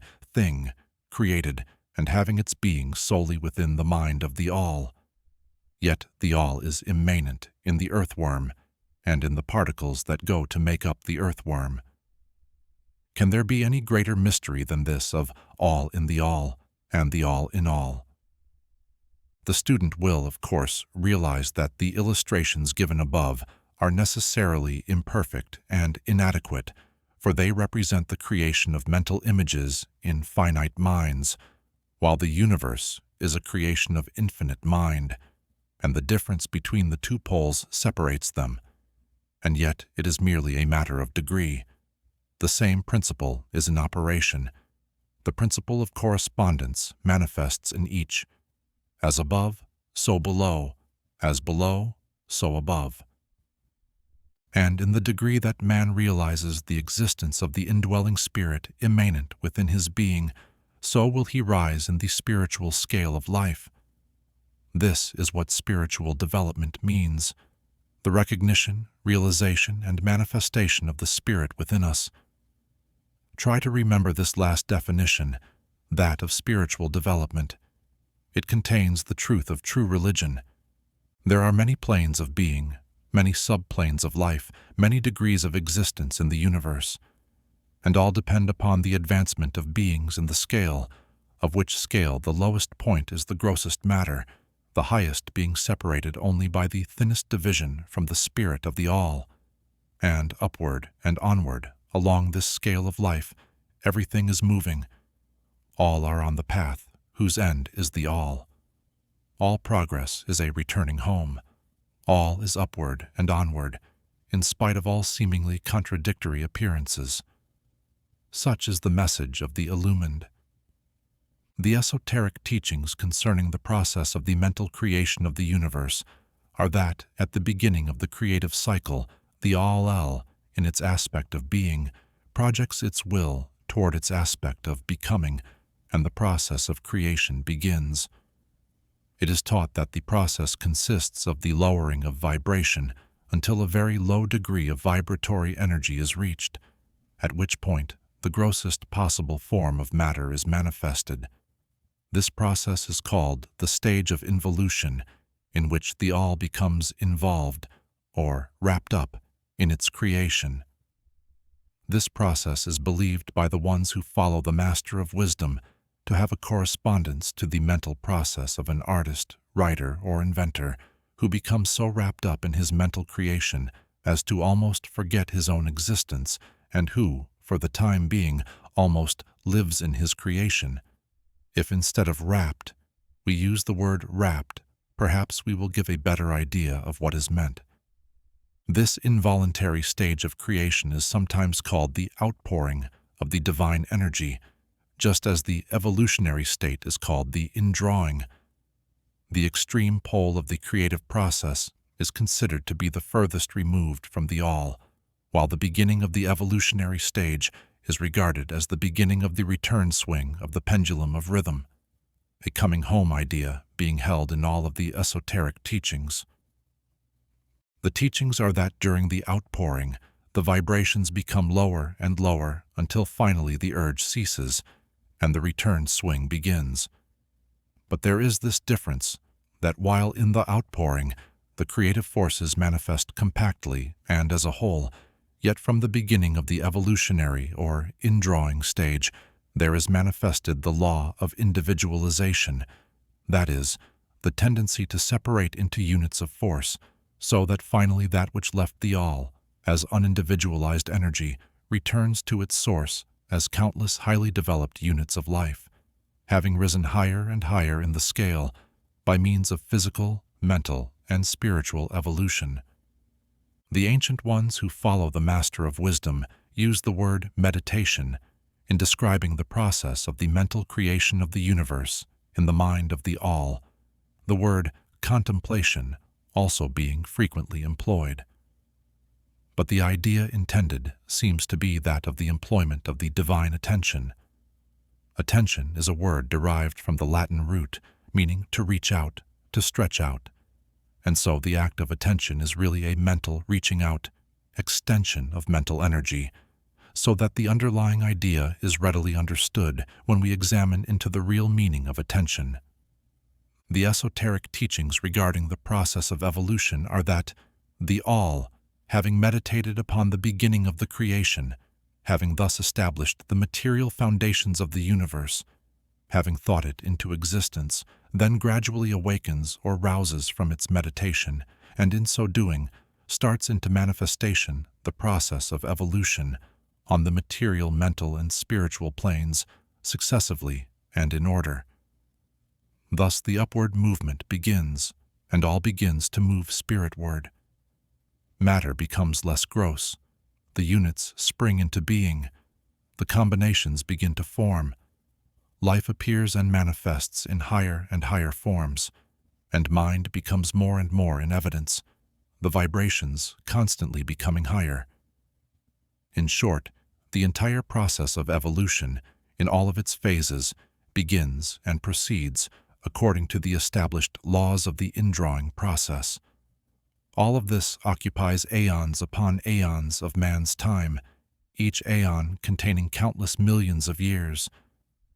created and having its being solely within the mind of the all, yet the all is immanent in the earthworm and in the particles that go to make up the earthworm. Can there be any greater mystery than this of all in the all and the all in all? The student will, of course, realize that the illustrations given above are necessarily imperfect and inadequate, for they represent the creation of mental images in finite minds, while the universe is a creation of infinite mind, and the difference between the two poles separates them. And yet it is merely a matter of degree. The same principle is in operation. The principle of correspondence manifests in each. As above, so below. As below, so above. And in the degree that man realizes the existence of the indwelling spirit immanent within his being, so will he rise in the spiritual scale of life. This is what spiritual development means: the recognition, realization, and manifestation of the spirit within us. Try to remember this last definition, that of spiritual development. It contains the truth of true religion. There are many planes of being, many subplanes of life, many degrees of existence in the universe, and all depend upon the advancement of beings in the scale, of which scale the lowest point is the grossest matter, the highest being separated only by the thinnest division from the spirit of the all. And upward and onward, along this scale of life, everything is moving. All are on the path, whose end is the all. All progress is a returning home. All is upward and onward, in spite of all seemingly contradictory appearances. Such is the message of the illumined. The esoteric teachings concerning the process of the mental creation of the universe are that, at the beginning of the creative cycle, the All, in its aspect of being, projects its will toward its aspect of becoming, and the process of creation begins. It is taught that the process consists of the lowering of vibration until a very low degree of vibratory energy is reached, at which point the grossest possible form of matter is manifested. This process is called the stage of involution, in which the all becomes involved, or wrapped up, in its creation. This process is believed by the ones who follow the Master of Wisdom to have a correspondence to the mental process of an artist, writer, or inventor who becomes so wrapped up in his mental creation as to almost forget his own existence, and who, for the time being, almost lives in his creation. If instead of wrapped, we use the word wrapped, perhaps we will give a better idea of what is meant. This involuntary stage of creation is sometimes called the outpouring of the divine energy, just as the evolutionary state is called the indrawing. The extreme pole of the creative process is considered to be the furthest removed from the all, while the beginning of the evolutionary stage is regarded as the beginning of the return swing of the pendulum of rhythm, a coming home idea being held in all of the esoteric teachings. The teachings are that during the outpouring, the vibrations become lower and lower until finally the urge ceases and the return swing begins. But there is this difference, that while in the outpouring, the creative forces manifest compactly and as a whole, yet from the beginning of the evolutionary or indrawing stage, there is manifested the law of individualization, that is, the tendency to separate into units of force, so that finally that which left the all, as unindividualized energy, returns to its source as countless highly developed units of life, having risen higher and higher in the scale by means of physical, mental, and spiritual evolution. The ancient ones who follow the Master of Wisdom use the word meditation in describing the process of the mental creation of the universe in the mind of the all, the word contemplation also being frequently employed. but the idea intended seems to be that of the employment of the divine attention. Attention is a word derived from the Latin root, meaning to reach out, to stretch out. And so the act of attention is really a mental reaching out, extension of mental energy, so that the underlying idea is readily understood when we examine into the real meaning of attention. The esoteric teachings regarding the process of evolution are that the All, having meditated upon the beginning of the creation, having thus established the material foundations of the universe, having thought it into existence, then gradually awakens or rouses from its meditation, and in so doing starts into manifestation the process of evolution on the material, mental, and spiritual planes, successively and in order. Thus the upward movement begins, and all begins to move spiritward. Matter becomes less gross, the units spring into being, the combinations begin to form, life appears and manifests in higher and higher forms, and mind becomes more and more in evidence, the vibrations constantly becoming higher. In short, the entire process of evolution, in all of its phases, begins and proceeds according to the established laws of the indrawing process. All of this occupies aeons upon aeons of man's time, each aeon containing countless millions of years.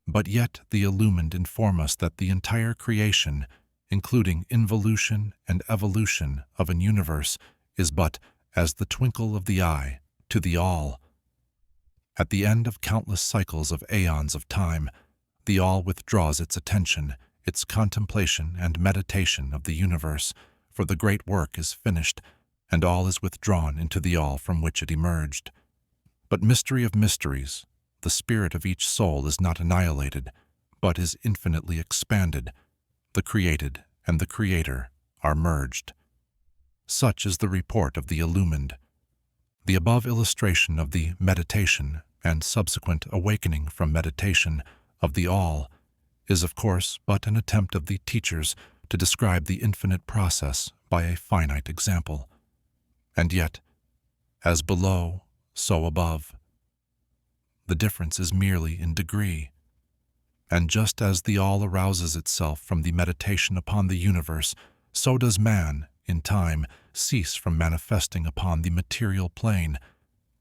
But yet the illumined inform us that the entire creation, including involution and evolution of an universe, is but as the twinkle of the eye to the All. At the end of countless cycles of aeons of time, the All withdraws its attention, its contemplation and meditation of the universe, for the great work is finished, and all is withdrawn into the All from which it emerged. But mystery of mysteries, the spirit of each soul is not annihilated, but is infinitely expanded. The created and the Creator are merged. Such is the report of the illumined. The above illustration of the meditation and subsequent awakening from meditation of the All is, of course, but an attempt of the teachers to describe the infinite process by a finite example. And yet, as below, so above. The difference is merely in degree. And just as the All arouses itself from the meditation upon the universe, so does man, in time, cease from manifesting upon the material plane,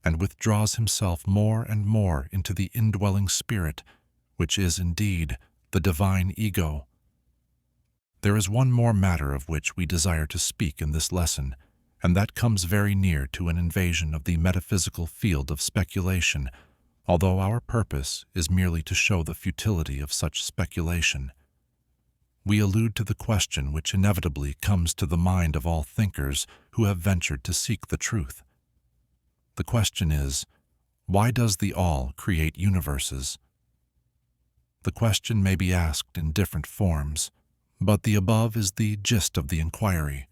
and withdraws himself more and more into the indwelling spirit, which is indeed the divine ego. There is one more matter of which we desire to speak in this lesson, and that comes very near to an invasion of the metaphysical field of speculation, although our purpose is merely to show the futility of such speculation. We allude to the question which inevitably comes to the mind of all thinkers who have ventured to seek the truth. The question is, why does the All create universes? The question may be asked in different forms, but the above is the gist of the inquiry.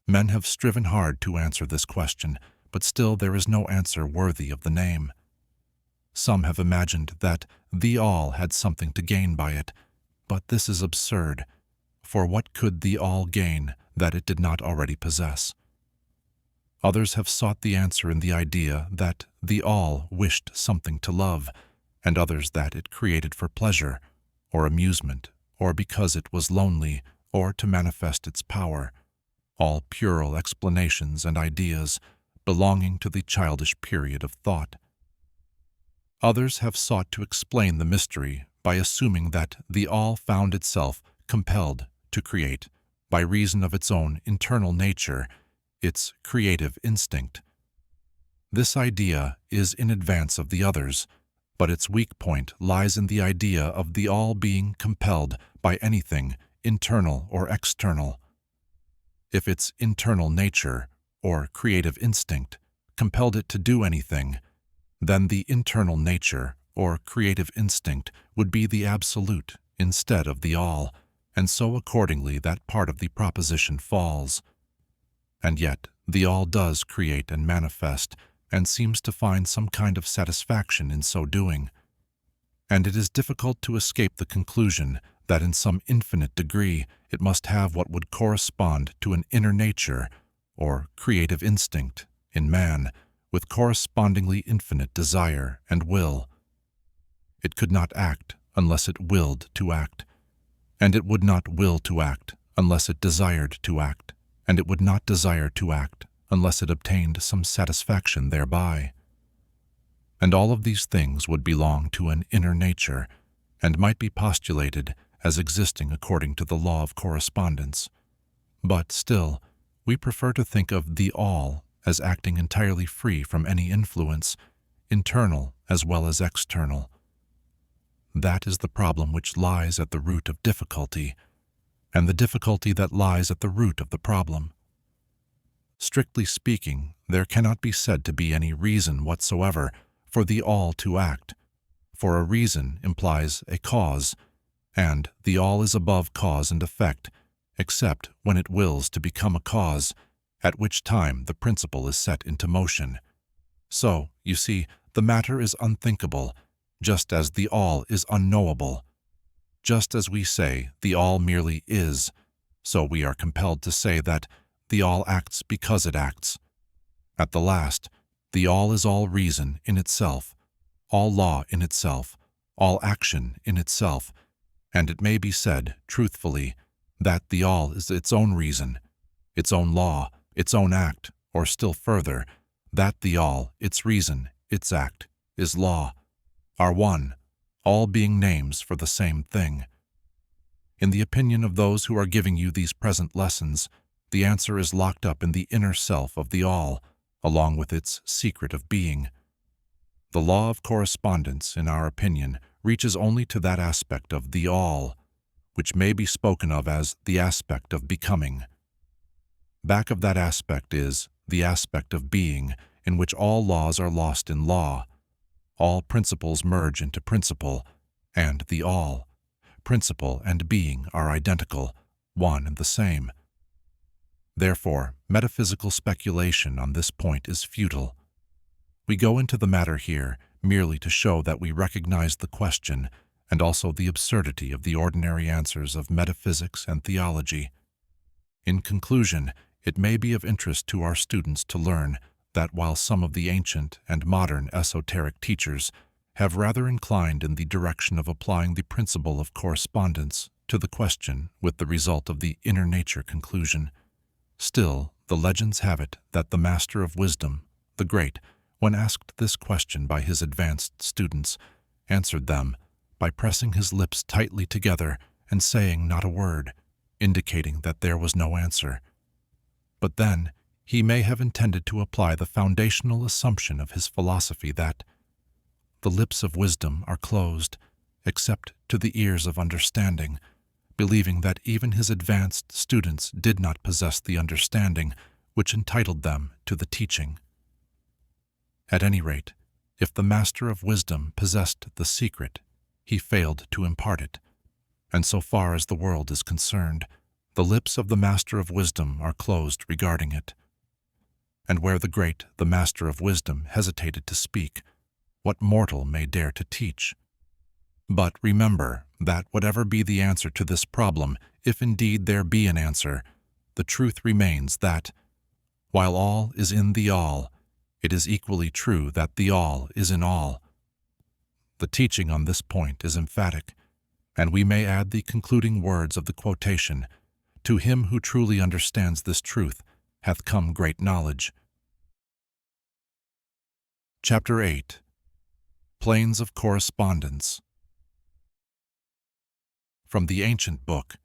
Men have striven hard to answer this question, but still there is no answer worthy of the name. Some have imagined that the All had something to gain by it, but this is absurd, for what could the All gain that it did not already possess? Others have sought the answer in the idea that the All wished something to love, and others that it created for pleasure, or amusement, or because it was lonely, or to manifest its power, all puerile explanations and ideas belonging to the childish period of thought. Others have sought to explain the mystery by assuming that the All found itself compelled to create by reason of its own internal nature, its creative instinct. This idea is in advance of the others, but its weak point lies in the idea of the All being compelled by anything, internal or external. If its internal nature, or creative instinct, compelled it to do anything, then the internal nature, or creative instinct, would be the absolute instead of the All, and so accordingly that part of the proposition falls. And yet the All does create and manifest, and seems to find some kind of satisfaction in so doing. And it is difficult to escape the conclusion that in some infinite degree it must have what would correspond to an inner nature, or creative instinct, in man, with correspondingly infinite desire and will. It could not act unless it willed to act, and it would not will to act unless it desired to act, and it would not desire to act unless it obtained some satisfaction thereby. And all of these things would belong to an inner nature, and might be postulated as existing according to the law of correspondence. But still, we prefer to think of the all as acting entirely free from any influence, internal as well as external. That is the problem which lies at the root of difficulty, and the difficulty that lies at the root of the problem. Strictly speaking, there cannot be said to be any reason whatsoever for the all to act, for a reason implies a cause, and the all is above cause and effect, except when it wills to become a cause, at which time the principle is set into motion. So, you see, the matter is unthinkable, just as the all is unknowable. Just as we say the all merely is, so we are compelled to say that the all acts because it acts. At the last, the all is all reason in itself, all law in itself, all action in itself, and it may be said, truthfully, that the all is its own reason, its own law, its own act, or still further, that the all, its reason, its act, is law, are one, all being names for the same thing. In the opinion of those who are giving you these present lessons, the answer is locked up in the inner self of the all, along with its secret of being. The law of correspondence, in our opinion, reaches only to that aspect of the all, which may be spoken of as the aspect of becoming. Back of that aspect is the aspect of being, in which all laws are lost in law, all principles merge into principle, and the all, principle and being are identical, one and the same. Therefore, metaphysical speculation on this point is futile. We go into the matter here merely to show that we recognize the question and also the absurdity of the ordinary answers of metaphysics and theology. In conclusion, it may be of interest to our students to learn that while some of the ancient and modern esoteric teachers have rather inclined in the direction of applying the principle of correspondence to the question with the result of the inner nature conclusion, still the legends have it that the Master of Wisdom, the Great, when asked this question by his advanced students, answered them by pressing his lips tightly together and saying not a word, indicating that there was no answer. But then, he may have intended to apply the foundational assumption of his philosophy that the lips of wisdom are closed, except to the ears of understanding, believing that even his advanced students did not possess the understanding which entitled them to the teaching. At any rate, if the Master of Wisdom possessed the secret, he failed to impart it, and so far as the world is concerned, the lips of the Master of Wisdom are closed regarding it. And where the Great, the Master of Wisdom, hesitated to speak, what mortal may dare to teach? But remember that whatever be the answer to this problem, if indeed there be an answer, the truth remains that, while all is in the all, it is equally true that the all is in all. The teaching on this point is emphatic, and we may add the concluding words of the quotation, "To him who truly understands this truth hath come great knowledge." Chapter 8. Planes of Correspondence. From the ancient book,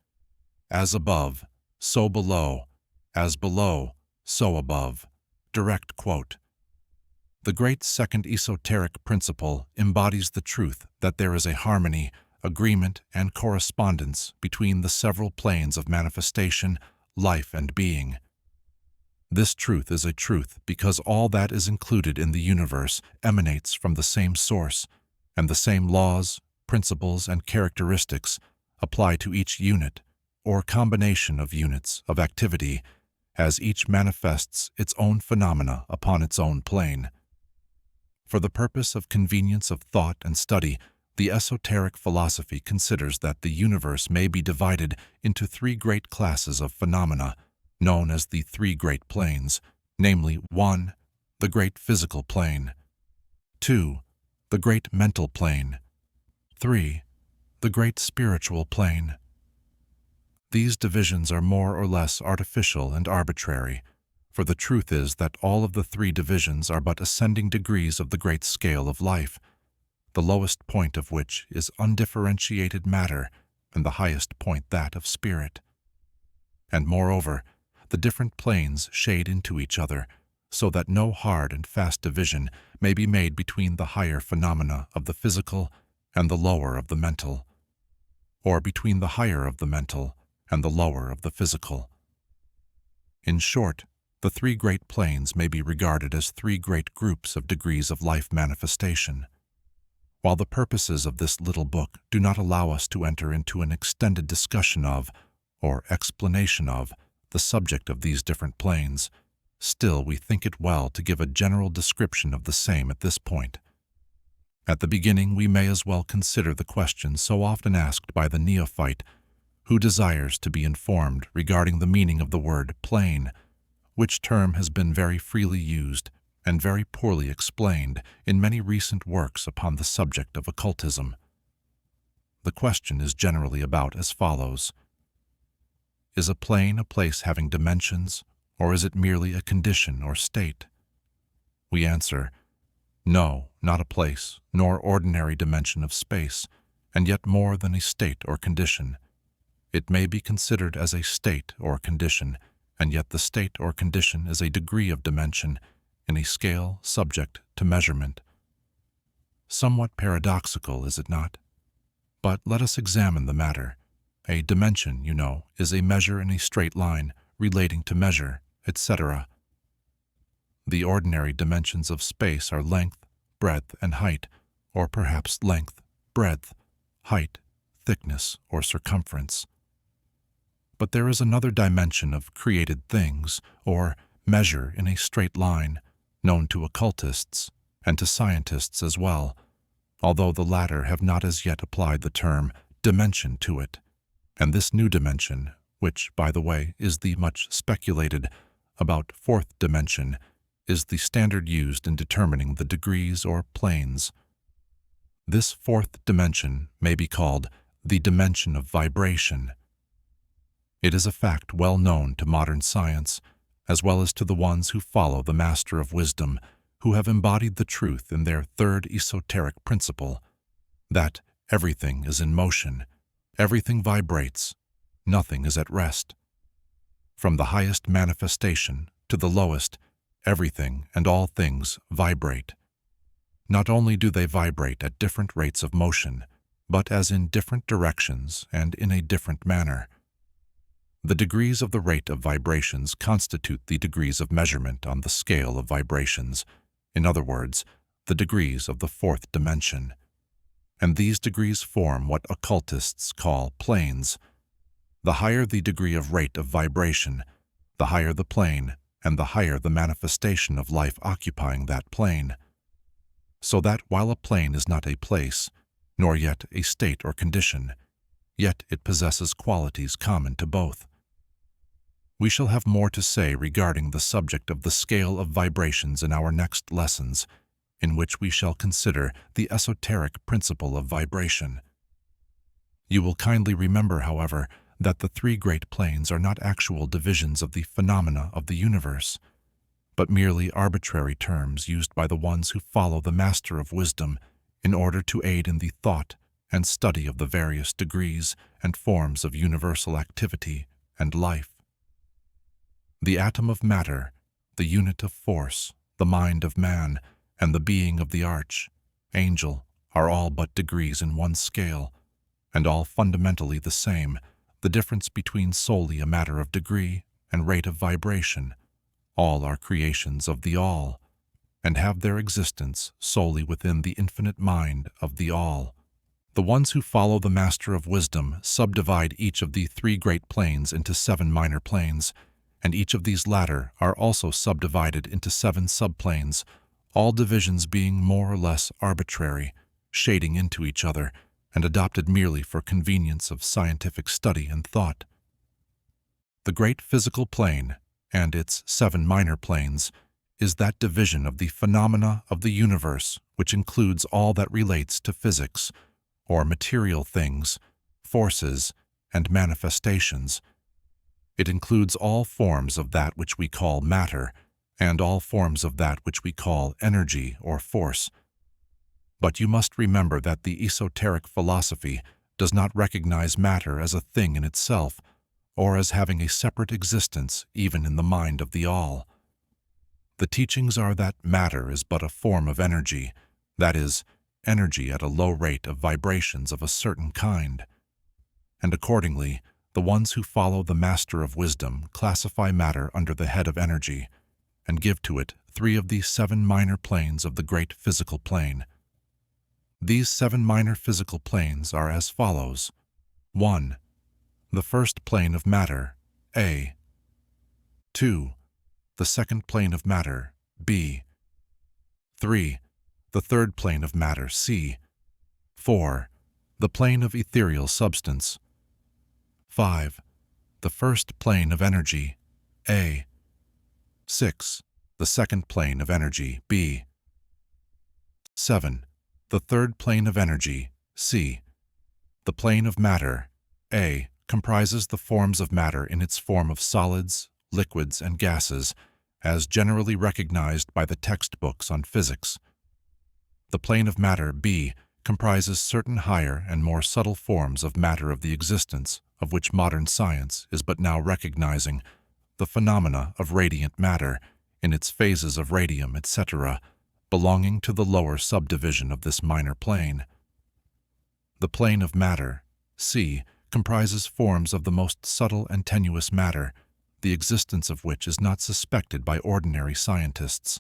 As above, so below, as below, so above. Direct quote. The great second esoteric principle embodies the truth that there is a harmony, agreement, and correspondence between the several planes of manifestation, life, and being. This truth is a truth because all that is included in the universe emanates from the same source, and the same laws, principles, and characteristics apply to each unit, or combination of units, of activity, as each manifests its own phenomena upon its own plane. For the purpose of convenience of thought and study, the esoteric philosophy considers that the universe may be divided into three great classes of phenomena, known as the three great planes, namely 1. the great physical plane. 2. The great mental plane. 3. The great spiritual plane. These divisions are more or less artificial and arbitrary, for the truth is that all of the three divisions are but ascending degrees of the great scale of life, the lowest point of which is undifferentiated matter, and the highest point that of spirit. And moreover, the different planes shade into each other, so that no hard and fast division may be made between the higher phenomena of the physical and the lower of the mental, or between the higher of the mental and the lower of the physical. In short, the three great planes may be regarded as three great groups of degrees of life manifestation. While the purposes of this little book do not allow us to enter into an extended discussion of, or explanation of, the subject of these different planes, still we think it well to give a general description of the same at this point. At the beginning, we may as well consider the question so often asked by the neophyte who desires to be informed regarding the meaning of the word plane, which term has been very freely used and very poorly explained in many recent works upon the subject of occultism. The question is generally about as follows: is a plane a place having dimensions, or is it merely a condition or state? We answer, no, not a place, nor ordinary dimension of space, and yet more than a state or condition. It may be considered as a state or condition, and yet the state or condition is a degree of dimension in a scale subject to measurement. Somewhat paradoxical, is it not? But let us examine the matter. A dimension, you know, is a measure in a straight line, relating to measure, etc. The ordinary dimensions of space are length, breadth, and height, or perhaps length, breadth, height, thickness, or circumference. But there is another dimension of created things, or measure in a straight line, known to occultists and to scientists as well, although the latter have not as yet applied the term dimension to it. And this new dimension, which, by the way, is the much speculated about fourth dimension, is the standard used in determining the degrees or planes. This fourth dimension may be called the dimension of vibration. It is a fact well known to modern science, as well as to the ones who follow the Master of Wisdom, who have embodied the truth in their third esoteric principle, that everything is in motion, everything vibrates, nothing is at rest. From the highest manifestation to the lowest, everything and all things vibrate. Not only do they vibrate at different rates of motion, but as in different directions and in a different manner. The degrees of the rate of vibrations constitute the degrees of measurement on the scale of vibrations, in other words, the degrees of the fourth dimension. And these degrees form what occultists call planes. The higher the degree of rate of vibration, the higher the plane, and the higher the manifestation of life occupying that plane. So that while a plane is not a place, nor yet a state or condition, yet it possesses qualities common to both. We shall have more to say regarding the subject of the scale of vibrations in our next lessons, in which we shall consider the esoteric principle of vibration. You will kindly remember, however, that the three great planes are not actual divisions of the phenomena of the universe, but merely arbitrary terms used by the ones who follow the Master of Wisdom in order to aid in the thought and study of the various degrees and forms of universal activity and life. The atom of matter, the unit of force, the mind of man, and the being of the archangel are all but degrees in one scale, and all fundamentally the same, the difference between solely a matter of degree and rate of vibration. All are creations of the All, and have their existence solely within the infinite mind of the All. The ones who follow the Master of Wisdom subdivide each of the three great planes into 7 minor planes, and each of these latter are also subdivided into 7 subplanes, all divisions being more or less arbitrary, shading into each other, and adopted merely for convenience of scientific study and thought. The great physical plane, and its 7 minor planes, is that division of the phenomena of the universe which includes all that relates to physics, or material things, forces, and manifestations. It includes all forms of that which we call matter, and all forms of that which we call energy or force. But you must remember that the esoteric philosophy does not recognize matter as a thing in itself, or as having a separate existence even in the mind of the all. The teachings are that matter is but a form of energy, that is, energy at a low rate of vibrations of a certain kind. And accordingly, the ones who follow the Master of Wisdom classify matter under the head of energy, and give to it 3 of the 7 minor planes of the great physical plane. These 7 minor physical planes are as follows. 1. The first plane of matter, A. 2. The second plane of matter, B. 3. The third plane of matter, C. 4. The plane of ethereal substance. 5. The first plane of energy, A. 6. The second plane of energy, B. 7. The third plane of energy, C. The plane of matter, A, comprises the forms of matter in its form of solids, liquids, and gases, as generally recognized by the textbooks on physics. The plane of matter, B, comprises certain higher and more subtle forms of matter of the existence of which modern science is but now recognizing, the phenomena of radiant matter, in its phases of radium, etc., belonging to the lower subdivision of this minor plane. The plane of matter, C, comprises forms of the most subtle and tenuous matter, the existence of which is not suspected by ordinary scientists.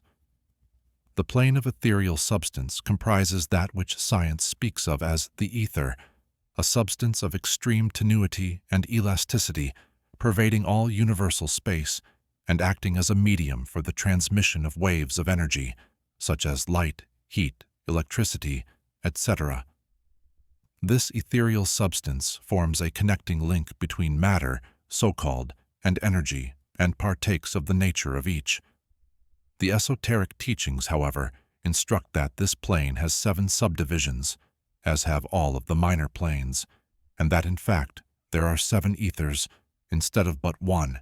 The plane of ethereal substance comprises that which science speaks of as the ether, a substance of extreme tenuity and elasticity, pervading all universal space and acting as a medium for the transmission of waves of energy, such as light, heat, electricity, etc. This ethereal substance forms a connecting link between matter, so-called, and energy, and partakes of the nature of each. The esoteric teachings, however, instruct that this plane has 7 subdivisions, as have all of the minor planes, and that in fact there are 7 ethers instead of but 1.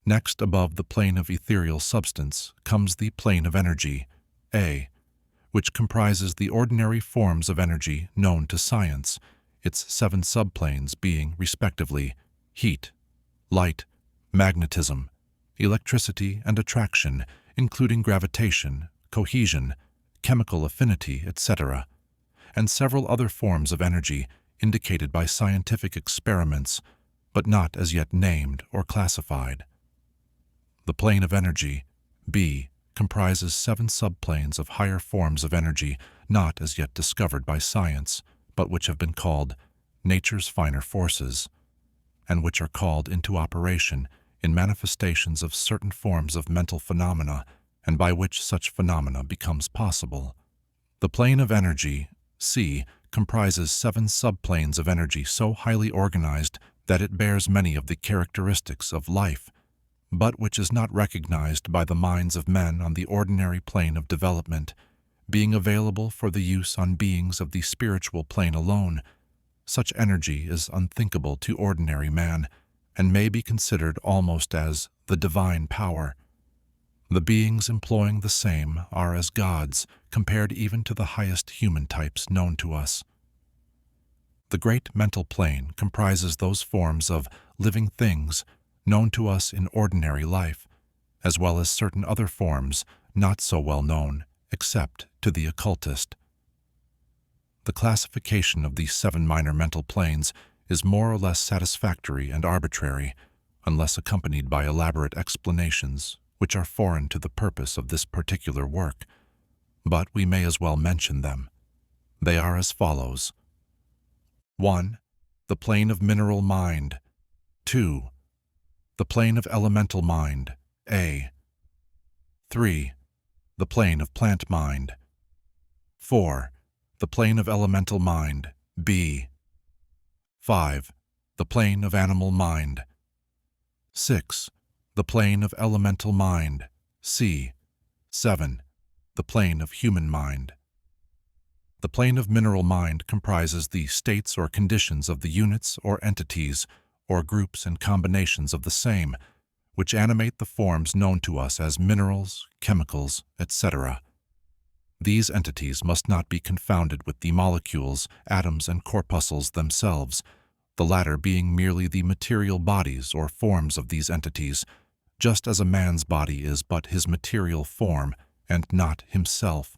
Next, above the plane of ethereal substance, comes the plane of energy, A, which comprises the ordinary forms of energy known to science, its 7 subplanes being, respectively, heat, light, magnetism, electricity and attraction, including gravitation, cohesion, chemical affinity, etc., and several other forms of energy indicated by scientific experiments, but not as yet named or classified. The plane of energy, B, comprises 7 subplanes of higher forms of energy not as yet discovered by science, but which have been called nature's finer forces, and which are called into operation in manifestations of certain forms of mental phenomena, and by which such phenomena becomes possible. The plane of energy, C, comprises 7 subplanes of energy so highly organized that it bears many of the characteristics of life, but which is not recognized by the minds of men on the ordinary plane of development, being available for the use on beings of the spiritual plane alone. Such energy is unthinkable to ordinary man, and may be considered almost as the divine power. The beings employing the same are as gods, compared even to the highest human types known to us. The great mental plane comprises those forms of living things known to us in ordinary life, as well as certain other forms not so well known except to the occultist. The classification of these 7 minor mental planes is more or less satisfactory and arbitrary, unless accompanied by elaborate explanations which are foreign to the purpose of this particular work, but we may as well mention them. They are as follows. 1. The plane of mineral mind. 2. The plane of elemental mind, A. 3. The plane of plant mind. 4. The plane of elemental mind, B. 5. The plane of animal mind. 6. The plane of elemental mind, C. 7. The plane of human mind. The plane of mineral mind comprises the states or conditions of the units or entities or groups and combinations of the same, which animate the forms known to us as minerals, chemicals, etc. These entities must not be confounded with the molecules, atoms, and corpuscles themselves, the latter being merely the material bodies or forms of these entities, just as a man's body is but his material form and not himself.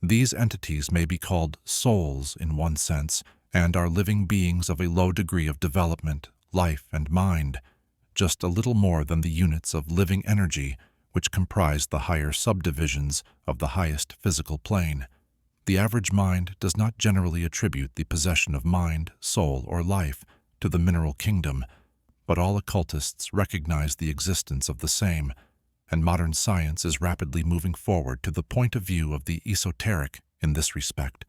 These entities may be called souls in one sense, and are living beings of a low degree of development, life, and mind, just a little more than the units of living energy, which comprise the higher subdivisions of the highest physical plane. The average mind does not generally attribute the possession of mind, soul, or life to the mineral kingdom, but all occultists recognize the existence of the same, and modern science is rapidly moving forward to the point of view of the esoteric in this respect.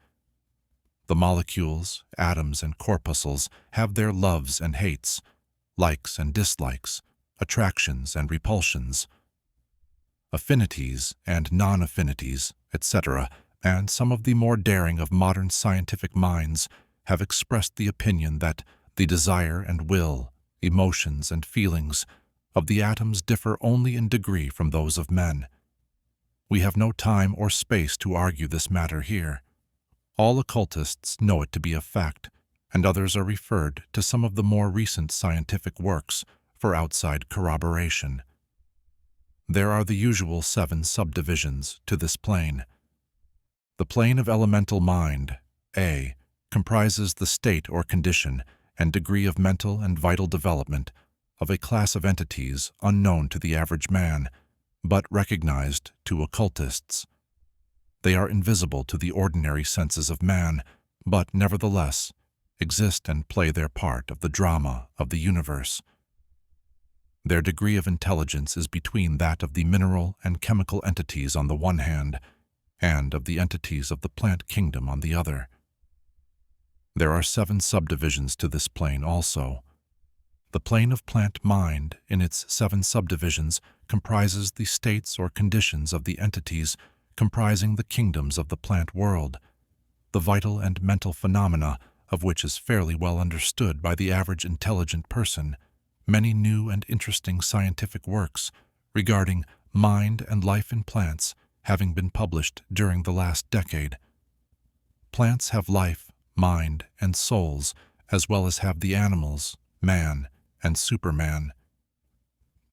The molecules, atoms, and corpuscles have their loves and hates, likes and dislikes, attractions and repulsions, affinities and non-affinities, etc., and some of the more daring of modern scientific minds have expressed the opinion that the desire and will, emotions and feelings of the atoms differ only in degree from those of men. We have no time or space to argue this matter here. All occultists know it to be a fact, and others are referred to some of the more recent scientific works for outside corroboration. There are the usual 7 subdivisions to this plane. The plane of elemental mind, A, comprises the state or condition and degree of mental and vital development of a class of entities unknown to the average man, but recognized to occultists. They are invisible to the ordinary senses of man, but nevertheless exist and play their part of the drama of the universe. Their degree of intelligence is between that of the mineral and chemical entities on the one hand, and of the entities of the plant kingdom on the other. There are 7 subdivisions to this plane also. The plane of plant mind, in its 7 subdivisions, comprises the states or conditions of the entities comprising the kingdoms of the plant world, the vital and mental phenomena of which is fairly well understood by the average intelligent person. Many new and interesting scientific works regarding mind and life in plants having been published during the last decade. Plants have life, mind, and souls, as well as have the animals, man, and Superman.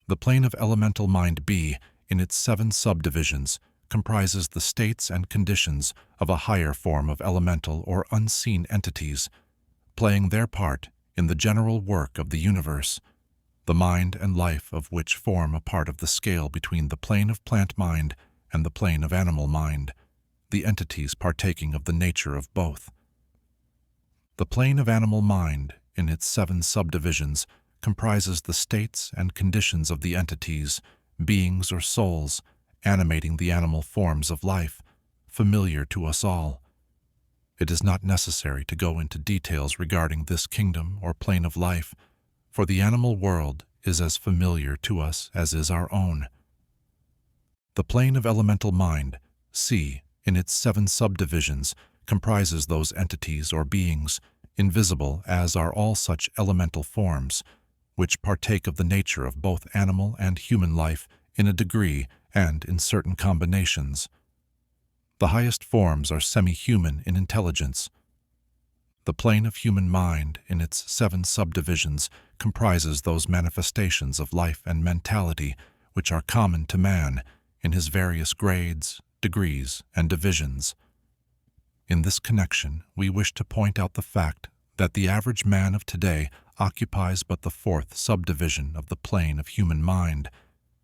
The plane of elemental mind B, in its 7 subdivisions, comprises the states and conditions of a higher form of elemental or unseen entities, playing their part in the general work of the universe, the mind and life of which form a part of the scale between the plane of plant mind and the plane of animal mind, the entities partaking of the nature of both. The plane of animal mind, in its 7 subdivisions, comprises the states and conditions of the entities, beings or souls, animating the animal forms of life, familiar to us all. It is not necessary to go into details regarding this kingdom or plane of life, for the animal world is as familiar to us as is our own. The plane of elemental mind, C, in its 7 subdivisions, comprises those entities or beings, invisible as are all such elemental forms, which partake of the nature of both animal and human life in a degree and in certain combinations. The highest forms are semi-human in intelligence. The plane of human mind, in its 7 subdivisions, comprises those manifestations of life and mentality which are common to man in his various grades, degrees, and divisions. In this connection, we wish to point out the fact that the average man of today occupies but the 4th subdivision of the plane of human mind,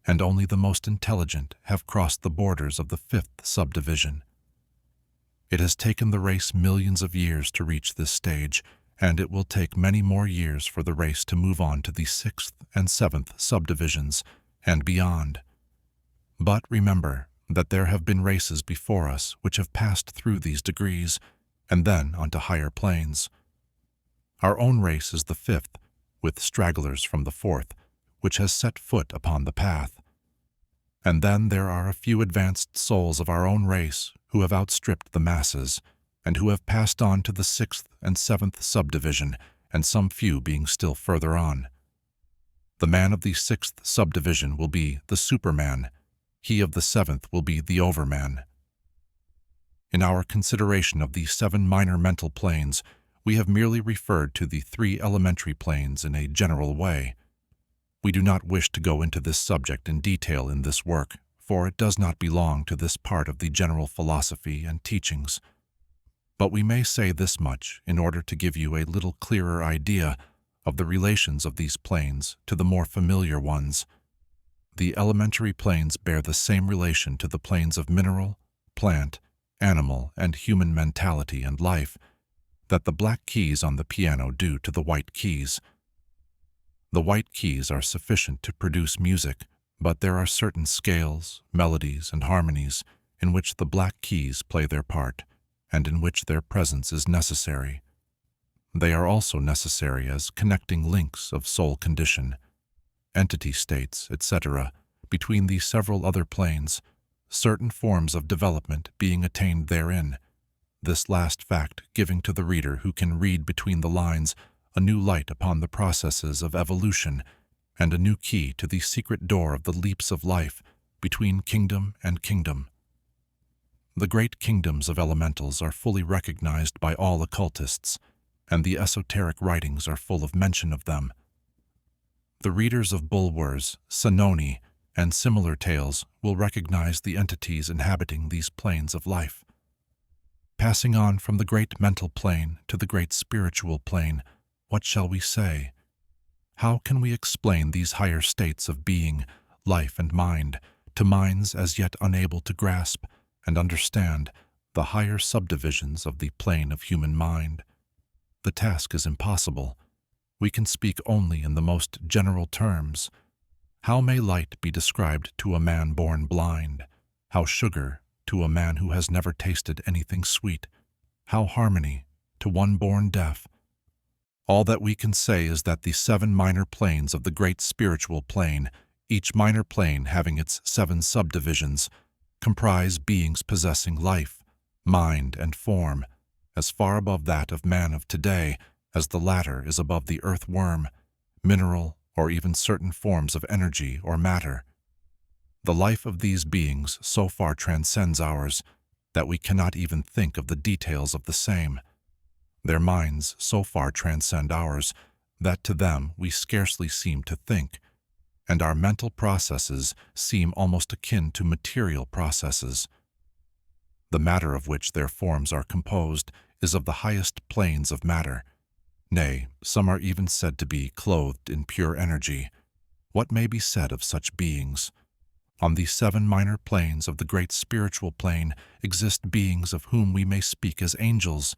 and only the most intelligent have crossed the borders of the 5th subdivision. It has taken the race millions of years to reach this stage, and it will take many more years for the race to move on to the 6th and 7th subdivisions and beyond. But remember that there have been races before us which have passed through these degrees and then onto higher planes. Our own race is the 5th, with stragglers from the 4th, which has set foot upon the path. And then there are a few advanced souls of our own race who have outstripped the masses, and who have passed on to the sixth and seventh subdivision, and some few being still further on. The man of the sixth subdivision will be the Superman, he of the seventh will be the Overman. In our consideration of the 7 minor mental planes, we have merely referred to the 3 elementary planes in a general way. We do not wish to go into this subject in detail in this work, for it does not belong to this part of the general philosophy and teachings. But we may say this much in order to give you a little clearer idea of the relations of these planes to the more familiar ones. The elementary planes bear the same relation to the planes of mineral, plant, animal, and human mentality and life that the black keys on the piano do to the white keys. The white keys are sufficient to produce music, but there are certain scales, melodies, and harmonies in which the black keys play their part, and in which their presence is necessary. They are also necessary as connecting links of soul condition, entity states, etc., between the several other planes, certain forms of development being attained therein, this last fact giving to the reader who can read between the lines a new light upon the processes of evolution and a new key to the secret door of the leaps of life between kingdom and kingdom. The great kingdoms of elementals are fully recognized by all occultists, and the esoteric writings are full of mention of them. The readers of Bulwer's, Sanoni, and similar tales will recognize the entities inhabiting these planes of life. Passing on from the great mental plane to the great spiritual plane, what shall we say? How can we explain these higher states of being, life, and mind to minds as yet unable to grasp and understand the higher subdivisions of the plane of human mind? The task is impossible. We can speak only in the most general terms. How may light be described to a man born blind? How sugar to a man who has never tasted anything sweet? How harmony to one born deaf? All that we can say is that the 7 minor planes of the great spiritual plane, each minor plane having its 7 subdivisions, comprise beings possessing life, mind, and form, as far above that of man of today as the latter is above the earthworm, mineral, or even certain forms of energy or matter. The life of these beings so far transcends ours that we cannot even think of the details of the same. Their minds so far transcend ours that to them we scarcely seem to think, and our mental processes seem almost akin to material processes. The matter of which their forms are composed is of the highest planes of matter. Nay, some are even said to be clothed in pure energy. What may be said of such beings? On the 7 minor planes of the great spiritual plane exist beings of whom we may speak as angels,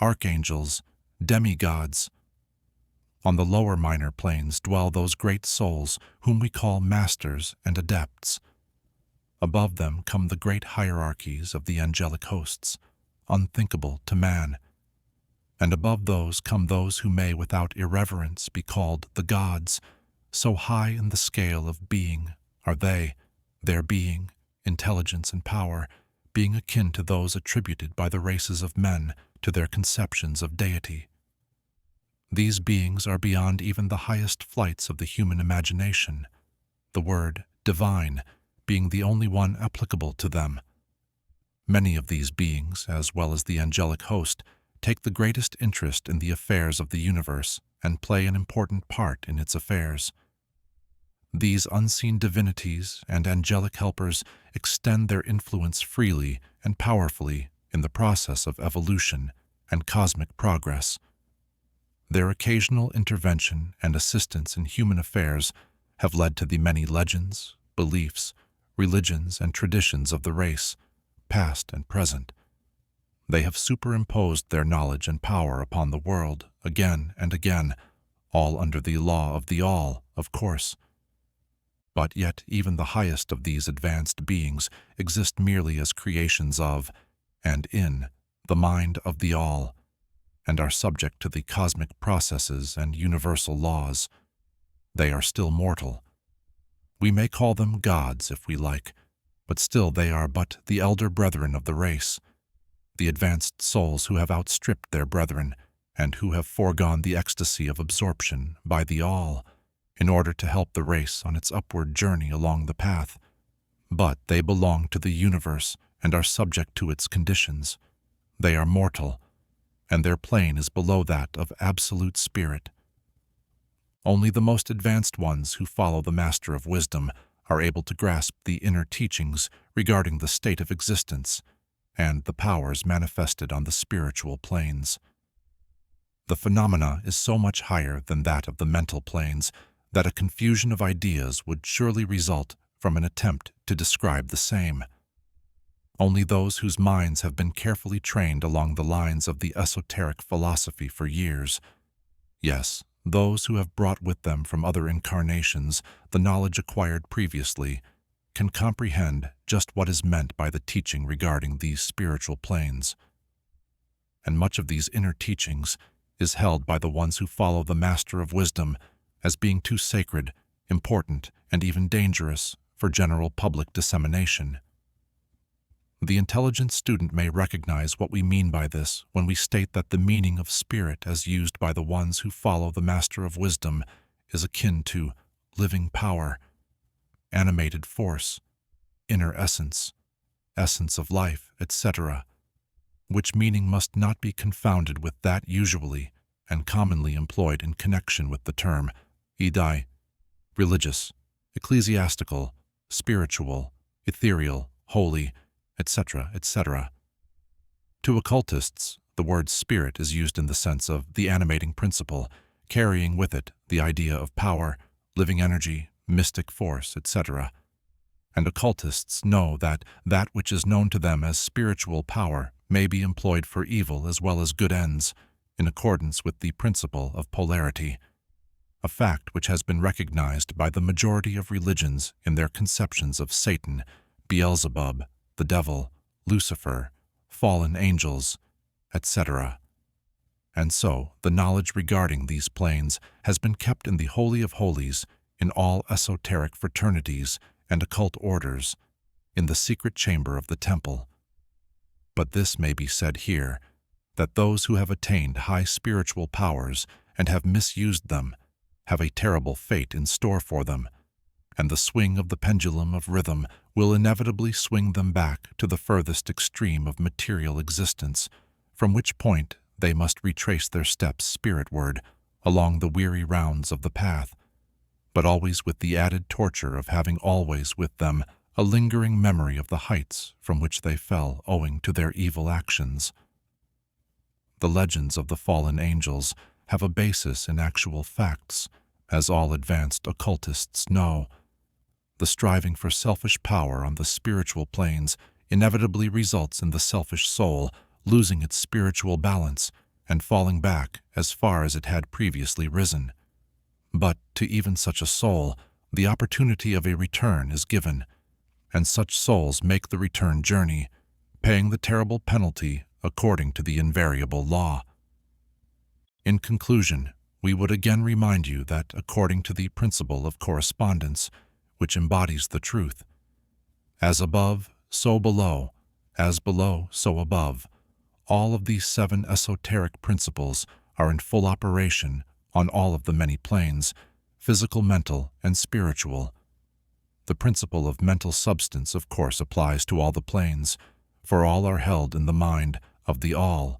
archangels, demigods. On the lower minor planes dwell those great souls whom we call masters and adepts. Above them come the great hierarchies of the angelic hosts, unthinkable to man. And above those come those who may without irreverence be called the gods, so high in the scale of being are they, their being, intelligence, and power, being akin to those attributed by the races of men to their conceptions of deity. These beings are beyond even the highest flights of the human imagination, the word divine being the only one applicable to them. Many of these beings, as well as the angelic host, take the greatest interest in the affairs of the universe and play an important part in its affairs. These unseen divinities and angelic helpers extend their influence freely and powerfully in the process of evolution and cosmic progress. Their occasional intervention and assistance in human affairs have led to the many legends, beliefs, religions, and traditions of the race, past and present. They have superimposed their knowledge and power upon the world again and again, all under the law of the all, of course. But yet even the highest of these advanced beings exist merely as creations of, and in, the mind of the all, and are subject to the cosmic processes and universal laws. They are still mortal. We may call them gods if we like, but still they are but the elder brethren of the race, the advanced souls who have outstripped their brethren and who have foregone the ecstasy of absorption by the all in order to help the race on its upward journey along the path. But they belong to the universe and are subject to its conditions. They are mortal, and their plane is below that of absolute spirit. Only the most advanced ones who follow the Master of Wisdom are able to grasp the inner teachings regarding the state of existence and the powers manifested on the spiritual planes. The phenomena is so much higher than that of the mental planes that a confusion of ideas would surely result from an attempt to describe the same. Only those whose minds have been carefully trained along the lines of the esoteric philosophy for years, yes, those who have brought with them from other incarnations the knowledge acquired previously, can comprehend just what is meant by the teaching regarding these spiritual planes. And much of these inner teachings is held by the ones who follow the Master of Wisdom as being too sacred, important, and even dangerous for general public dissemination. The intelligent student may recognize what we mean by this when we state that the meaning of spirit as used by the ones who follow the Master of Wisdom is akin to living power, animated force, inner essence, essence of life, etc., which meaning must not be confounded with that usually and commonly employed in connection with the term idai, religious, ecclesiastical, spiritual, ethereal, holy, etc., etc. To occultists, the word spirit is used in the sense of the animating principle, carrying with it the idea of power, living energy, mystic force, etc. And occultists know that that which is known to them as spiritual power may be employed for evil as well as good ends, in accordance with the principle of polarity, a fact which has been recognized by the majority of religions in their conceptions of Satan, Beelzebub, the devil, Lucifer, fallen angels, etc. And so, the knowledge regarding these planes has been kept in the Holy of Holies in all esoteric fraternities and occult orders, in the secret chamber of the temple. But this may be said here, that those who have attained high spiritual powers and have misused them have a terrible fate in store for them, and the swing of the pendulum of rhythm will inevitably swing them back to the furthest extreme of material existence, from which point they must retrace their steps spiritward along the weary rounds of the path, but always with the added torture of having always with them a lingering memory of the heights from which they fell owing to their evil actions. The legends of the fallen angels have a basis in actual facts, as all advanced occultists know. The striving for selfish power on the spiritual planes inevitably results in the selfish soul losing its spiritual balance and falling back as far as it had previously risen. But to even such a soul, the opportunity of a return is given, and such souls make the return journey, paying the terrible penalty according to the invariable law. In conclusion, we would again remind you that according to the principle of correspondence, which embodies the truth, as above, so below, as below, so above, all of these 7 esoteric principles are in full operation on all of the many planes, physical, mental, and spiritual. The principle of mental substance, of course, applies to all the planes, for all are held in the mind of the all.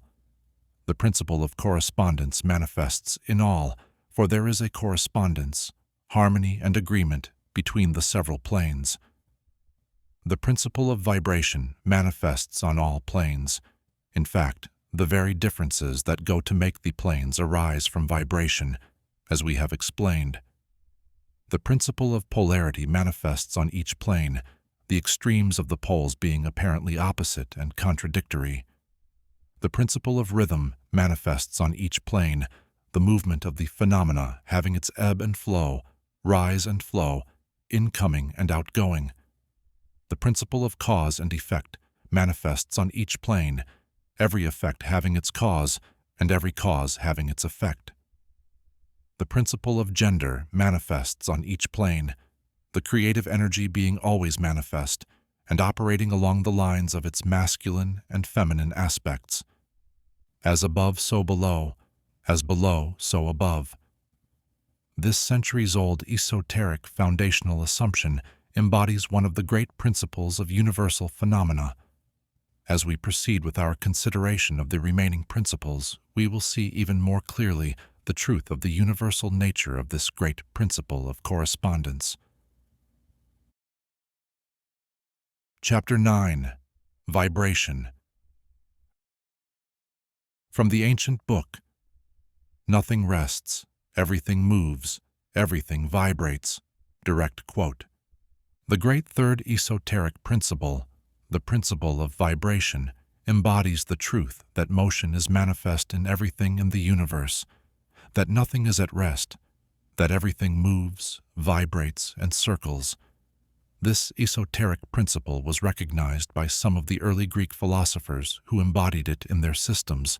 The principle of correspondence manifests in all, for there is a correspondence, harmony, and agreement between the several planes. The principle of vibration manifests on all planes. In fact, the very differences that go to make the planes arise from vibration, as we have explained. The principle of polarity manifests on each plane, the extremes of the poles being apparently opposite and contradictory. The principle of rhythm manifests on each plane, the movement of the phenomena having its ebb and flow, rise and flow, incoming and outgoing. The principle of cause and effect manifests on each plane, every effect having its cause and every cause having its effect. The principle of gender manifests on each plane, the creative energy being always manifest and operating along the lines of its masculine and feminine aspects. As above, so below, as below, so above. This centuries-old esoteric foundational assumption embodies one of the great principles of universal phenomena. As we proceed with our consideration of the remaining principles, we will see even more clearly the truth of the universal nature of this great principle of correspondence. Chapter 9. Vibration. From the ancient book, "Nothing rests, everything moves, everything vibrates." Direct quote. The great third esoteric principle, the principle of vibration, embodies the truth that motion is manifest in everything in the universe, that nothing is at rest, that everything moves, vibrates, and circles. This esoteric principle was recognized by some of the early Greek philosophers who embodied it in their systems.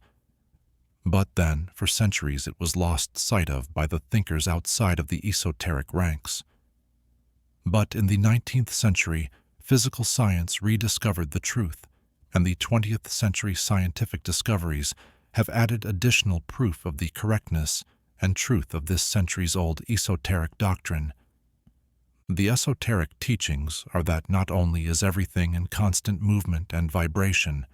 But then, for centuries, it was lost sight of by the thinkers outside of the esoteric ranks. But in the 19th century, physical science rediscovered the truth, and the 20th century scientific discoveries have added additional proof of the correctness and truth of this centuries-old esoteric doctrine. The esoteric teachings are that not only is everything in constant movement and vibration,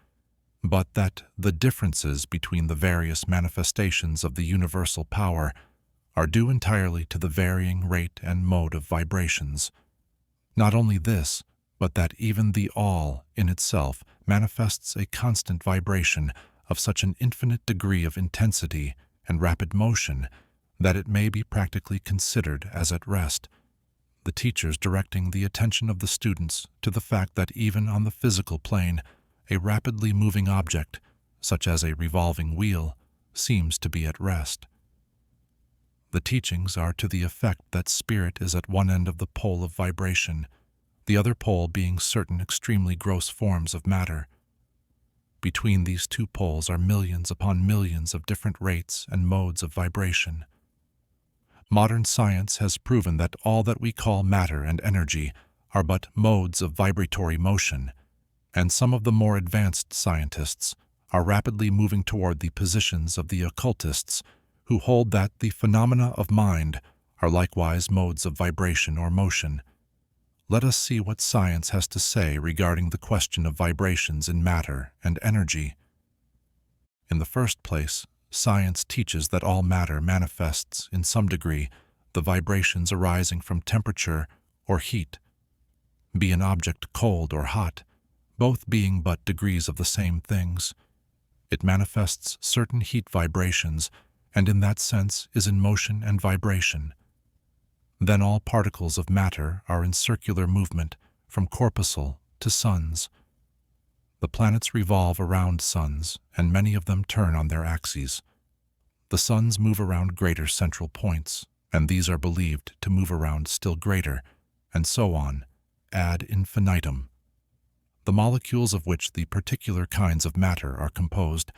but that the differences between the various manifestations of the universal power are due entirely to the varying rate and mode of vibrations. Not only this, but that even the all in itself manifests a constant vibration of such an infinite degree of intensity and rapid motion that it may be practically considered as at rest, the teachers directing the attention of the students to the fact that even on the physical plane, a rapidly moving object, such as a revolving wheel, seems to be at rest. The teachings are to the effect that spirit is at one end of the pole of vibration, the other pole being certain extremely gross forms of matter. Between these two poles are millions upon millions of different rates and modes of vibration. Modern science has proven that all that we call matter and energy are but modes of vibratory motion, and some of the more advanced scientists are rapidly moving toward the positions of the occultists who hold that the phenomena of mind are likewise modes of vibration or motion. Let us see what science has to say regarding the question of vibrations in matter and energy. In the first place, science teaches that all matter manifests, in some degree, the vibrations arising from temperature or heat. Be an object cold or hot, both being but degrees of the same things, it manifests certain heat vibrations, and in that sense is in motion and vibration. Then all particles of matter are in circular movement, from corpuscle to suns. The planets revolve around suns, and many of them turn on their axes. The suns move around greater central points, and these are believed to move around still greater, and so on, ad infinitum. The molecules of which the particular kinds of matter are composed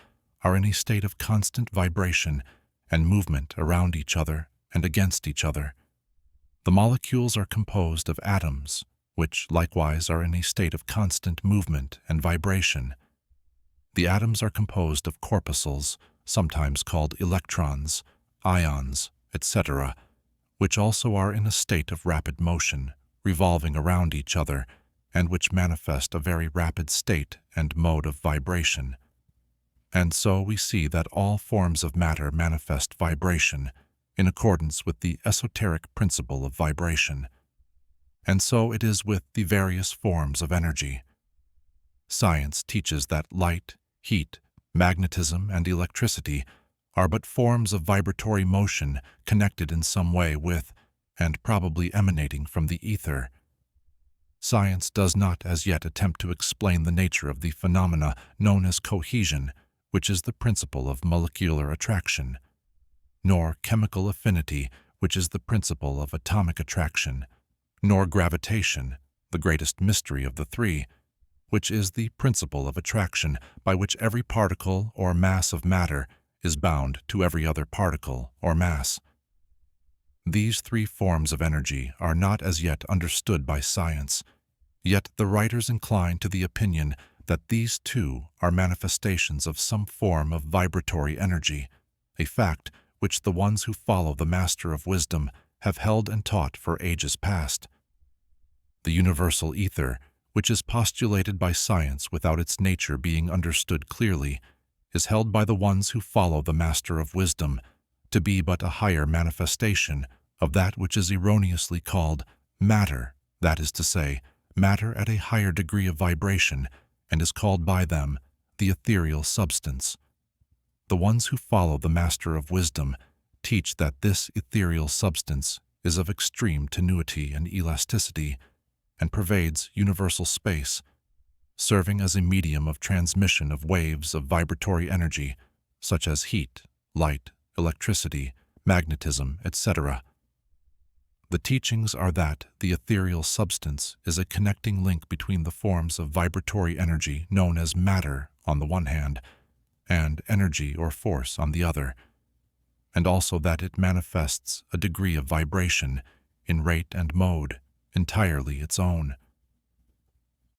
are in a state of constant vibration and movement around each other and against each other. The molecules are composed of atoms, which likewise are in a state of constant movement and vibration. The atoms are composed of corpuscles, sometimes called electrons, ions, etc., which also are in a state of rapid motion, revolving around each other, and which manifest a very rapid state and mode of vibration. And so we see that all forms of matter manifest vibration, in accordance with the esoteric principle of vibration. And so it is with the various forms of energy. Science teaches that light, heat, magnetism, and electricity are but forms of vibratory motion connected in some way with, and probably emanating from the ether. Science does not as yet attempt to explain the nature of the phenomena known as cohesion, which is the principle of molecular attraction, nor chemical affinity, which is the principle of atomic attraction, nor gravitation, the greatest mystery of the three, which is the principle of attraction by which every particle or mass of matter is bound to every other particle or mass. These three forms of energy are not as yet understood by science, yet the writers incline to the opinion that these too are manifestations of some form of vibratory energy, a fact which the ones who follow the Master of Wisdom have held and taught for ages past. The universal ether, which is postulated by science without its nature being understood clearly, is held by the ones who follow the Master of Wisdom to be but a higher manifestation of that which is erroneously called matter, that is to say, matter at a higher degree of vibration, and is called by them the ethereal substance. The ones who follow the Master of Wisdom teach that this ethereal substance is of extreme tenuity and elasticity, and pervades universal space, serving as a medium of transmission of waves of vibratory energy, such as heat, light, electricity, magnetism, etc. The teachings are that the ethereal substance is a connecting link between the forms of vibratory energy known as matter on the one hand, and energy or force on the other, and also that it manifests a degree of vibration in rate and mode entirely its own.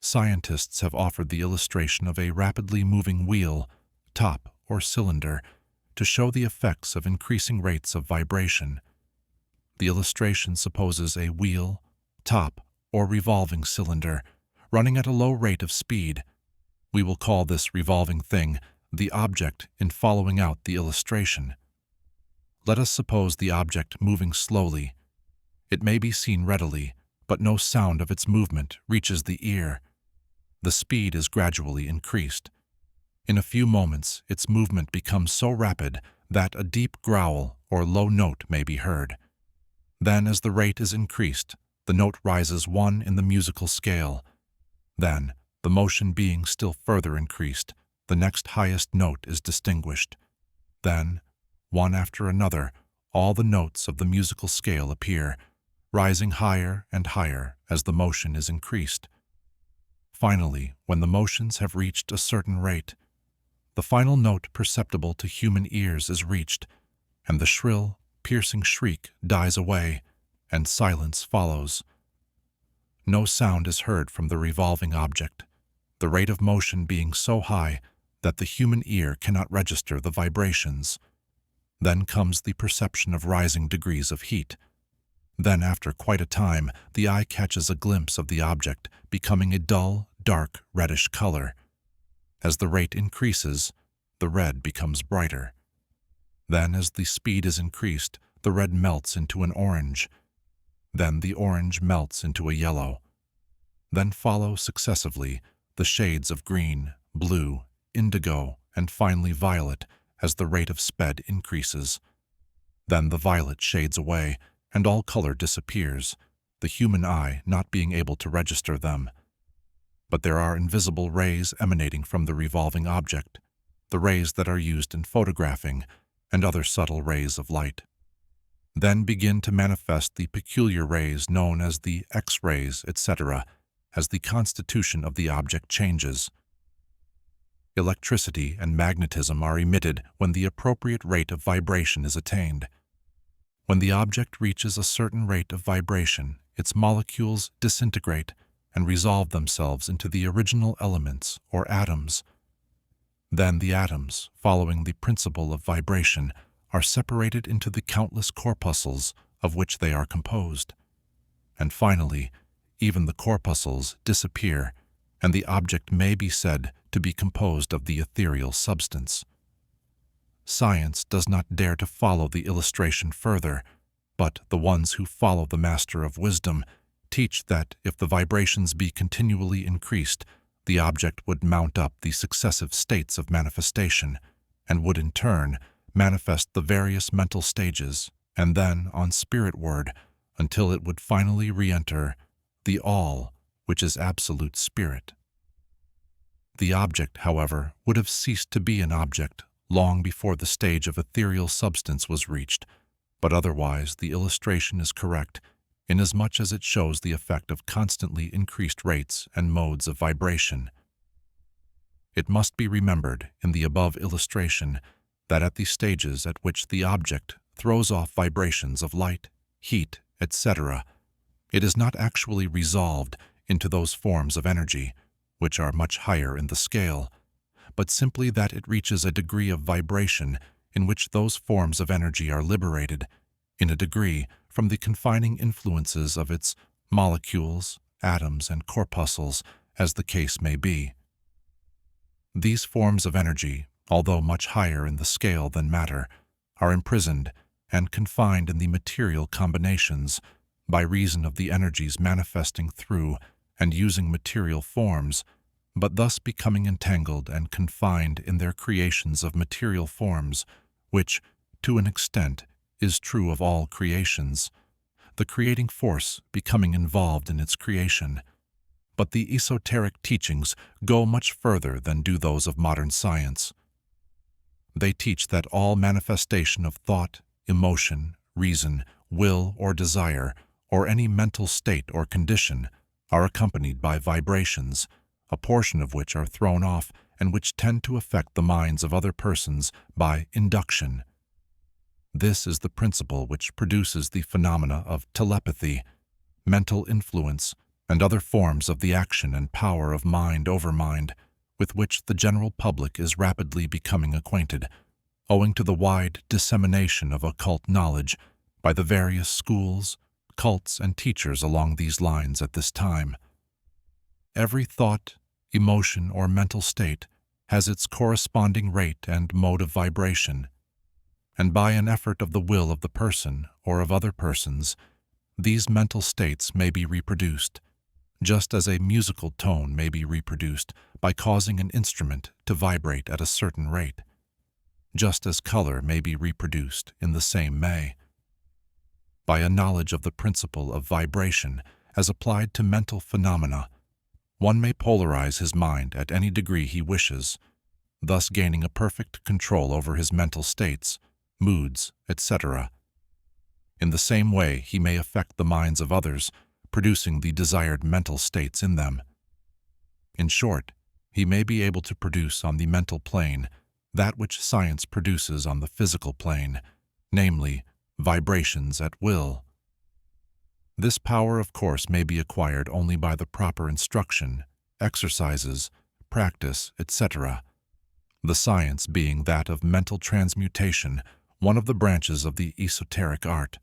Scientists have offered the illustration of a rapidly moving wheel, top, or cylinder to show the effects of increasing rates of vibration. The illustration supposes a wheel, top, or revolving cylinder running at a low rate of speed. We will call this revolving thing the object in following out the illustration. Let us suppose the object moving slowly. It may be seen readily, but no sound of its movement reaches the ear. The speed is gradually increased. In a few moments, its movement becomes so rapid that a deep growl or low note may be heard. Then, as the rate is increased, the note rises one in the musical scale. Then, the motion being still further increased, the next highest note is distinguished. Then, one after another, all the notes of the musical scale appear, rising higher and higher as the motion is increased. Finally, when the motions have reached a certain rate, the final note perceptible to human ears is reached, and the shrill, piercing shriek dies away, and silence follows. No sound is heard from the revolving object, the rate of motion being so high that the human ear cannot register the vibrations. Then comes the perception of rising degrees of heat. Then, after quite a time, the eye catches a glimpse of the object becoming a dull, dark, reddish color. As the rate increases, the red becomes brighter. Then, as the speed is increased, the red melts into an orange. Then the orange melts into a yellow. Then follow successively the shades of green, blue, indigo, and finally violet as the rate of speed increases. Then the violet shades away, and all color disappears, the human eye not being able to register them. But there are invisible rays emanating from the revolving object, the rays that are used in photographing, and other subtle rays of light. Then begin to manifest the peculiar rays known as the X-rays, etc., as the constitution of the object changes. Electricity and magnetism are emitted when the appropriate rate of vibration is attained. When the object reaches a certain rate of vibration, its molecules disintegrate and resolve themselves into the original elements or atoms. Then the atoms, following the principle of vibration, are separated into the countless corpuscles of which they are composed. And finally, even the corpuscles disappear, and the object may be said to be composed of the ethereal substance. Science does not dare to follow the illustration further, but the ones who follow the Master of Wisdom teach that if the vibrations be continually increased, the object would mount up the successive states of manifestation, and would in turn manifest the various mental stages, and then on spirit word, until it would finally re-enter the All, which is absolute spirit. The object, however, would have ceased to be an object long before the stage of ethereal substance was reached, but otherwise the illustration is correct, inasmuch as it shows the effect of constantly increased rates and modes of vibration. It must be remembered in the above illustration that at the stages at which the object throws off vibrations of light, heat, etc., it is not actually resolved into those forms of energy, which are much higher in the scale, but simply that it reaches a degree of vibration in which those forms of energy are liberated, in a degree, from the confining influences of its molecules, atoms, and corpuscles, as the case may be. These forms of energy, although much higher in the scale than matter, are imprisoned and confined in the material combinations by reason of the energies manifesting through and using material forms, but thus becoming entangled and confined in their creations of material forms, which, to an extent, is true of all creations, the creating force becoming involved in its creation. But the esoteric teachings go much further than do those of modern science. They teach that all manifestation of thought, emotion, reason, will, or desire, or any mental state or condition, are accompanied by vibrations, a portion of which are thrown off and which tend to affect the minds of other persons by induction. This is the principle which produces the phenomena of telepathy, mental influence, and other forms of the action and power of mind over mind, with which the general public is rapidly becoming acquainted, owing to the wide dissemination of occult knowledge by the various schools, cults, and teachers along these lines at this time. Every thought, emotion, or mental state has its corresponding rate and mode of vibration, and by an effort of the will of the person or of other persons, these mental states may be reproduced, just as a musical tone may be reproduced by causing an instrument to vibrate at a certain rate, just as color may be reproduced in the same way. By a knowledge of the principle of vibration as applied to mental phenomena, one may polarize his mind at any degree he wishes, thus gaining a perfect control over his mental states, moods, etc. In the same way, he may affect the minds of others, producing the desired mental states in them. In short, he may be able to produce on the mental plane that which science produces on the physical plane, namely, vibrations at will. This power, of course, may be acquired only by the proper instruction, exercises, practice, etc., the science being that of mental transmutation, one of the branches of the esoteric art.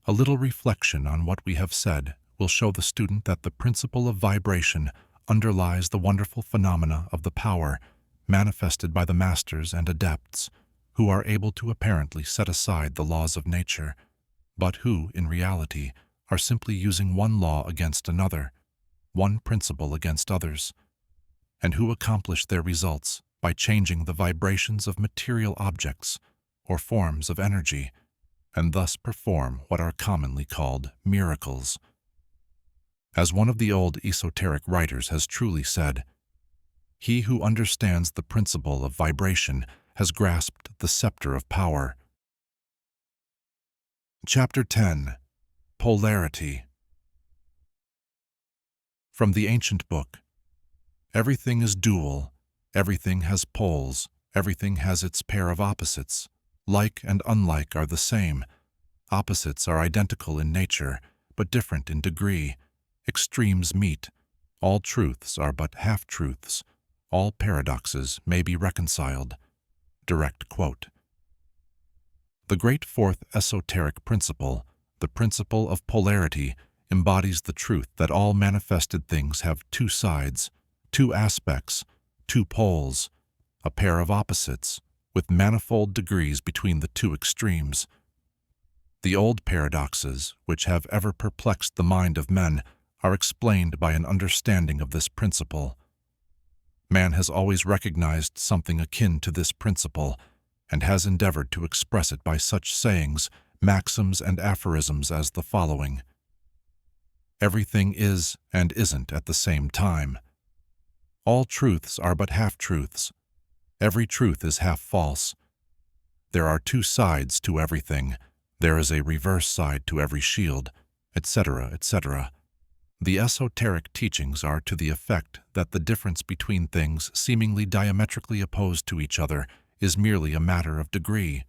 A little reflection on what we have said will show the student that the principle of vibration underlies the wonderful phenomena of the power manifested by the masters and adepts, who are able to apparently set aside the laws of nature, but who, in reality, are simply using one law against another, one principle against others, and who accomplish their results by changing the vibrations of material objects or forms of energy, and thus perform what are commonly called miracles. As one of the old esoteric writers has truly said, "He who understands the principle of vibration has grasped the scepter of power." Chapter 10. Polarity. From the ancient book. Everything is dual, everything has poles, everything has its pair of opposites. Like and unlike are the same. Opposites are identical in nature, but different in degree. Extremes meet. All truths are but half-truths. All paradoxes may be reconciled. Direct quote. The great fourth esoteric principle, the principle of polarity, embodies the truth that all manifested things have two sides, two aspects, two poles, a pair of opposites, with manifold degrees between the two extremes. The old paradoxes, which have ever perplexed the mind of men, are explained by an understanding of this principle. Man has always recognized something akin to this principle, and has endeavored to express it by such sayings, maxims, and aphorisms as the following. Everything is and isn't at the same time. All truths are but half-truths. Every truth is half false. There are two sides to everything. There is a reverse side to every shield, etc., etc. The esoteric teachings are to the effect that the difference between things seemingly diametrically opposed to each other is merely a matter of degree.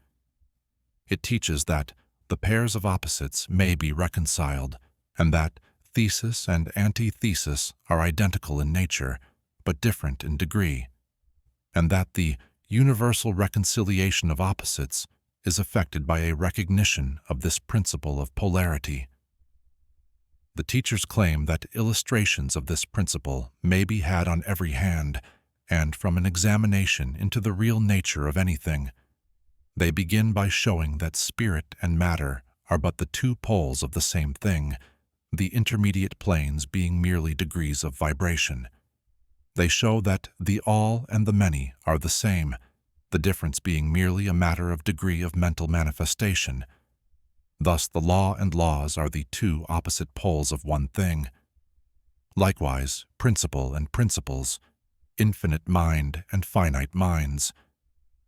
It teaches that, the pairs of opposites may be reconciled, and that thesis and antithesis are identical in nature, but different in degree, and that the universal reconciliation of opposites is effected by a recognition of this principle of polarity. The teachers claim that illustrations of this principle may be had on every hand, and from an examination into the real nature of anything. They begin by showing that spirit and matter are but the two poles of the same thing, the intermediate planes being merely degrees of vibration. They show that the all and the many are the same, the difference being merely a matter of degree of mental manifestation. Thus the law and laws are the two opposite poles of one thing. Likewise, principle and principles, infinite mind and finite minds.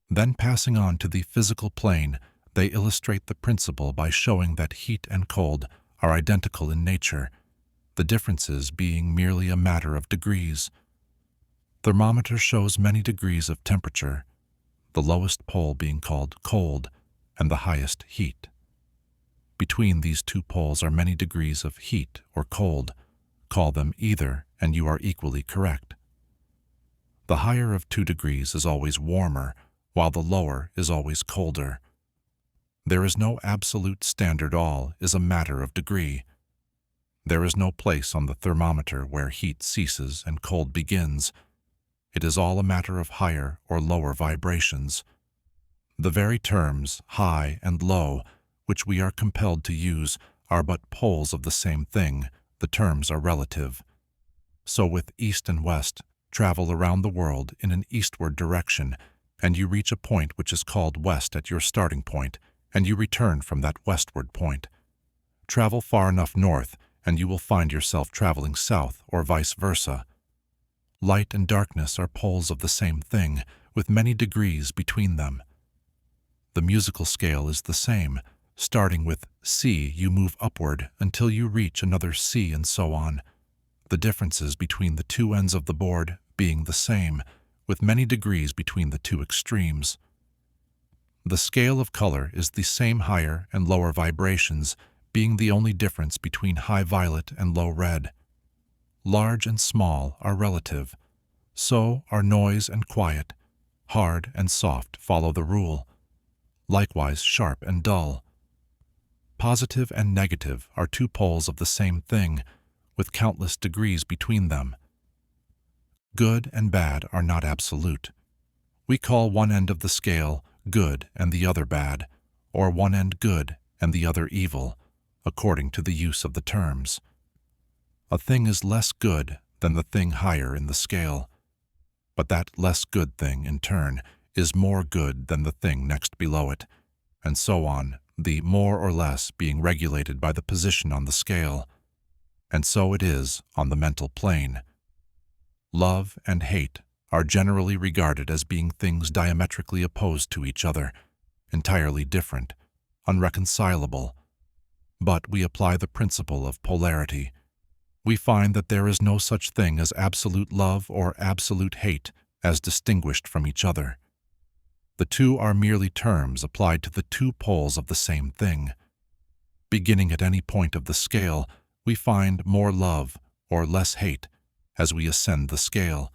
Then passing on to the physical plane, they illustrate the principle by showing that heat and cold are identical in nature, the differences being merely a matter of degrees. Thermometer shows many degrees of temperature, the lowest pole being called cold and the highest heat. Between these two poles are many degrees of heat or cold. Call them either, and you are equally correct. The higher of 2 degrees is always warmer, while the lower is always colder. There is no absolute standard. All is a matter of degree. There is no place on the thermometer where heat ceases and cold begins. It is all a matter of higher or lower vibrations. The very terms high and low, which we are compelled to use, are but poles of the same thing. The terms are relative. So with east and west, travel around the world in an eastward direction, and you reach a point which is called west at your starting point, and you return from that westward point. Travel far enough north, and you will find yourself traveling south or vice versa. Light and darkness are poles of the same thing, with many degrees between them. The musical scale is the same. Starting with C, you move upward until you reach another C, and so on. The differences between the two ends of the board being the same, with many degrees between the two extremes. The scale of color is the same, higher and lower vibrations being the only difference between high violet and low red. Large and small are relative. So are noise and quiet. Hard and soft follow the rule. Likewise sharp and dull. Positive and negative are two poles of the same thing, with countless degrees between them. Good and bad are not absolute. We call one end of the scale good and the other bad, or one end good and the other evil, according to the use of the terms. A thing is less good than the thing higher in the scale, but that less good thing, in turn, is more good than the thing next below it, and so on, the more or less being regulated by the position on the scale. And so it is on the mental plane. Love and hate are generally regarded as being things diametrically opposed to each other, entirely different, unreconcilable. But we apply the principle of polarity. We find that there is no such thing as absolute love or absolute hate as distinguished from each other. The two are merely terms applied to the two poles of the same thing. Beginning at any point of the scale, we find more love or less hate as we ascend the scale,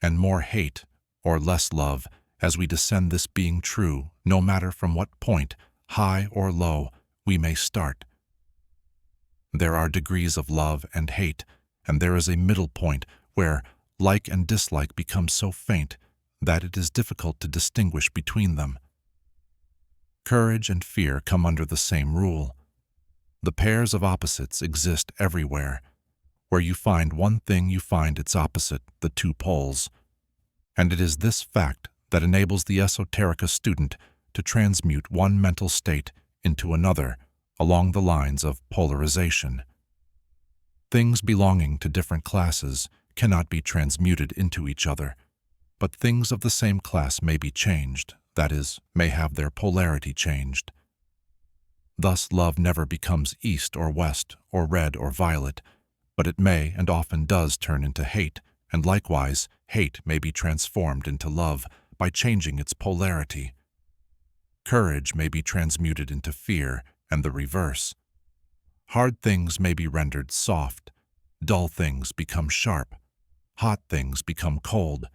and more hate or less love as we descend, this being true no matter from what point, high or low, we may start. There are degrees of love and hate, and there is a middle point where like and dislike become so faint that it is difficult to distinguish between them. Courage and fear come under the same rule. The pairs of opposites exist everywhere. Where you find one thing, you find its opposite, the two poles. And it is this fact that enables the esoterica student to transmute one mental state into another along the lines of polarization. Things belonging to different classes cannot be transmuted into each other, but things of the same class may be changed, that is, may have their polarity changed. Thus love never becomes east or west or red or violet, but it may and often does turn into hate, and likewise hate may be transformed into love by changing its polarity. Courage may be transmuted into fear, and the reverse. Hard things may be rendered soft, dull things become sharp, hot things become cold,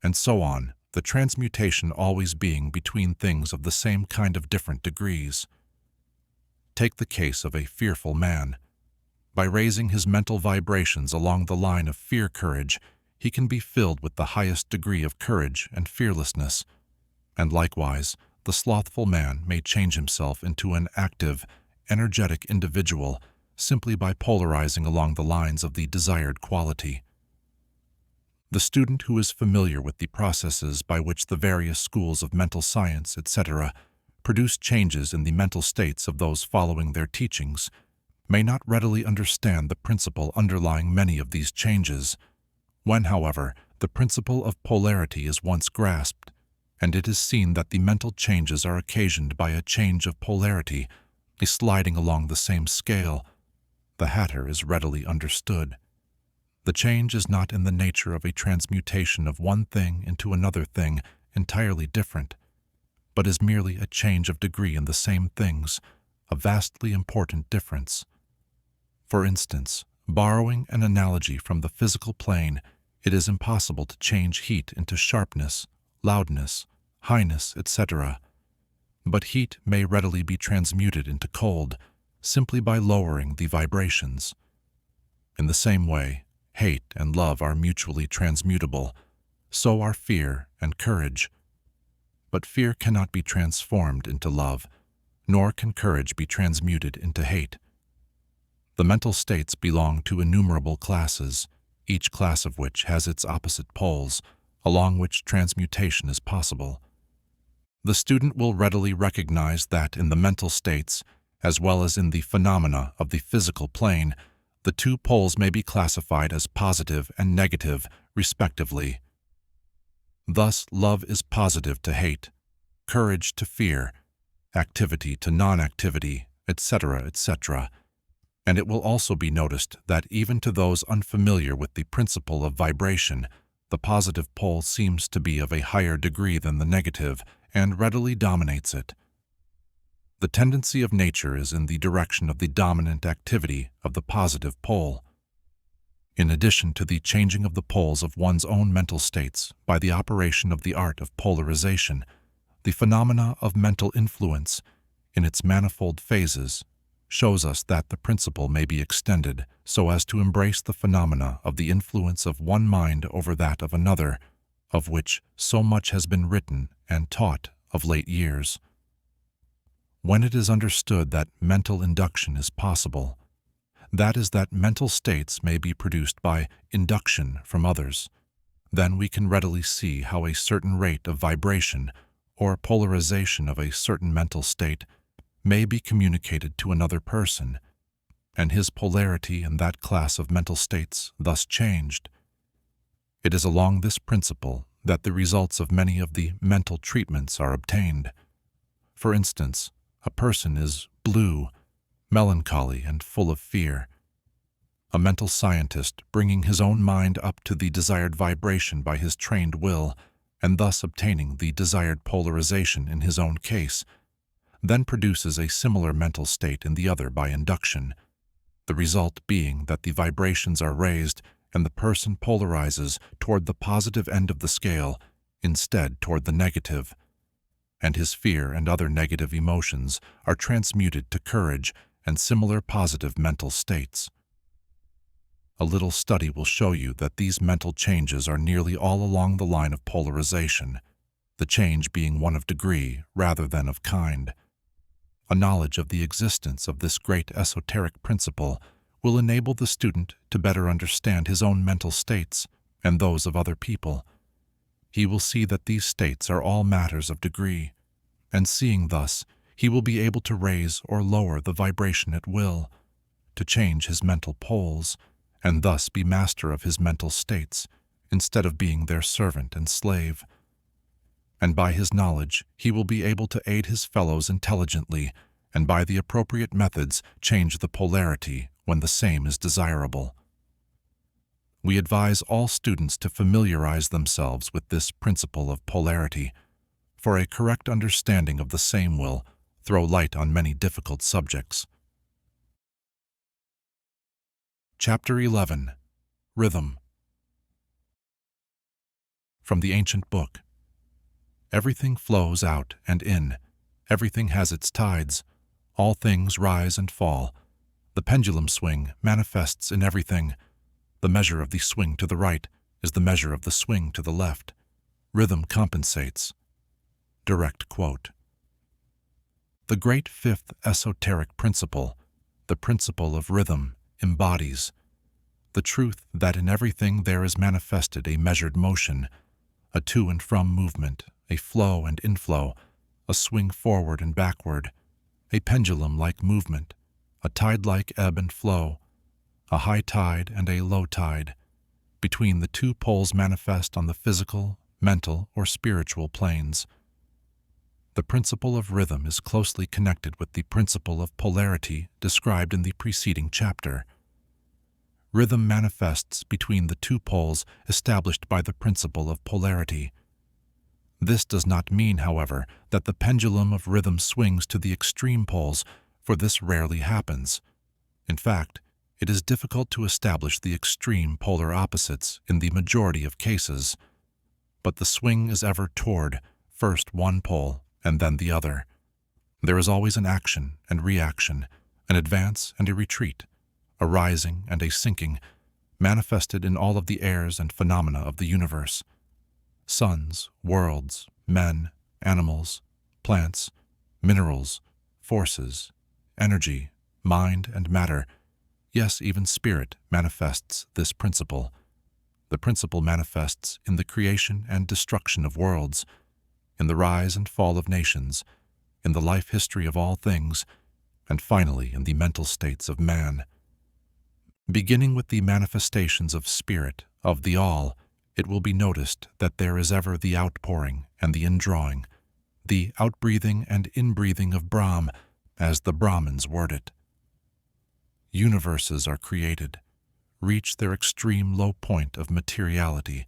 and so on, the transmutation always being between things of the same kind of different degrees. Take the case of a fearful man. By raising his mental vibrations along the line of fear-courage, he can be filled with the highest degree of courage and fearlessness, and likewise, the slothful man may change himself into an active, energetic individual simply by polarizing along the lines of the desired quality. The student who is familiar with the processes by which the various schools of mental science, etc., produce changes in the mental states of those following their teachings may not readily understand the principle underlying many of these changes. When, however, the principle of polarity is once grasped, and it is seen that the mental changes are occasioned by a change of polarity, a sliding along the same scale, the matter is readily understood. The change is not in the nature of a transmutation of one thing into another thing entirely different, but is merely a change of degree in the same things, a vastly important difference. For instance, borrowing an analogy from the physical plane, it is impossible to change heat into sharpness, loudness, highness, etc. But heat may readily be transmuted into cold, simply by lowering the vibrations. In the same way, hate and love are mutually transmutable, so are fear and courage. But fear cannot be transformed into love, nor can courage be transmuted into hate. The mental states belong to innumerable classes, each class of which has its opposite poles, along which transmutation is possible. The student will readily recognize that in the mental states, as well as in the phenomena of the physical plane, the two poles may be classified as positive and negative, respectively. Thus, love is positive to hate, courage to fear, activity to non-activity, etc., etc. And it will also be noticed that even to those unfamiliar with the principle of vibration, the positive pole seems to be of a higher degree than the negative and readily dominates it. The tendency of nature is in the direction of the dominant activity of the positive pole. In addition to the changing of the poles of one's own mental states by the operation of the art of polarization, the phenomena of mental influence, in its manifold phases, shows us that the principle may be extended so as to embrace the phenomena of the influence of one mind over that of another, of which so much has been written and taught of late years. When it is understood that mental induction is possible, that is, that mental states may be produced by induction from others, then we can readily see how a certain rate of vibration or polarization of a certain mental state may be communicated to another person, and his polarity in that class of mental states thus changed. It is along this principle that the results of many of the mental treatments are obtained. For instance, a person is blue, melancholy, and full of fear. A mental scientist, bringing his own mind up to the desired vibration by his trained will, and thus obtaining the desired polarization in his own case, then produces a similar mental state in the other by induction, the result being that the vibrations are raised and the person polarizes toward the positive end of the scale instead toward the negative, and his fear and other negative emotions are transmuted to courage and similar positive mental states. A little study will show you that these mental changes are nearly all along the line of polarization, the change being one of degree rather than of kind. A knowledge of the existence of this great esoteric principle will enable the student to better understand his own mental states and those of other people. He will see that these states are all matters of degree, and seeing thus, he will be able to raise or lower the vibration at will, to change his mental poles, and thus be master of his mental states, instead of being their servant and slave. And by his knowledge, he will be able to aid his fellows intelligently, and by the appropriate methods change the polarity when the same is desirable. We advise all students to familiarize themselves with this principle of polarity, for a correct understanding of the same will throw light on many difficult subjects. Chapter 11. Rhythm. From the ancient book. Everything flows out and in. Everything has its tides. All things rise and fall. The pendulum swing manifests in everything. The measure of the swing to the right is the measure of the swing to the left. Rhythm compensates. Direct quote. The great fifth esoteric principle, the principle of rhythm, embodies the truth that in everything there is manifested a measured motion, a to and from movement, a flow and inflow, a swing forward and backward, a pendulum-like movement, a tide-like ebb and flow, a high tide and a low tide, between the two poles manifest on the physical, mental, or spiritual planes. The principle of rhythm is closely connected with the principle of polarity described in the preceding chapter. Rhythm manifests between the two poles established by the principle of polarity. This does not mean, however, that the pendulum of rhythm swings to the extreme poles, for this rarely happens. In fact, it is difficult to establish the extreme polar opposites in the majority of cases. But the swing is ever toward first one pole and then the other. There is always an action and reaction, an advance and a retreat, a rising and a sinking, manifested in all of the airs and phenomena of the universe. Suns, worlds, men, animals, plants, minerals, forces, energy, mind and matter, yes, even spirit manifests this principle. The principle manifests in the creation and destruction of worlds, in the rise and fall of nations, in the life history of all things, and finally in the mental states of man. Beginning with the manifestations of spirit, of the all, it will be noticed that there is ever the outpouring and the indrawing, the outbreathing and inbreathing of Brahm, as the Brahmins word it. Universes are created, reach their extreme low point of materiality,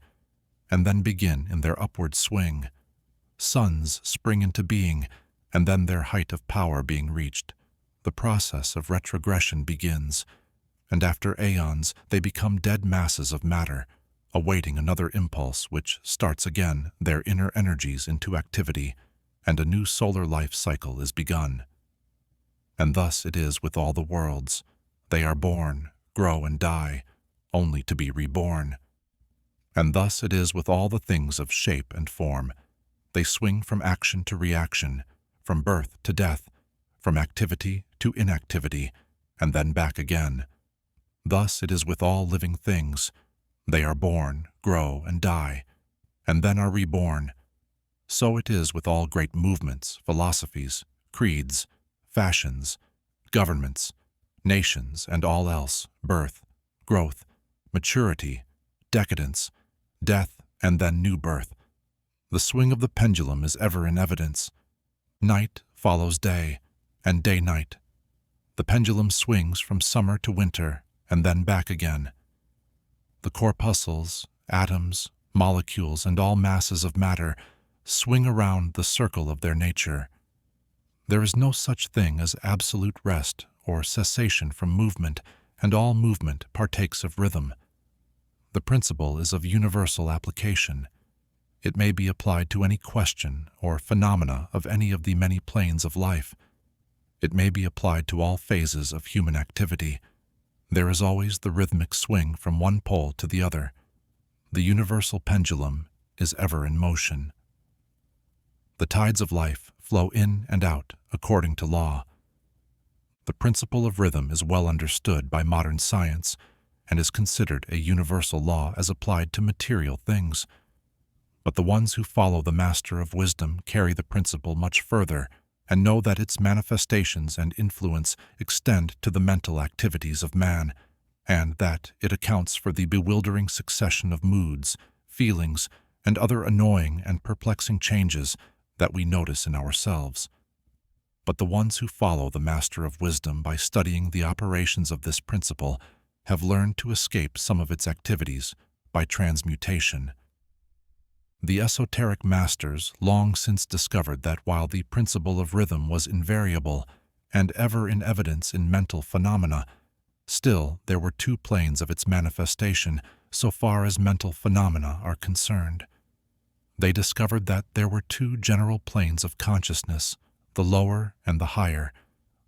and then begin in their upward swing. Suns spring into being, and then their height of power being reached, the process of retrogression begins, and after aeons they become dead masses of matter, awaiting another impulse which starts again their inner energies into activity, and a new solar life cycle is begun. And thus it is with all the worlds. They are born, grow and die, only to be reborn. And thus it is with all the things of shape and form. They swing from action to reaction, from birth to death, from activity to inactivity, and then back again. Thus it is with all living things. They are born, grow, and die, and then are reborn. So it is with all great movements, philosophies, creeds, fashions, governments, nations, and all else, birth, growth, maturity, decadence, death, and then new birth. The swing of the pendulum is ever in evidence. Night follows day, and day night. The pendulum swings from summer to winter, and then back again. The corpuscles, atoms, molecules, and all masses of matter swing around the circle of their nature. There is no such thing as absolute rest or cessation from movement, and all movement partakes of rhythm. The principle is of universal application. It may be applied to any question or phenomena of any of the many planes of life. It may be applied to all phases of human activity. There is always the rhythmic swing from one pole to the other. The universal pendulum is ever in motion. The tides of life flow in and out according to law. The principle of rhythm is well understood by modern science and is considered a universal law as applied to material things. But the ones who follow the Master of Wisdom carry the principle much further and know that its manifestations and influence extend to the mental activities of man, and that it accounts for the bewildering succession of moods, feelings, and other annoying and perplexing changes that we notice in ourselves. But the ones who follow the Master of Wisdom by studying the operations of this principle have learned to escape some of its activities by transmutation. The esoteric masters long since discovered that while the principle of rhythm was invariable and ever in evidence in mental phenomena, still there were two planes of its manifestation so far as mental phenomena are concerned. They discovered that there were two general planes of consciousness, the lower and the higher,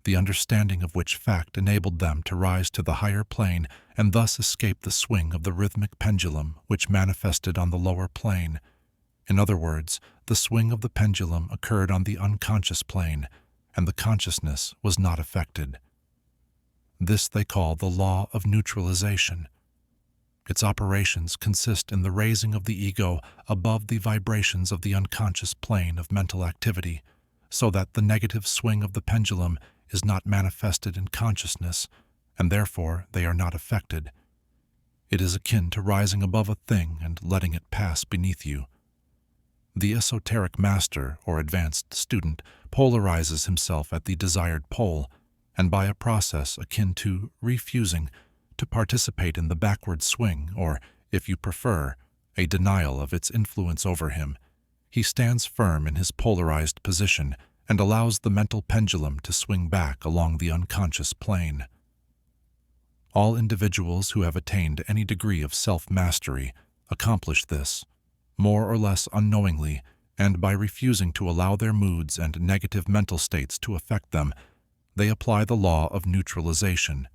the understanding of which fact enabled them to rise to the higher plane and thus escape the swing of the rhythmic pendulum which manifested on the lower plane. In other words, the swing of the pendulum occurred on the unconscious plane, and the consciousness was not affected. This they call the law of neutralization. Its operations consist in the raising of the ego above the vibrations of the unconscious plane of mental activity, so that the negative swing of the pendulum is not manifested in consciousness, and therefore they are not affected. It is akin to rising above a thing and letting it pass beneath you. The esoteric master or advanced student polarizes himself at the desired pole, and by a process akin to refusing to participate in the backward swing, or, if you prefer, a denial of its influence over him, he stands firm in his polarized position and allows the mental pendulum to swing back along the unconscious plane. All individuals who have attained any degree of self-mastery accomplish this, more or less unknowingly, and by refusing to allow their moods and negative mental states to affect them, they apply the law of neutralization.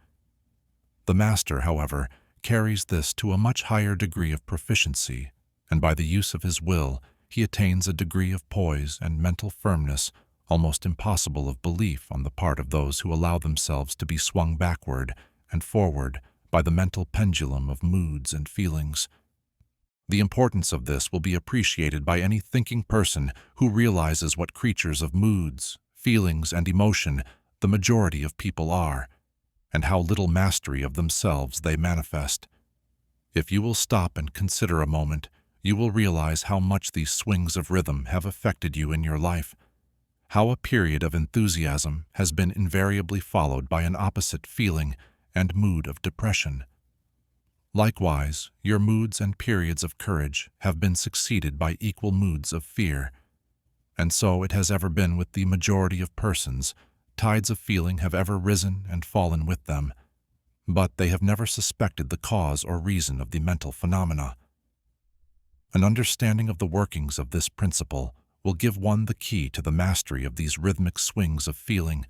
The master, however, carries this to a much higher degree of proficiency, and by the use of his will, he attains a degree of poise and mental firmness almost impossible of belief on the part of those who allow themselves to be swung backward and forward by the mental pendulum of moods and feelings. The importance of this will be appreciated by any thinking person who realizes what creatures of moods, feelings, and emotion the majority of people are, and how little mastery of themselves they manifest. If you will stop and consider a moment, you will realize how much these swings of rhythm have affected you in your life, how a period of enthusiasm has been invariably followed by an opposite feeling and mood of depression. Likewise, your moods and periods of courage have been succeeded by equal moods of fear. And so it has ever been with the majority of persons. Tides of feeling have ever risen and fallen with them, but they have never suspected the cause or reason of the mental phenomena. An understanding of the workings of this principle will give one the key to the mastery of these rhythmic swings of feeling,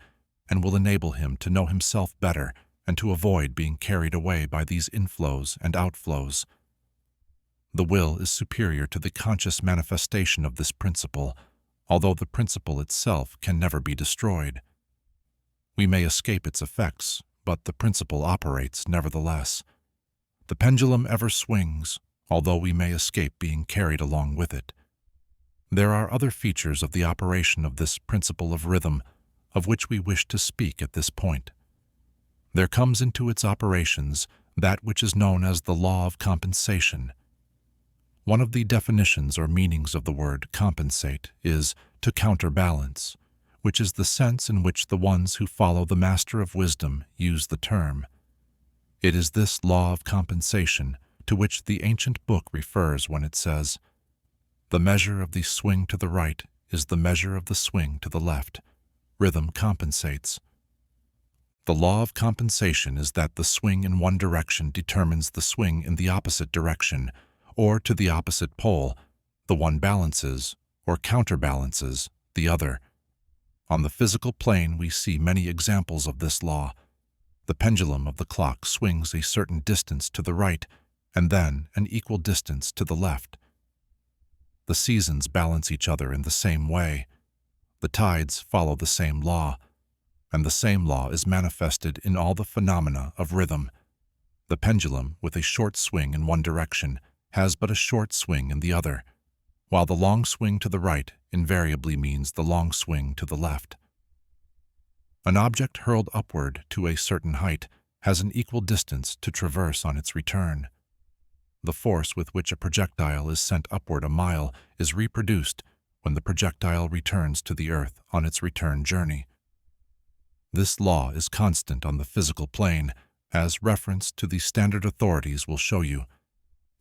and will enable him to know himself better and to avoid being carried away by these inflows and outflows. The will is superior to the conscious manifestation of this principle, although the principle itself can never be destroyed. We may escape its effects, but the principle operates nevertheless. The pendulum ever swings, although we may escape being carried along with it. There are other features of the operation of this principle of rhythm, of which we wish to speak at this point. There comes into its operations that which is known as the law of compensation. One of the definitions or meanings of the word compensate is to counterbalance, which is the sense in which the ones who follow the Master of Wisdom use the term. It is this law of compensation to which the ancient book refers when it says, "The measure of the swing to the right is the measure of the swing to the left. Rhythm compensates." The law of compensation is that the swing in one direction determines the swing in the opposite direction, or to the opposite pole. The one balances, or counterbalances, the other. On the physical plane, we see many examples of this law. The pendulum of the clock swings a certain distance to the right, and then an equal distance to the left. The seasons balance each other in the same way. The tides follow the same law, and the same law is manifested in all the phenomena of rhythm. The pendulum, with a short swing in one direction, has but a short swing in the other, while the long swing to the right invariably means the long swing to the left. An object hurled upward to a certain height has an equal distance to traverse on its return. The force with which a projectile is sent upward a mile is reproduced when the projectile returns to the earth on its return journey. This law is constant on the physical plane, as reference to the standard authorities will show you.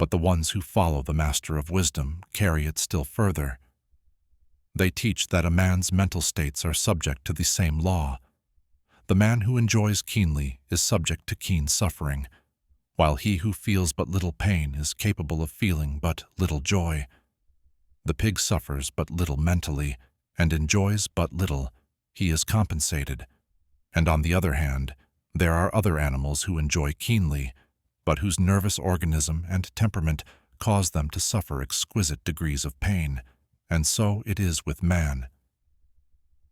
but the ones who follow the Master of Wisdom carry it still further. They teach that a man's mental states are subject to the same law. The man who enjoys keenly is subject to keen suffering, while he who feels but little pain is capable of feeling but little joy. The pig suffers but little mentally and enjoys but little. He is compensated. And on the other hand, there are other animals who enjoy keenly, but whose nervous organism and temperament cause them to suffer exquisite degrees of pain, and so it is with man.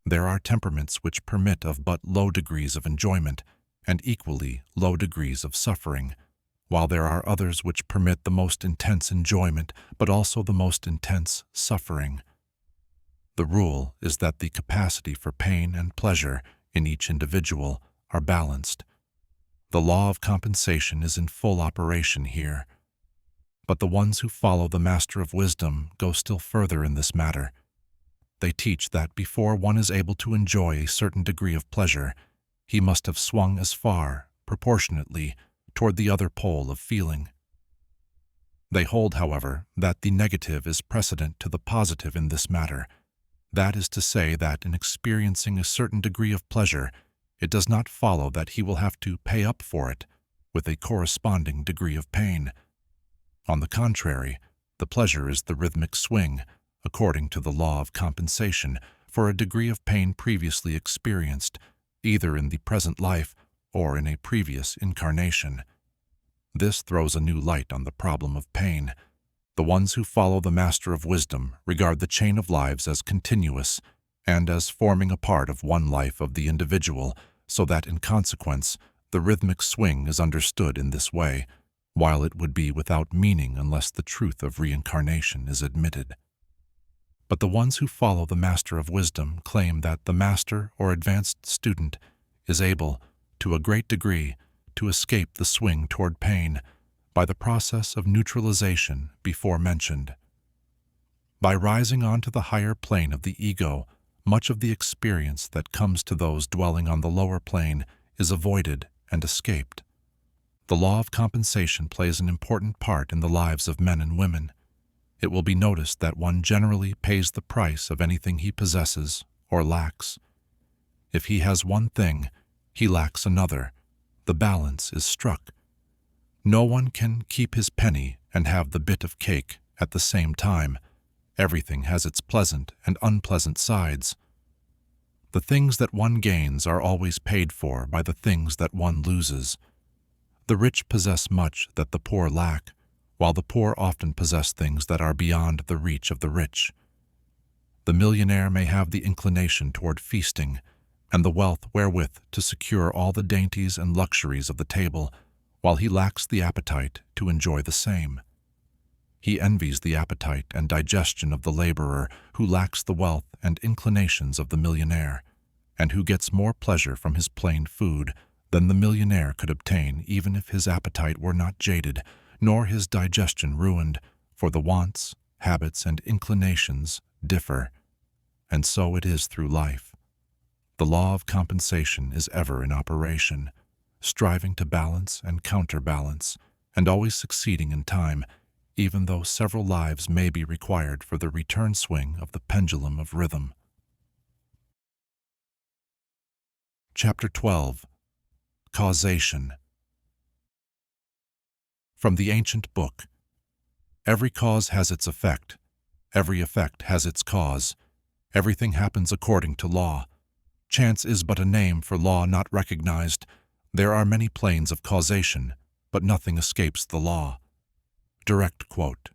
There are temperaments which permit of but low degrees of enjoyment and equally low degrees of suffering, while there are others which permit the most intense enjoyment but also the most intense suffering. The rule is that the capacity for pain and pleasure in each individual are balanced. The law of compensation is in full operation here. But the ones who follow the Master of Wisdom go still further in this matter. They teach that before one is able to enjoy a certain degree of pleasure, he must have swung as far, proportionately, toward the other pole of feeling. They hold, however, that the negative is precedent to the positive in this matter. That is to say that in experiencing a certain degree of pleasure, it does not follow that he will have to pay up for it with a corresponding degree of pain. On the contrary, the pleasure is the rhythmic swing, according to the law of compensation, for a degree of pain previously experienced, either in the present life or in a previous incarnation. This throws a new light on the problem of pain. The ones who follow the Master of Wisdom regard the chain of lives as continuous and as forming a part of one life of the individual, so that in consequence the rhythmic swing is understood in this way, while it would be without meaning unless the truth of reincarnation is admitted. But the ones who follow the Master of Wisdom claim that the master or advanced student is able, to a great degree, to escape the swing toward pain by the process of neutralization before mentioned. By rising onto the higher plane of the ego, much of the experience that comes to those dwelling on the lower plane is avoided and escaped. The law of compensation plays an important part in the lives of men and women. It will be noticed that one generally pays the price of anything he possesses or lacks. If he has one thing, he lacks another. The balance is struck. No one can keep his penny and have the bit of cake at the same time. Everything has its pleasant and unpleasant sides. The things that one gains are always paid for by the things that one loses. The rich possess much that the poor lack, while the poor often possess things that are beyond the reach of the rich. The millionaire may have the inclination toward feasting, and the wealth wherewith to secure all the dainties and luxuries of the table, while he lacks the appetite to enjoy the same. He envies the appetite and digestion of the laborer who lacks the wealth and inclinations of the millionaire, and who gets more pleasure from his plain food than the millionaire could obtain even if his appetite were not jaded, nor his digestion ruined, for the wants, habits, and inclinations differ. And so it is through life. The law of compensation is ever in operation, striving to balance and counterbalance, and always succeeding in time, even though several lives may be required for the return swing of the pendulum of rhythm. Chapter 12. Causation. From the ancient book. Every cause has its effect. Every effect has its cause. Everything happens according to law. Chance is but a name for law not recognized. There are many planes of causation, but nothing escapes the law. Direct quote.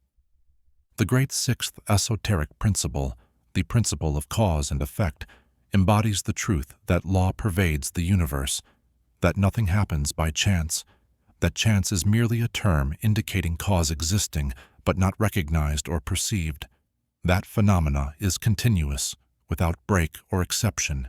The great sixth esoteric principle, the principle of cause and effect, embodies the truth that law pervades the universe, that nothing happens by chance, that chance is merely a term indicating cause existing but not recognized or perceived. That phenomena is continuous, without break or exception.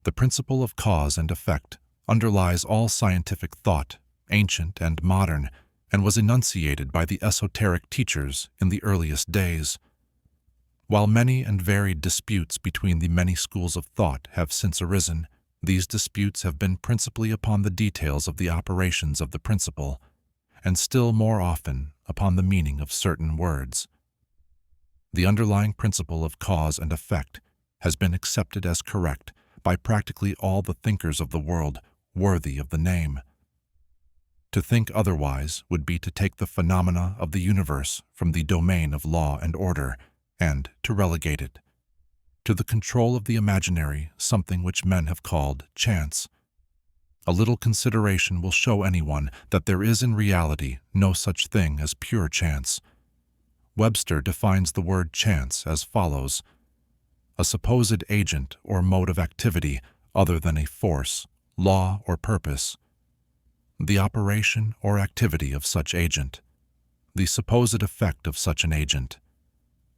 The principle of cause and effect underlies all scientific thought, ancient and modern, and was enunciated by the esoteric teachers in the earliest days. While many and varied disputes between the many schools of thought have since arisen, these disputes have been principally upon the details of the operations of the principle, and still more often upon the meaning of certain words. The underlying principle of cause and effect has been accepted as correct by practically all the thinkers of the world worthy of the name. To think otherwise would be to take the phenomena of the universe from the domain of law and order and to relegate it to the control of the imaginary, something which men have called chance. A little consideration will show anyone that there is in reality no such thing as pure chance. Webster defines the word chance as follows: a supposed agent or mode of activity other than a force, law, or purpose. The operation or activity of such agent. The supposed effect of such an agent.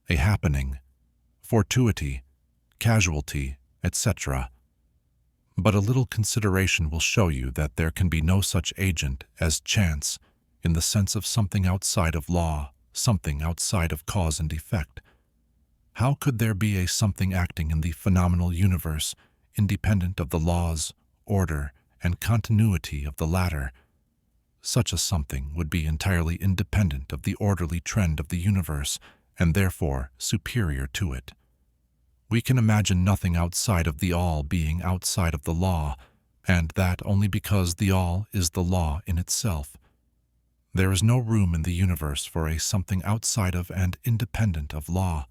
A happening, fortuity, casualty, etc. But a little consideration will show you that there can be no such agent as chance in the sense of something outside of law, something outside of cause and effect. How could there be a something acting in the phenomenal universe independent of the laws, order, and continuity of the latter? Such a something would be entirely independent of the orderly trend of the universe and therefore superior to it. We can imagine nothing outside of the all being outside of the law, and that only because the all is the law in itself. There is no room in the universe for a something outside of and independent of law.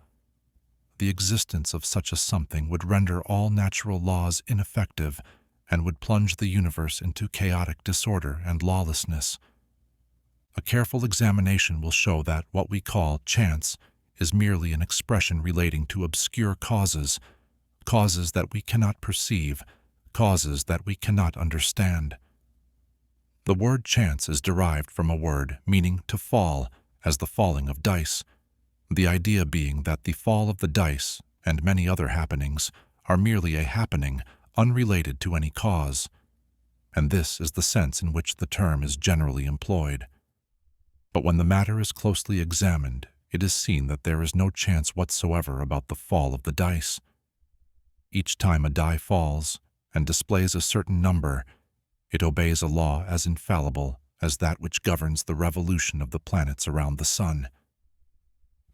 The existence of such a something would render all natural laws ineffective and would plunge the universe into chaotic disorder and lawlessness. A careful examination will show that what we call chance is merely an expression relating to obscure causes, causes that we cannot perceive, causes that we cannot understand. The word chance is derived from a word meaning to fall, as the falling of dice, the idea being that the fall of the dice and many other happenings are merely a happening unrelated to any cause, and this is the sense in which the term is generally employed. But when the matter is closely examined, it is seen that there is no chance whatsoever about the fall of the dice. Each time a die falls and displays a certain number, it obeys a law as infallible as that which governs the revolution of the planets around the sun.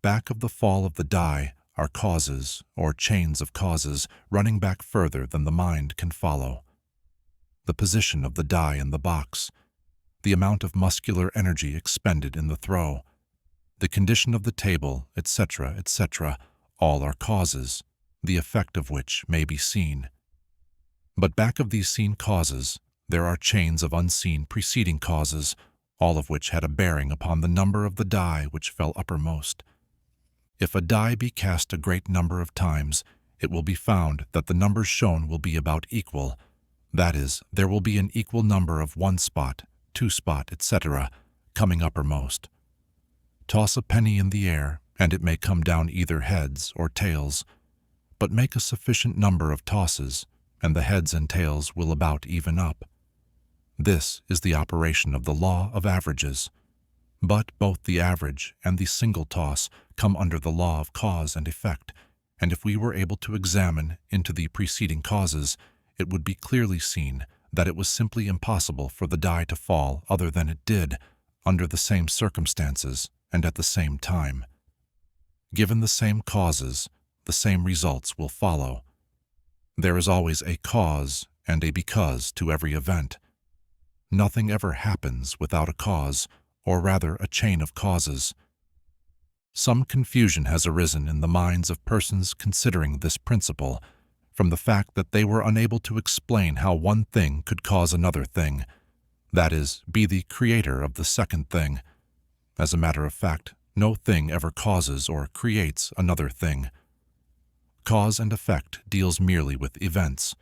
Back of the fall of the die are causes or chains of causes running back further than the mind can follow. The position of the die in the box, the amount of muscular energy expended in the throw, the condition of the table, etc., etc., all are causes, the effect of which may be seen. But back of these seen causes, there are chains of unseen preceding causes, all of which had a bearing upon the number of the die which fell uppermost. If a die be cast a great number of times, it will be found that the numbers shown will be about equal. That is, there will be an equal number of 1 spot, 2 spot, etc., coming uppermost. Toss a penny in the air, and it may come down either heads or tails, but make a sufficient number of tosses, and the heads and tails will about even up. This is the operation of the law of averages. But both the average and the single toss come under the law of cause and effect, and if we were able to examine into the preceding causes, it would be clearly seen that it was simply impossible for the die to fall other than it did, under the same circumstances and at the same time. Given the same causes, the same results will follow. There is always a cause and a because to every event. Nothing ever happens without a cause, or rather a chain of causes. Some confusion has arisen in the minds of persons considering this principle, from the fact that they were unable to explain how one thing could cause another thing, that is, be the creator of the second thing. As a matter of fact, no thing ever causes or creates another thing. Cause and effect deals merely with events.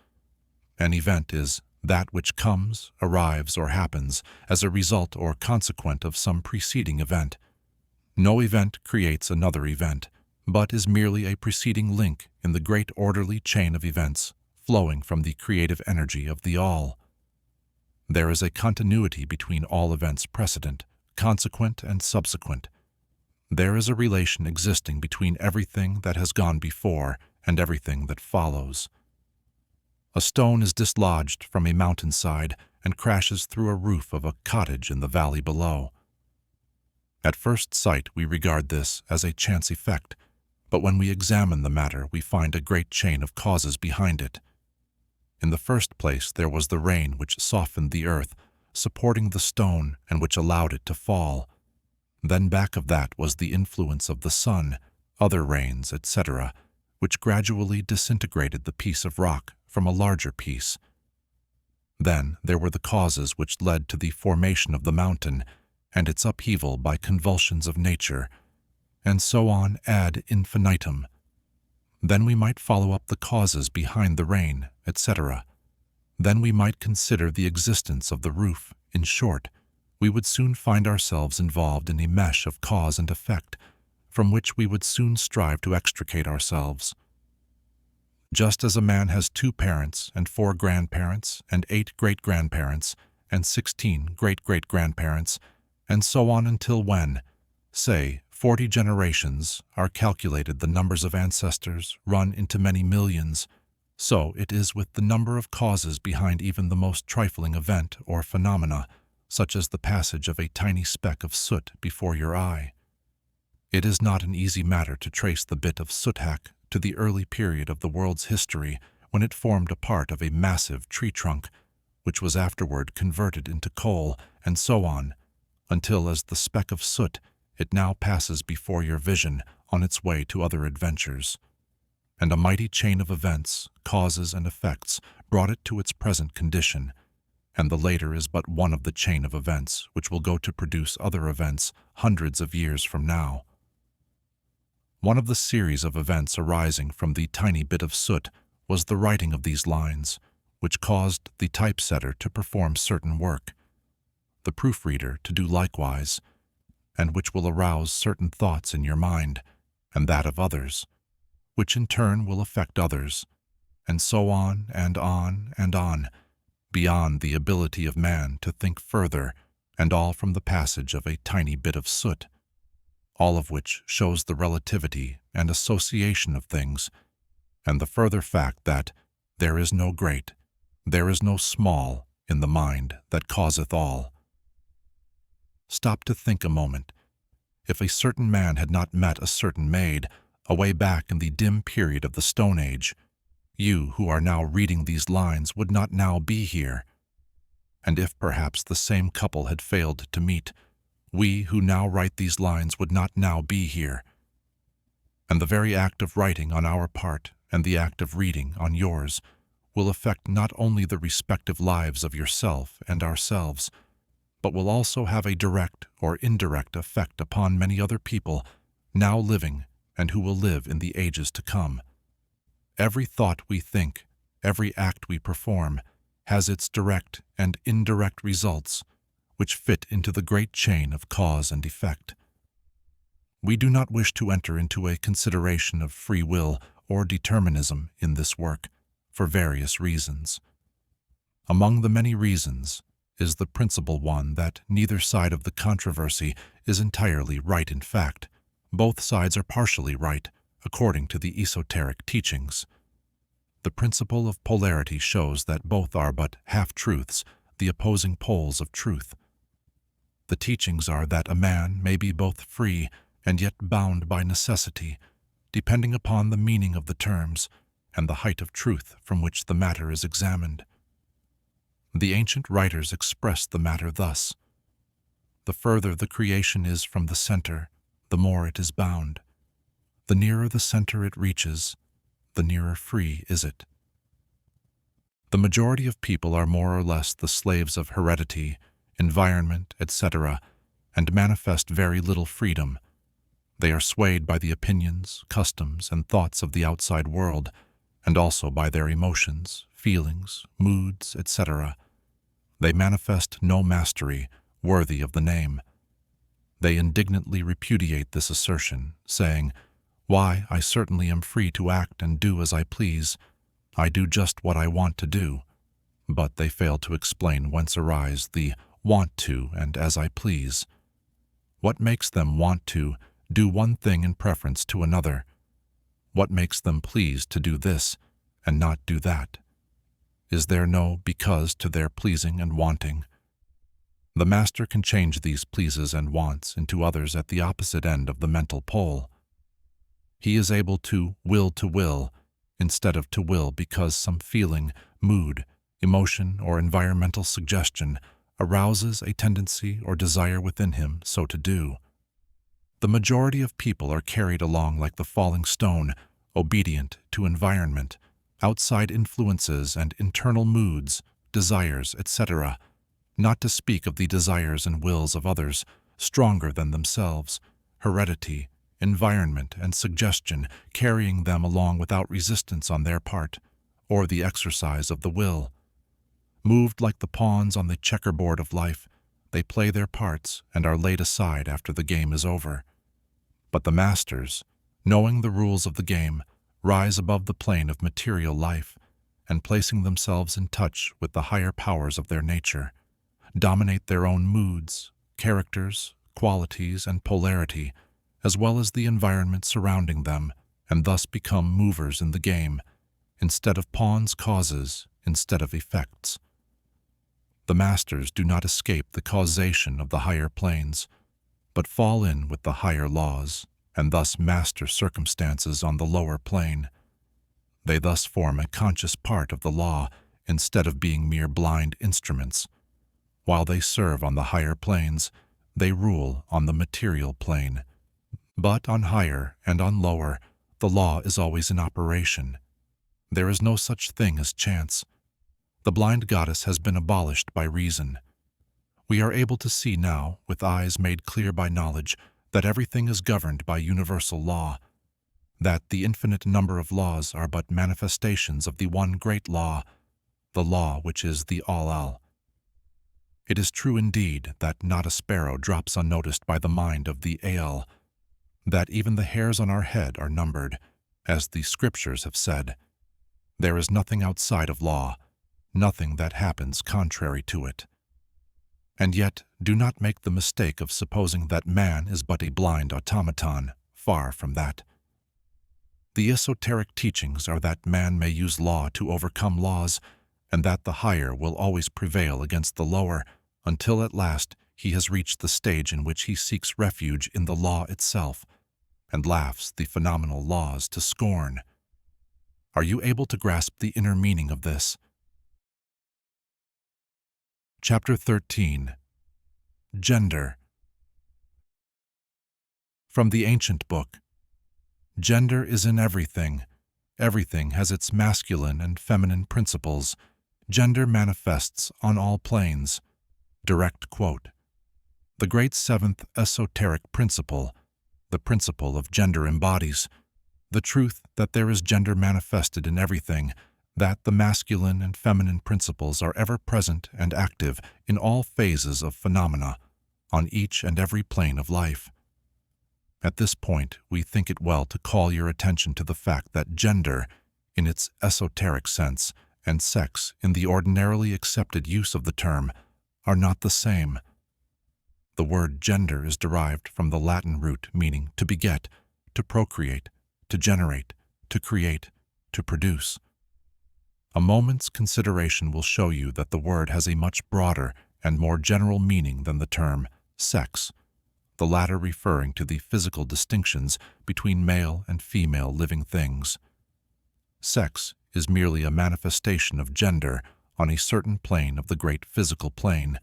An event is that which comes, arrives, or happens as a result or consequent of some preceding event. No event creates another event, but is merely a preceding link in the great orderly chain of events flowing from the creative energy of the all. There is a continuity between all events precedent, consequent, and subsequent. There is a relation existing between everything that has gone before and everything that follows. A stone is dislodged from a mountainside and crashes through a roof of a cottage in the valley below. At first sight, we regard this as a chance effect, but when we examine the matter, we find a great chain of causes behind it. In the first place, there was the rain which softened the earth, supporting the stone and which allowed it to fall. Then back of that was the influence of the sun, other rains, etc., which gradually disintegrated the piece of rock from a larger piece. Then there were the causes which led to the formation of the mountain and its upheaval by convulsions of nature, and so on ad infinitum. Then we might follow up the causes behind the rain, etc. Then we might consider the existence of the roof. In short, we would soon find ourselves involved in a mesh of cause and effect, from which we would soon strive to extricate ourselves. Just as a man has 2 parents and 4 grandparents and 8 great-grandparents and 16 great-great-grandparents, and so on until when, say, 40 generations are calculated, the numbers of ancestors run into many millions, so it is with the number of causes behind even the most trifling event or phenomena, such as the passage of a tiny speck of soot before your eye. It is not an easy matter to trace the bit of soot-hack to the early period of the world's history when it formed a part of a massive tree trunk, which was afterward converted into coal, and so on, until as the speck of soot it now passes before your vision on its way to other adventures. And a mighty chain of events, causes and effects brought it to its present condition, and the later is but one of the chain of events which will go to produce other events hundreds of years from now. One of the series of events arising from the tiny bit of soot was the writing of these lines, which caused the typesetter to perform certain work, the proofreader to do likewise, and which will arouse certain thoughts in your mind and that of others, which in turn will affect others, and so on and on and on, beyond the ability of man to think further, and all from the passage of a tiny bit of soot, all of which shows the relativity and association of things, and the further fact that there is no great, there is no small in the mind that causeth all. Stop to think a moment. If a certain man had not met a certain maid, away back in the dim period of the Stone Age, you who are now reading these lines would not now be here. And if perhaps the same couple had failed to meet, we who now write these lines would not now be here. And the very act of writing on our part and the act of reading on yours will affect not only the respective lives of yourself and ourselves, but will also have a direct or indirect effect upon many other people now living and who will live in the ages to come. Every thought we think, every act we perform, has its direct and indirect results, which fit into the great chain of cause and effect. We do not wish to enter into a consideration of free will or determinism in this work, for various reasons. Among the many reasons is the principal one that neither side of the controversy is entirely right in fact. Both sides are partially right, according to the esoteric teachings. The principle of polarity shows that both are but half-truths, the opposing poles of truth. The teachings are that a man may be both free and yet bound by necessity, depending upon the meaning of the terms and the height of truth from which the matter is examined. The ancient writers expressed the matter thus: the further the creation is from the center, the more it is bound. The nearer the center it reaches, the nearer free is it. The majority of people are more or less the slaves of heredity, environment, etc., and manifest very little freedom. They are swayed by the opinions, customs, and thoughts of the outside world, and also by their emotions, feelings, moods, etc. They manifest no mastery worthy of the name. They indignantly repudiate this assertion, saying, "Why, I certainly am free to act and do as I please. I do just what I want to do." But they fail to explain whence arise the want to and as I please. What makes them want to do one thing in preference to another? What makes them please to do this and not do that? Is there no because to their pleasing and wanting? The master can change these pleases and wants into others at the opposite end of the mental pole. He is able to will instead of to will because some feeling, mood, emotion, or environmental suggestion arouses a tendency or desire within him so to do. The majority of people are carried along like the falling stone, obedient to environment, outside influences and internal moods, desires, etc., not to speak of the desires and wills of others, stronger than themselves, heredity, environment, and suggestion carrying them along without resistance on their part, or the exercise of the will. Moved like the pawns on the checkerboard of life, they play their parts and are laid aside after the game is over. But the masters, knowing the rules of the game, rise above the plane of material life and, placing themselves in touch with the higher powers of their nature, dominate their own moods, characters, qualities, and polarity, as well as the environment surrounding them, and thus become movers in the game, instead of pawns, causes, instead of effects. The masters do not escape the causation of the higher planes, but fall in with the higher laws, and thus master circumstances on the lower plane. They thus form a conscious part of the law instead of being mere blind instruments. While they serve on the higher planes, they rule on the material plane. But on higher and on lower, the law is always in operation. There is no such thing as chance. The blind goddess has been abolished by reason. We are able to see now, with eyes made clear by knowledge, that everything is governed by universal law, that the infinite number of laws are but manifestations of the one great law, the law which is the All. It is true indeed that not a sparrow drops unnoticed by the mind of the Al, that even the hairs on our head are numbered, as the scriptures have said. There is nothing outside of law, nothing that happens contrary to it. And yet, do not make the mistake of supposing that man is but a blind automaton, far from that. The esoteric teachings are that man may use law to overcome laws, and that the higher will always prevail against the lower, until at last he has reached the stage in which he seeks refuge in the law itself, and laughs the phenomenal laws to scorn. Are you able to grasp the inner meaning of this? Chapter 13. Gender. From the ancient book. Gender is in everything. Everything has its masculine and feminine principles. Gender manifests on all planes. Direct quote. The great seventh esoteric principle, the principle of gender, embodies the truth that there is gender manifested in everything, that the masculine and feminine principles are ever present and active in all phases of phenomena, on each and every plane of life. At this point, we think it well to call your attention to the fact that gender, in its esoteric sense, and sex, in the ordinarily accepted use of the term, are not the same. The word gender is derived from the Latin root meaning to beget, to procreate, to generate, to create, to produce. A moment's consideration will show you that the word has a much broader and more general meaning than the term sex, the latter referring to the physical distinctions between male and female living things. Sex is merely a manifestation of gender on a certain plane of the great physical plane,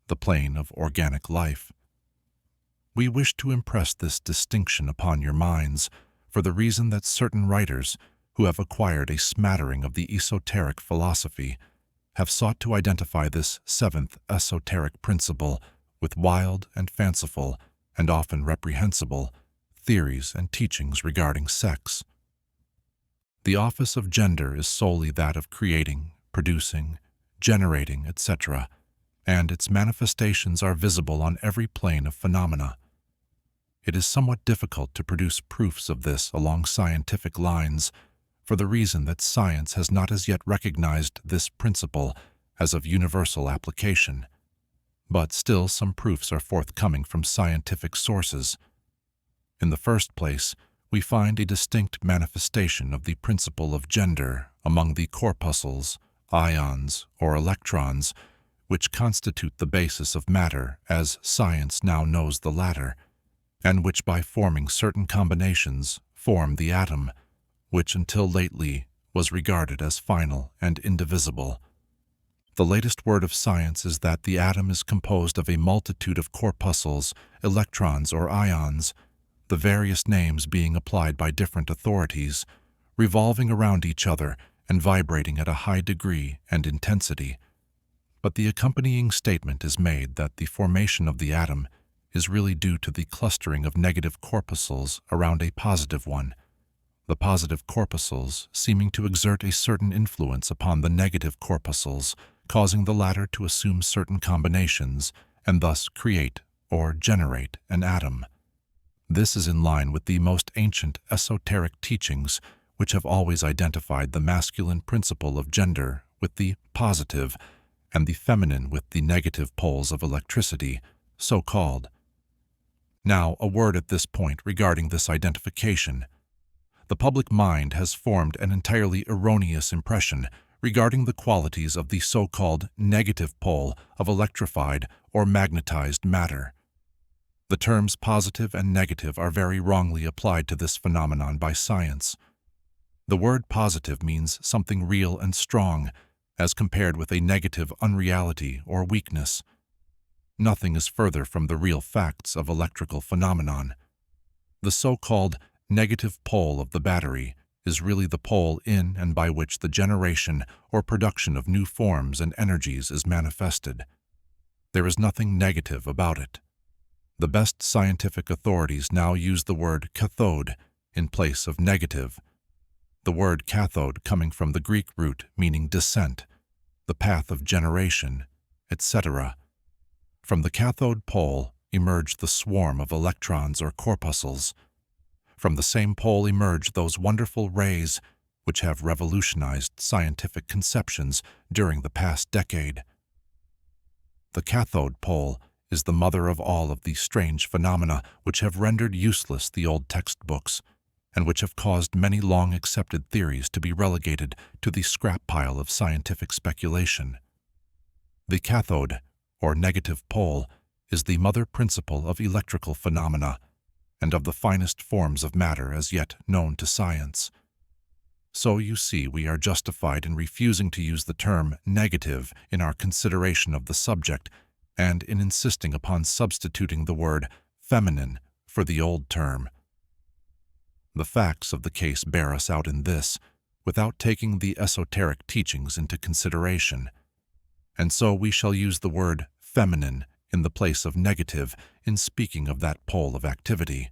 the plane of organic life. We wish to impress this distinction upon your minds for the reason that certain writers, who have acquired a smattering of the esoteric philosophy, have sought to identify this seventh esoteric principle with wild and fanciful, and often reprehensible, theories and teachings regarding sex. The office of gender is solely that of creating, producing, generating, etc., and its manifestations are visible on every plane of phenomena. It is somewhat difficult to produce proofs of this along scientific lines, for the reason that science has not as yet recognized this principle as of universal application. But still some proofs are forthcoming from scientific sources. In the first place, we find a distinct manifestation of the principle of gender among the corpuscles, ions, or electrons, which constitute the basis of matter as science now knows the latter, and which by forming certain combinations form the atom, which until lately was regarded as final and indivisible. The latest word of science is that the atom is composed of a multitude of corpuscles, electrons or ions, the various names being applied by different authorities, revolving around each other and vibrating at a high degree and intensity. But the accompanying statement is made that the formation of the atom is really due to the clustering of negative corpuscles around a positive one, the positive corpuscles seeming to exert a certain influence upon the negative corpuscles, causing the latter to assume certain combinations and thus create or generate an atom. This is in line with the most ancient esoteric teachings, which have always identified the masculine principle of gender with the positive and the feminine with the negative poles of electricity, so called. Now, a word at this point regarding this identification. The public mind has formed an entirely erroneous impression regarding the qualities of the so-called negative pole of electrified or magnetized matter. The terms positive and negative are very wrongly applied to this phenomenon by science. The word positive means something real and strong, as compared with a negative unreality or weakness. Nothing is further from the real facts of electrical phenomenon. The so-called negative pole of the battery is really the pole in and by which the generation or production of new forms and energies is manifested. There is nothing negative about it. The best scientific authorities now use the word cathode in place of negative, the word cathode coming from the Greek root meaning descent, the path of generation, etc. From the cathode pole emerged the swarm of electrons or corpuscles. From the same pole emerge those wonderful rays which have revolutionized scientific conceptions during the past decade. The cathode pole is the mother of all of these strange phenomena which have rendered useless the old textbooks and which have caused many long-accepted theories to be relegated to the scrap pile of scientific speculation. The cathode, or negative pole, is the mother principle of electrical phenomena and of the finest forms of matter as yet known to science. So you see we are justified in refusing to use the term negative in our consideration of the subject and in insisting upon substituting the word feminine for the old term. The facts of the case bear us out in this, without taking the esoteric teachings into consideration. And so we shall use the word feminine in the place of negative in speaking of that pole of activity.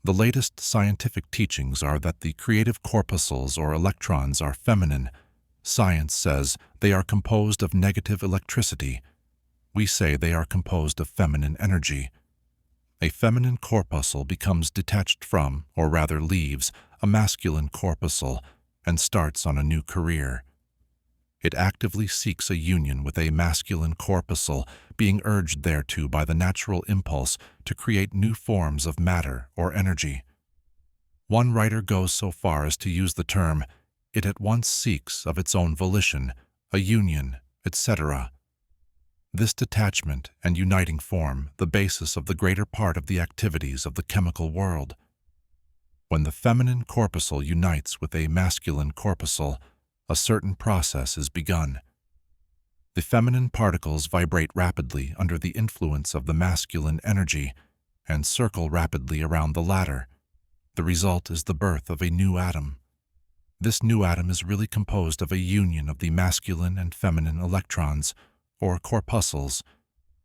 The latest scientific teachings are that the creative corpuscles or electrons are feminine. Science says they are composed of negative electricity. We say they are composed of feminine energy. A feminine corpuscle becomes detached from, or rather leaves, a masculine corpuscle and starts on a new career. It actively seeks a union with a masculine corpuscle, being urged thereto by the natural impulse to create new forms of matter or energy. One writer goes so far as to use the term, it at once seeks of its own volition, a union, etc. This detachment and uniting form the basis of the greater part of the activities of the chemical world. When the feminine corpuscle unites with a masculine corpuscle, a certain process is begun. The feminine particles vibrate rapidly under the influence of the masculine energy and circle rapidly around the latter. The result is the birth of a new atom. This new atom is really composed of a union of the masculine and feminine electrons, or corpuscles.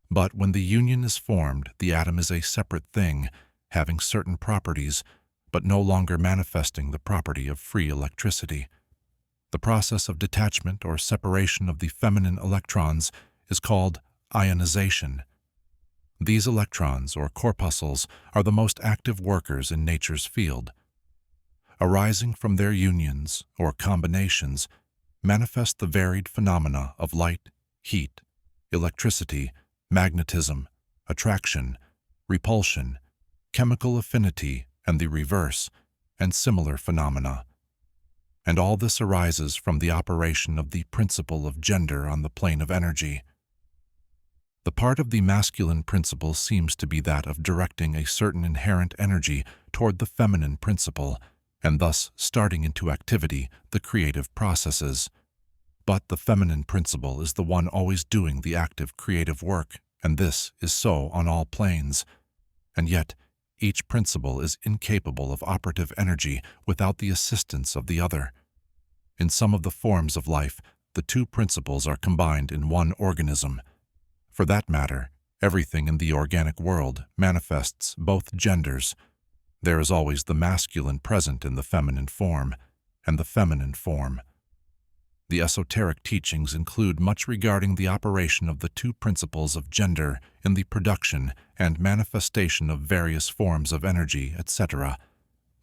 But when the union is formed, the atom is a separate thing, having certain properties, but no longer manifesting the property of free electricity. The process of detachment or separation of the feminine electrons is called ionization. These electrons or corpuscles are the most active workers in nature's field. Arising from their unions or combinations manifest the varied phenomena of light, heat, electricity, magnetism, attraction, repulsion, chemical affinity, and the reverse, and similar phenomena. And all this arises from the operation of the principle of gender on the plane of energy. The part of the masculine principle seems to be that of directing a certain inherent energy toward the feminine principle, and thus starting into activity the creative processes. But the feminine principle is the one always doing the active creative work, and this is so on all planes. And yet, each principle is incapable of operative energy without the assistance of the other. In some of the forms of life, the two principles are combined in one organism. For that matter, everything in the organic world manifests both genders. There is always the masculine present in the feminine form, and the feminine form. The esoteric teachings include much regarding the operation of the two principles of gender in the production and manifestation of various forms of energy, etc.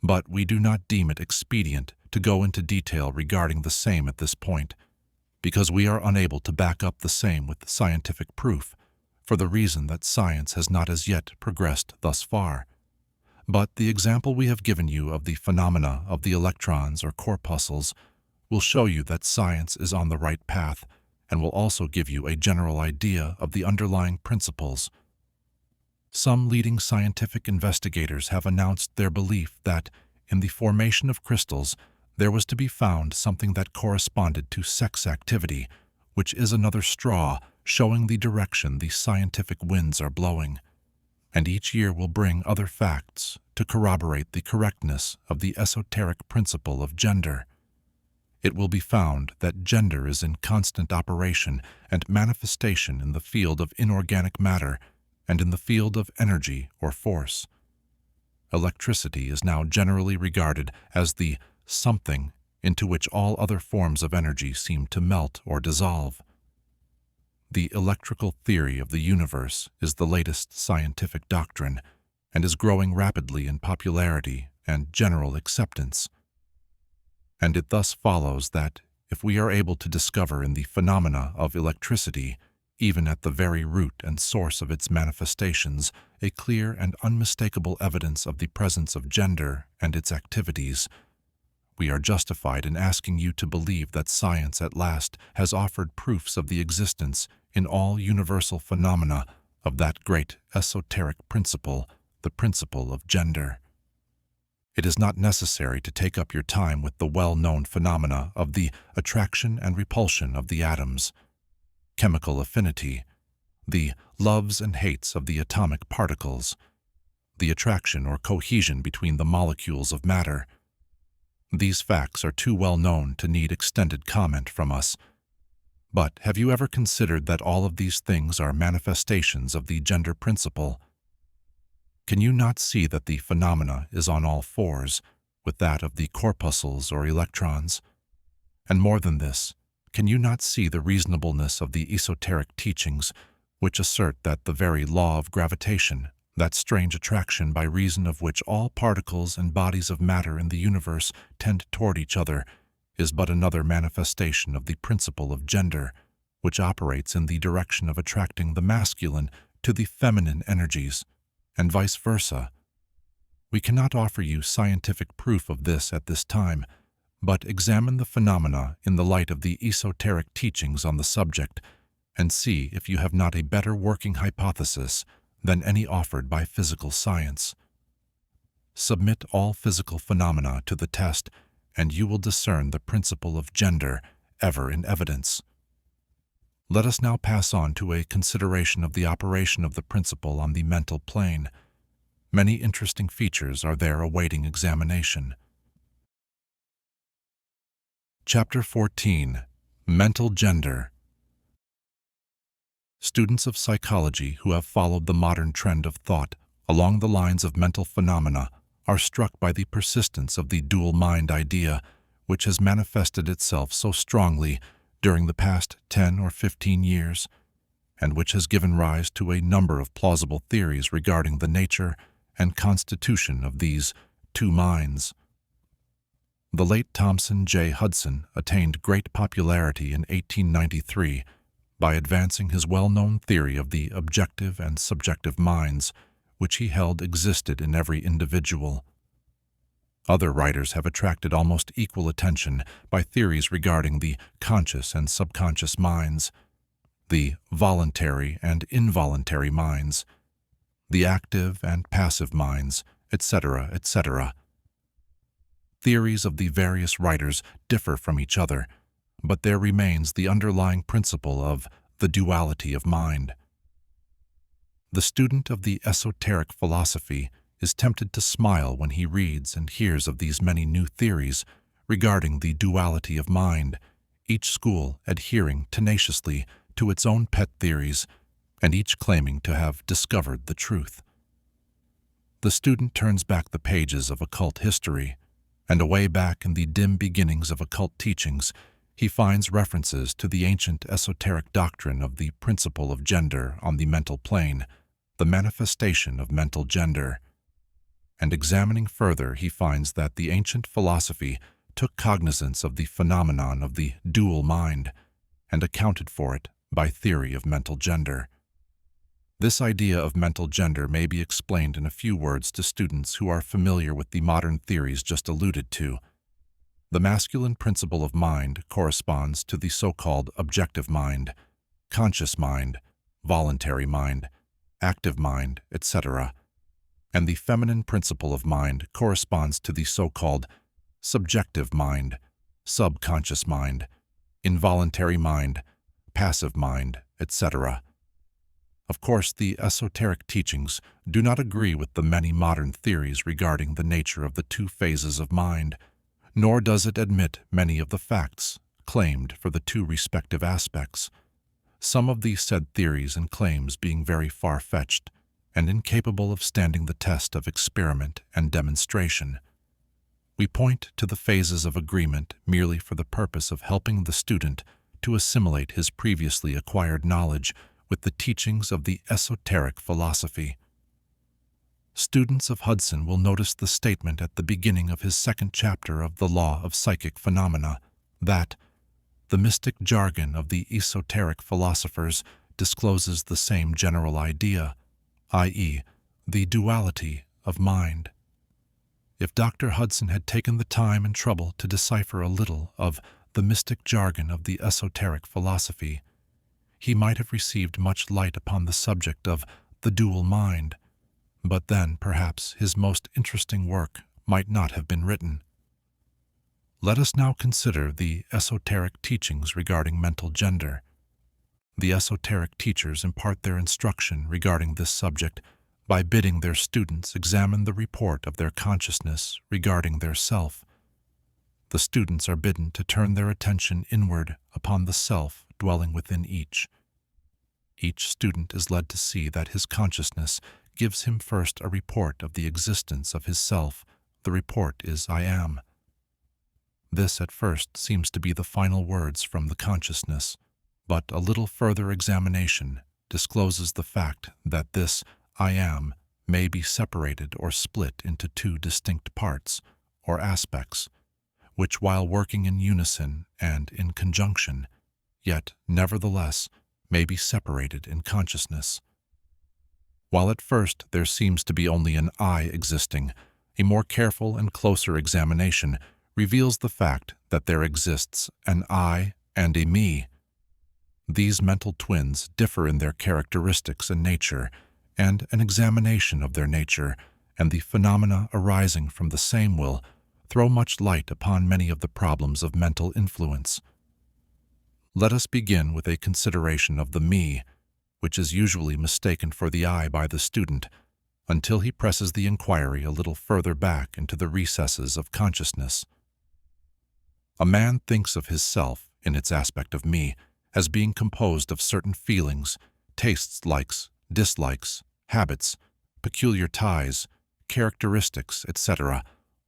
But we do not deem it expedient to go into detail regarding the same at this point, because we are unable to back up the same with scientific proof, for the reason that science has not as yet progressed thus far. But the example we have given you of the phenomena of the electrons or corpuscles will show you that science is on the right path, and will also give you a general idea of the underlying principles. Some leading scientific investigators have announced their belief that, in the formation of crystals, there was to be found something that corresponded to sex activity, which is another straw showing the direction the scientific winds are blowing. And each year will bring other facts to corroborate the correctness of the esoteric principle of gender. It will be found that gender is in constant operation and manifestation in the field of inorganic matter and in the field of energy or force. Electricity is now generally regarded as the something into which all other forms of energy seem to melt or dissolve. The electrical theory of the universe is the latest scientific doctrine and is growing rapidly in popularity and general acceptance. And it thus follows that if we are able to discover in the phenomena of electricity, even at the very root and source of its manifestations, a clear and unmistakable evidence of the presence of gender and its activities, we are justified in asking you to believe that science at last has offered proofs of the existence in all universal phenomena of that great esoteric principle, the principle of gender. It is not necessary to take up your time with the well-known phenomena of the attraction and repulsion of the atoms, chemical affinity, the loves and hates of the atomic particles, the attraction or cohesion between the molecules of matter. These facts are too well known to need extended comment from us. But have you ever considered that all of these things are manifestations of the gender principle? Can you not see that the phenomena is on all fours with that of the corpuscles or electrons? And more than this, can you not see the reasonableness of the esoteric teachings which assert that the very law of gravitation, that strange attraction by reason of which all particles and bodies of matter in the universe tend toward each other, is but another manifestation of the principle of gender, which operates in the direction of attracting the masculine to the feminine energies, and vice versa? We cannot offer you scientific proof of this at this time, but examine the phenomena in the light of the esoteric teachings on the subject, and see if you have not a better working hypothesis than any offered by physical science. Submit all physical phenomena to the test, and you will discern the principle of gender ever in evidence. Let us now pass on to a consideration of the operation of the principle on the mental plane. Many interesting features are there awaiting examination. Chapter 14. Mental Gender. Students of psychology who have followed the modern trend of thought along the lines of mental phenomena are struck by the persistence of the dual mind idea, which has manifested itself so strongly during the past 10 or 15 years, and which has given rise to a number of plausible theories regarding the nature and constitution of these two minds. The late Thomson J. Hudson attained great popularity in 1893 by advancing his well-known theory of the objective and subjective minds, which he held existed in every individual. Other writers have attracted almost equal attention by theories regarding the conscious and subconscious minds, the voluntary and involuntary minds, the active and passive minds, etc., etc. Theories of the various writers differ from each other, but there remains the underlying principle of the duality of mind. The student of the esoteric philosophy is tempted to smile when he reads and hears of these many new theories regarding the duality of mind, each school adhering tenaciously to its own pet theories and each claiming to have discovered the truth. The student turns back the pages of occult history, and away back in the dim beginnings of occult teachings, he finds references to the ancient esoteric doctrine of the principle of gender on the mental plane, the manifestation of mental gender. And examining further, he finds that the ancient philosophy took cognizance of the phenomenon of the dual mind and accounted for it by theory of mental gender. This idea of mental gender may be explained in a few words to students who are familiar with the modern theories just alluded to. The masculine principle of mind corresponds to the so-called objective mind, conscious mind, voluntary mind, active mind, etc., and the feminine principle of mind corresponds to the so-called subjective mind, subconscious mind, involuntary mind, passive mind, etc. Of course, the esoteric teachings do not agree with the many modern theories regarding the nature of the two phases of mind, nor does it admit many of the facts claimed for the two respective aspects, some of these said theories and claims being very far-fetched and incapable of standing the test of experiment and demonstration. We point to the phases of agreement merely for the purpose of helping the student to assimilate his previously acquired knowledge with the teachings of the esoteric philosophy. Students of Hudson will notice the statement at the beginning of his second chapter of The Law of Psychic Phenomena that the mystic jargon of the esoteric philosophers discloses the same general idea, i.e., the duality of mind. If Dr. Hudson had taken the time and trouble to decipher a little of the mystic jargon of the esoteric philosophy, he might have received much light upon the subject of the dual mind, but then perhaps his most interesting work might not have been written. Let us now consider the esoteric teachings regarding mental gender. The esoteric teachers impart their instruction regarding this subject by bidding their students examine the report of their consciousness regarding their self. The students are bidden to turn their attention inward upon the self dwelling within each. Each student is led to see that his consciousness gives him first a report of the existence of his self. The report is I am. This at first seems to be the final words from the consciousness, but a little further examination discloses the fact that this I am may be separated or split into two distinct parts or aspects, which while working in unison and in conjunction, yet nevertheless may be separated in consciousness. While at first there seems to be only an I existing, a more careful and closer examination reveals the fact that there exists an I and a me. These mental twins differ in their characteristics and nature, and an examination of their nature and the phenomena arising from the same will throw much light upon many of the problems of mental influence. Let us begin with a consideration of the me, which is usually mistaken for the I by the student, until he presses the inquiry a little further back into the recesses of consciousness. A man thinks of his self, in its aspect of me, as being composed of certain feelings, tastes, likes, dislikes, habits, peculiar ties, characteristics, etc.,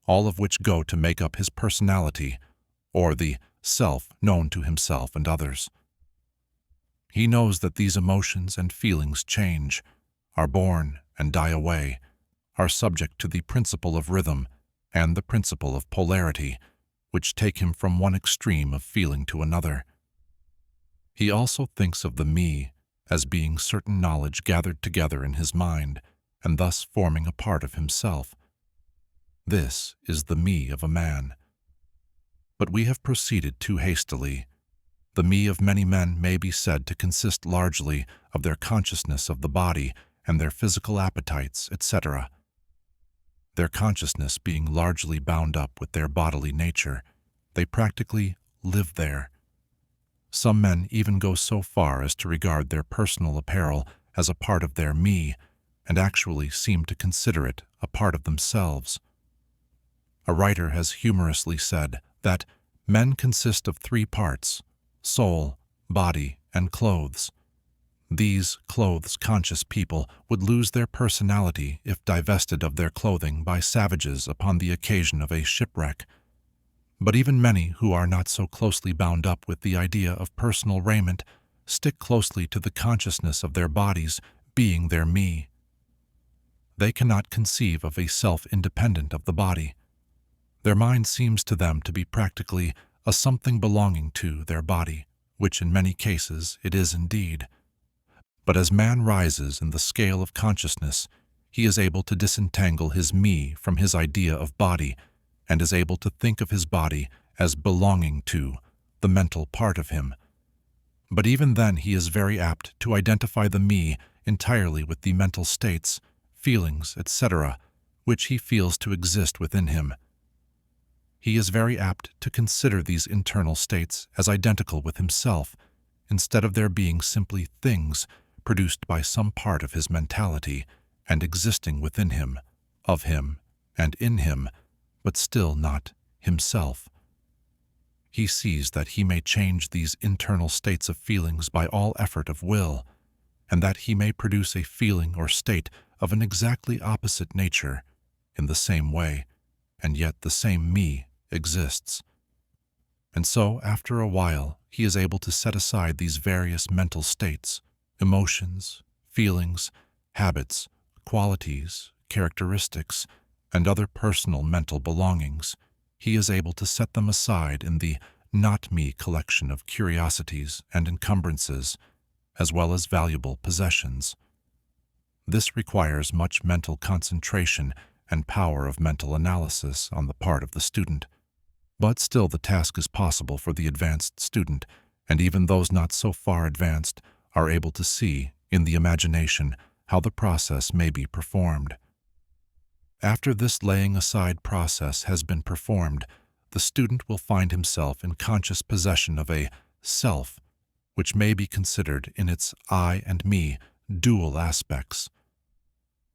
all of which go to make up his personality, or the self known to himself and others. He knows that these emotions and feelings change, are born and die away, are subject to the principle of rhythm and the principle of polarity, which take him from one extreme of feeling to another. He also thinks of the me as being certain knowledge gathered together in his mind, and thus forming a part of himself. This is the me of a man. But we have proceeded too hastily. The me of many men may be said to consist largely of their consciousness of the body and their physical appetites, etc. Their consciousness being largely bound up with their bodily nature, they practically live there. Some men even go so far as to regard their personal apparel as a part of their me, and actually seem to consider it a part of themselves. A writer has humorously said that men consist of three parts: soul, body, and clothes. These clothes-conscious people would lose their personality if divested of their clothing by savages upon the occasion of a shipwreck. But even many who are not so closely bound up with the idea of personal raiment stick closely to the consciousness of their bodies being their me. They cannot conceive of a self independent of the body. Their mind seems to them to be practically a something belonging to their body, which in many cases it is indeed. But as man rises in the scale of consciousness, he is able to disentangle his me from his idea of body, and is able to think of his body as belonging to the mental part of him. But even then he is very apt to identify the me entirely with the mental states, feelings, etc., which he feels to exist within him. He is very apt to consider these internal states as identical with himself, instead of their being simply things produced by some part of his mentality and existing within him, of him, and in him, but still not himself. He sees that he may change these internal states of feelings by all effort of will, and that he may produce a feeling or state of an exactly opposite nature in the same way, and yet the same me exists. And so, after a while, he is able to set aside these various mental states, emotions, feelings, habits, qualities, characteristics, and other personal mental belongings. He is able to set them aside in the not-me collection of curiosities and encumbrances, as well as valuable possessions. This requires much mental concentration and power of mental analysis on the part of the student. But still the task is possible for the advanced student, and even those not so far advanced are able to see, in the imagination, how the process may be performed. After this laying aside process has been performed, the student will find himself in conscious possession of a self, which may be considered in its I and me dual aspects.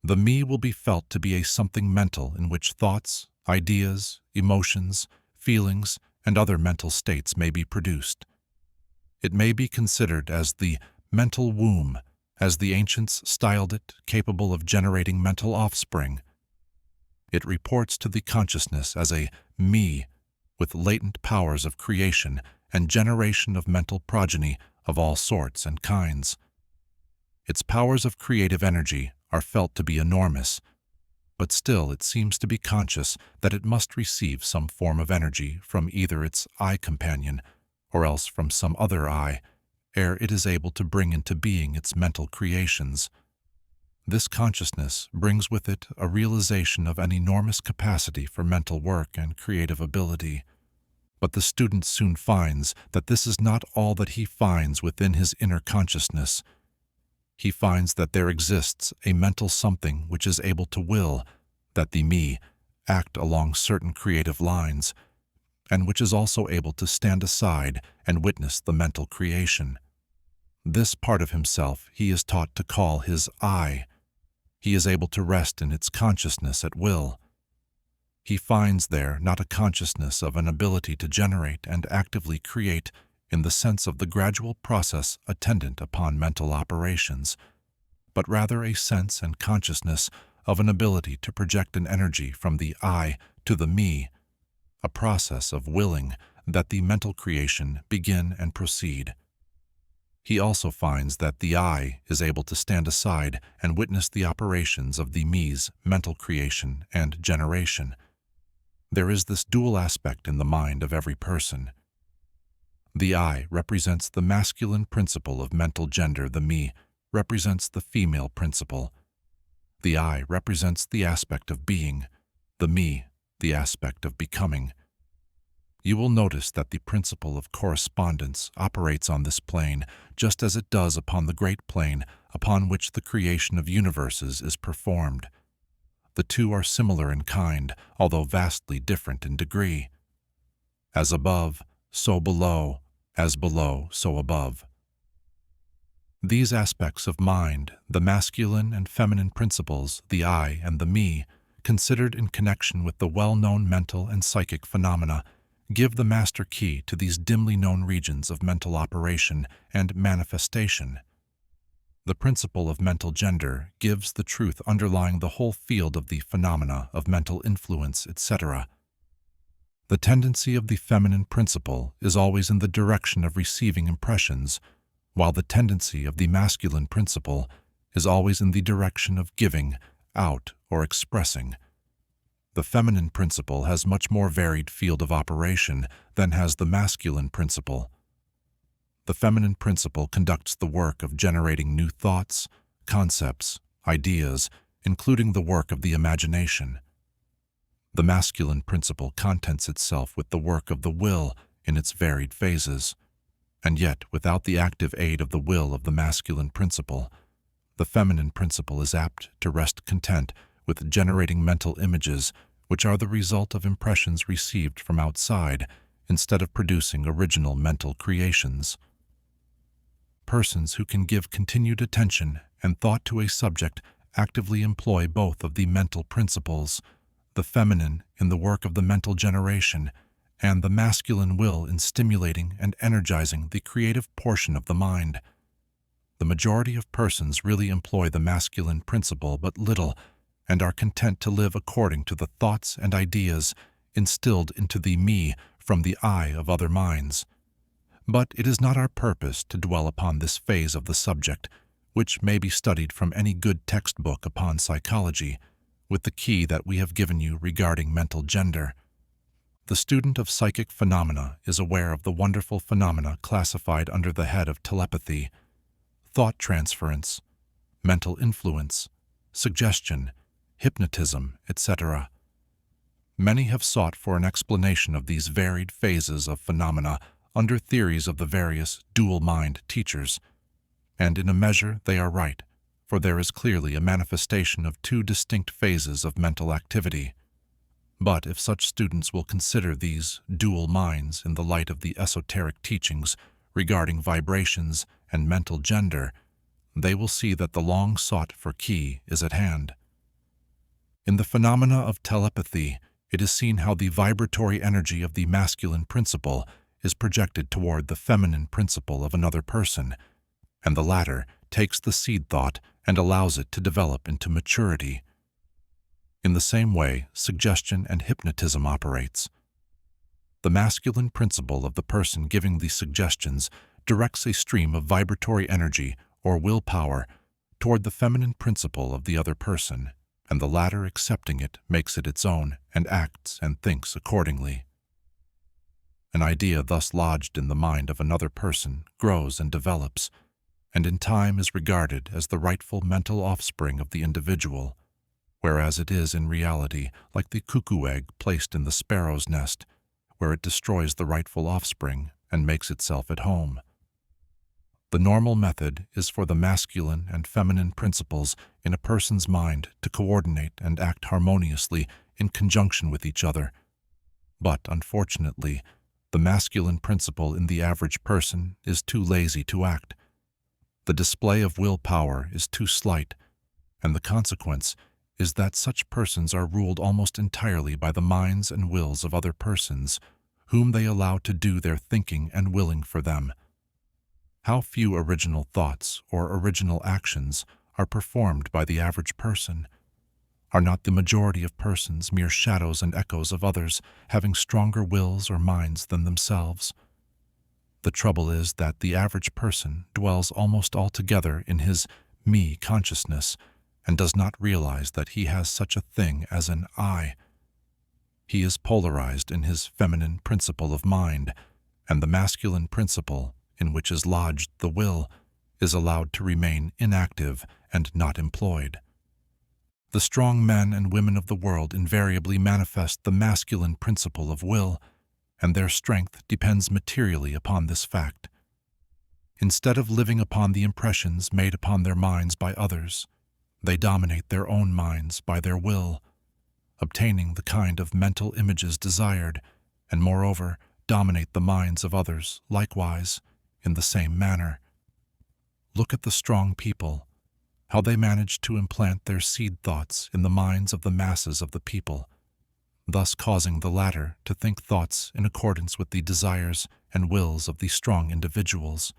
The me will be felt to be a something mental in which thoughts, ideas, emotions, feelings, and other mental states may be produced. It may be considered as the mental womb, as the ancients styled it, capable of generating mental offspring. It reports to the consciousness as a me, with latent powers of creation and generation of mental progeny of all sorts and kinds. Its powers of creative energy are felt to be enormous, but still it seems to be conscious that it must receive some form of energy from either its eye companion or else from some other eye, ere it is able to bring into being its mental creations. This consciousness brings with it a realization of an enormous capacity for mental work and creative ability. But the student soon finds that this is not all that he finds within his inner consciousness. He finds that there exists a mental something which is able to will that the me act along certain creative lines, and which is also able to stand aside and witness the mental creation. This part of himself he is taught to call his I. He is able to rest in its consciousness at will. He finds there not a consciousness of an ability to generate and actively create in the sense of the gradual process attendant upon mental operations, but rather a sense and consciousness of an ability to project an energy from the I to the me, a process of willing that the mental creation begin and proceed. He also finds that the I is able to stand aside and witness the operations of the me's mental creation and generation. There is this dual aspect in the mind of every person. The I represents the masculine principle of mental gender, the me represents the female principle. The I represents the aspect of being, the me the aspect of becoming. You will notice that the principle of correspondence operates on this plane just as it does upon the great plane upon which the creation of universes is performed. The two are similar in kind, although vastly different in degree. As above, so below, as below, so above. These aspects of mind, the masculine and feminine principles, the I and the me, considered in connection with the well-known mental and psychic phenomena, give the master key to these dimly known regions of mental operation and manifestation. The principle of mental gender gives the truth underlying the whole field of the phenomena of mental influence, etc. The tendency of the feminine principle is always in the direction of receiving impressions, while the tendency of the masculine principle is always in the direction of giving out or expressing. The feminine principle has much more varied field of operation than has the masculine principle. The feminine principle conducts the work of generating new thoughts, concepts, ideas, including the work of the imagination. The masculine principle contents itself with the work of the will in its varied phases, and yet without the active aid of the will of the masculine principle, the feminine principle is apt to rest content with generating mental images which are the result of impressions received from outside instead of producing original mental creations. Persons who can give continued attention and thought to a subject actively employ both of the mental principles, the feminine in the work of the mental generation, and the masculine will in stimulating and energizing the creative portion of the mind. The majority of persons really employ the masculine principle but little, and are content to live according to the thoughts and ideas instilled into the me from the I of other minds. But it is not our purpose to dwell upon this phase of the subject, which may be studied from any good textbook upon psychology, with the key that we have given you regarding mental gender. The student of psychic phenomena is aware of the wonderful phenomena classified under the head of telepathy, thought transference, mental influence, suggestion, hypnotism, etc. Many have sought for an explanation of these varied phases of phenomena under theories of the various dual-mind teachers, and in a measure they are right, for there is clearly a manifestation of two distinct phases of mental activity. But if such students will consider these dual minds in the light of the esoteric teachings regarding vibrations and mental gender, they will see that the long-sought-for key is at hand. In the phenomena of telepathy, it is seen how the vibratory energy of the masculine principle is projected toward the feminine principle of another person, and the latter takes the seed thought and allows it to develop into maturity. In the same way, suggestion and hypnotism operates. The masculine principle of the person giving the suggestions directs a stream of vibratory energy or willpower toward the feminine principle of the other person, and the latter, accepting it, makes it its own and acts and thinks accordingly. An idea thus lodged in the mind of another person grows and develops, and in time is regarded as the rightful mental offspring of the individual, whereas it is in reality like the cuckoo egg placed in the sparrow's nest, where it destroys the rightful offspring and makes itself at home. The normal method is for the masculine and feminine principles in a person's mind to coordinate and act harmoniously in conjunction with each other. But, unfortunately, the masculine principle in the average person is too lazy to act. The display of willpower is too slight, and the consequence is that such persons are ruled almost entirely by the minds and wills of other persons, whom they allow to do their thinking and willing for them. How few original thoughts or original actions are performed by the average person? Are not the majority of persons mere shadows and echoes of others having stronger wills or minds than themselves? The trouble is that the average person dwells almost altogether in his me consciousness and does not realize that he has such a thing as an I. He is polarized in his feminine principle of mind, and the masculine principle, in which is lodged the will, is allowed to remain inactive and not employed. The strong men and women of the world invariably manifest the masculine principle of will, and their strength depends materially upon this fact. Instead of living upon the impressions made upon their minds by others, they dominate their own minds by their will, obtaining the kind of mental images desired, and moreover dominate the minds of others likewise in the same manner. Look at the strong people, how they manage to implant their seed thoughts in the minds of the masses of the people, thus causing the latter to think thoughts in accordance with the desires and wills of the strong individuals.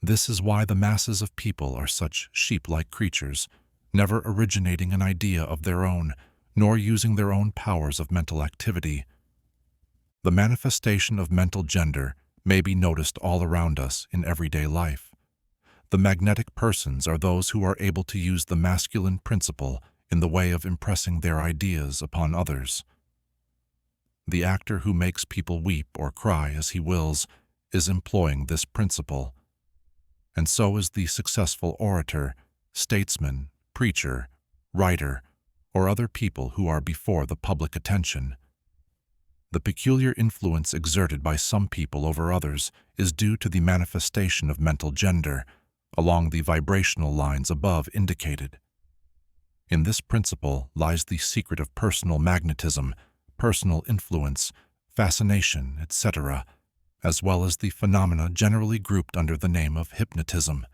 This is why the masses of people are such sheep-like creatures, never originating an idea of their own, nor using their own powers of mental activity. The manifestation of mental gender may be noticed all around us in everyday life. The magnetic persons are those who are able to use the masculine principle in the way of impressing their ideas upon others. The actor who makes people weep or cry as he wills is employing this principle. And so is the successful orator, statesman, preacher, writer, or other people who are before the public attention. The peculiar influence exerted by some people over others is due to the manifestation of mental gender along the vibrational lines above indicated. In this principle lies the secret of personal magnetism, personal influence, fascination, etc., as well as the phenomena generally grouped under the name of hypnotism.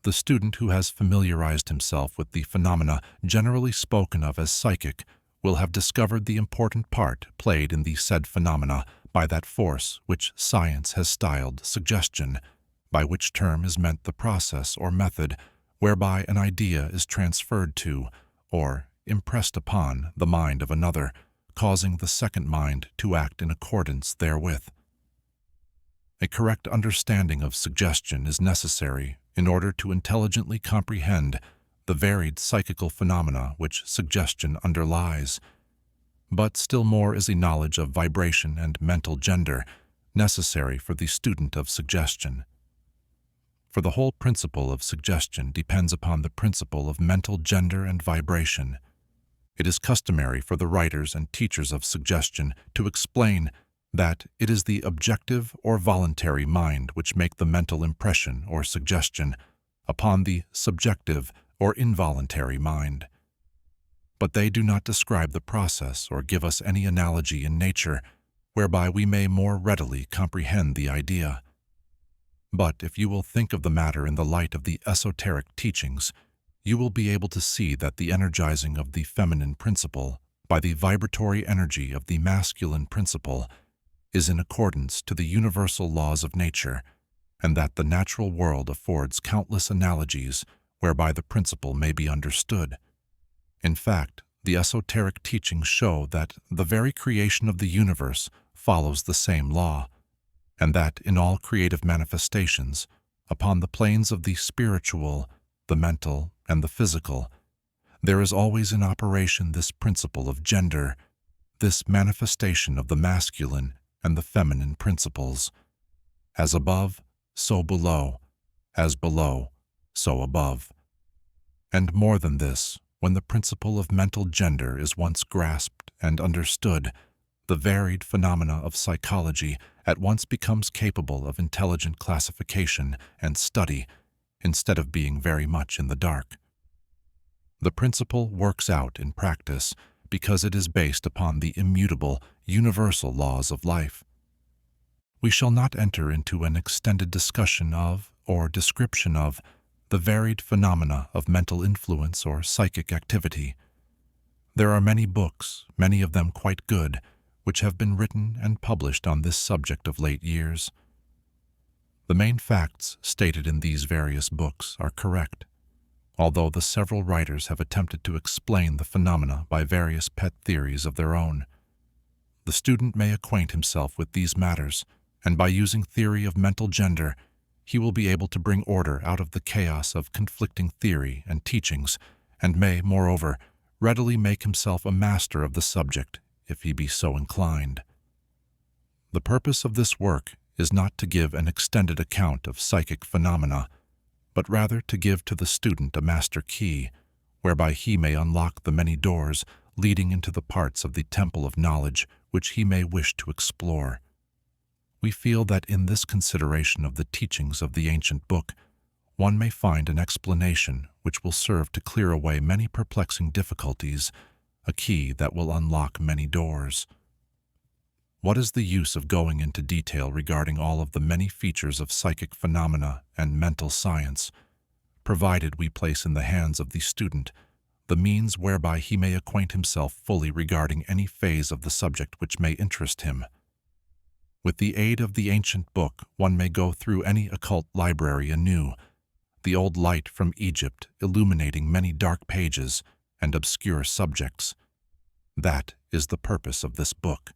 The student who has familiarized himself with the phenomena generally spoken of as psychic will have discovered the important part played in the said phenomena by that force which science has styled suggestion, by which term is meant the process or method whereby an idea is transferred to, or impressed upon, the mind of another, causing the second mind to act in accordance therewith. A correct understanding of suggestion is necessary in order to intelligently comprehend the varied psychical phenomena which suggestion underlies. But still more is a knowledge of vibration and mental gender necessary for the student of suggestion. For the whole principle of suggestion depends upon the principle of mental gender and vibration. It is customary for the writers and teachers of suggestion to explain that it is the objective or voluntary mind which make the mental impression or suggestion upon the subjective or involuntary mind. But they do not describe the process or give us any analogy in nature whereby we may more readily comprehend the idea. But if you will think of the matter in the light of the esoteric teachings, you will be able to see that the energizing of the feminine principle by the vibratory energy of the masculine principle is in accordance to the universal laws of nature, and that the natural world affords countless analogies whereby the principle may be understood. In fact, the esoteric teachings show that the very creation of the universe follows the same law, and that in all creative manifestations, upon the planes of the spiritual, the mental, and the physical, there is always in operation this principle of gender, this manifestation of the masculine and the feminine principles. As above, so below, as below, so above. And more than this, when the principle of mental gender is once grasped and understood, the varied phenomena of psychology at once becomes capable of intelligent classification and study instead of being very much in the dark. The principle works out in practice because it is based upon the immutable, universal laws of life. We shall not enter into an extended discussion of, or description of, the varied phenomena of mental influence or psychic activity. There are many books, many of them quite good, which have been written and published on this subject of late years. The main facts stated in these various books are correct, although the several writers have attempted to explain the phenomena by various pet theories of their own. The student may acquaint himself with these matters, and by using theory of mental gender, he will be able to bring order out of the chaos of conflicting theory and teachings, and may, moreover, readily make himself a master of the subject, if he be so inclined. The purpose of this work is not to give an extended account of psychic phenomena, but rather to give to the student a master key, whereby he may unlock the many doors leading into the parts of the temple of knowledge which he may wish to explore. We feel that in this consideration of the teachings of the ancient book, one may find an explanation which will serve to clear away many perplexing difficulties, a key that will unlock many doors. What is the use of going into detail regarding all of the many features of psychic phenomena and mental science, provided we place in the hands of the student the means whereby he may acquaint himself fully regarding any phase of the subject which may interest him? With the aid of the ancient book, one may go through any occult library anew, the old light from Egypt illuminating many dark pages and obscure subjects. That is the purpose of this book.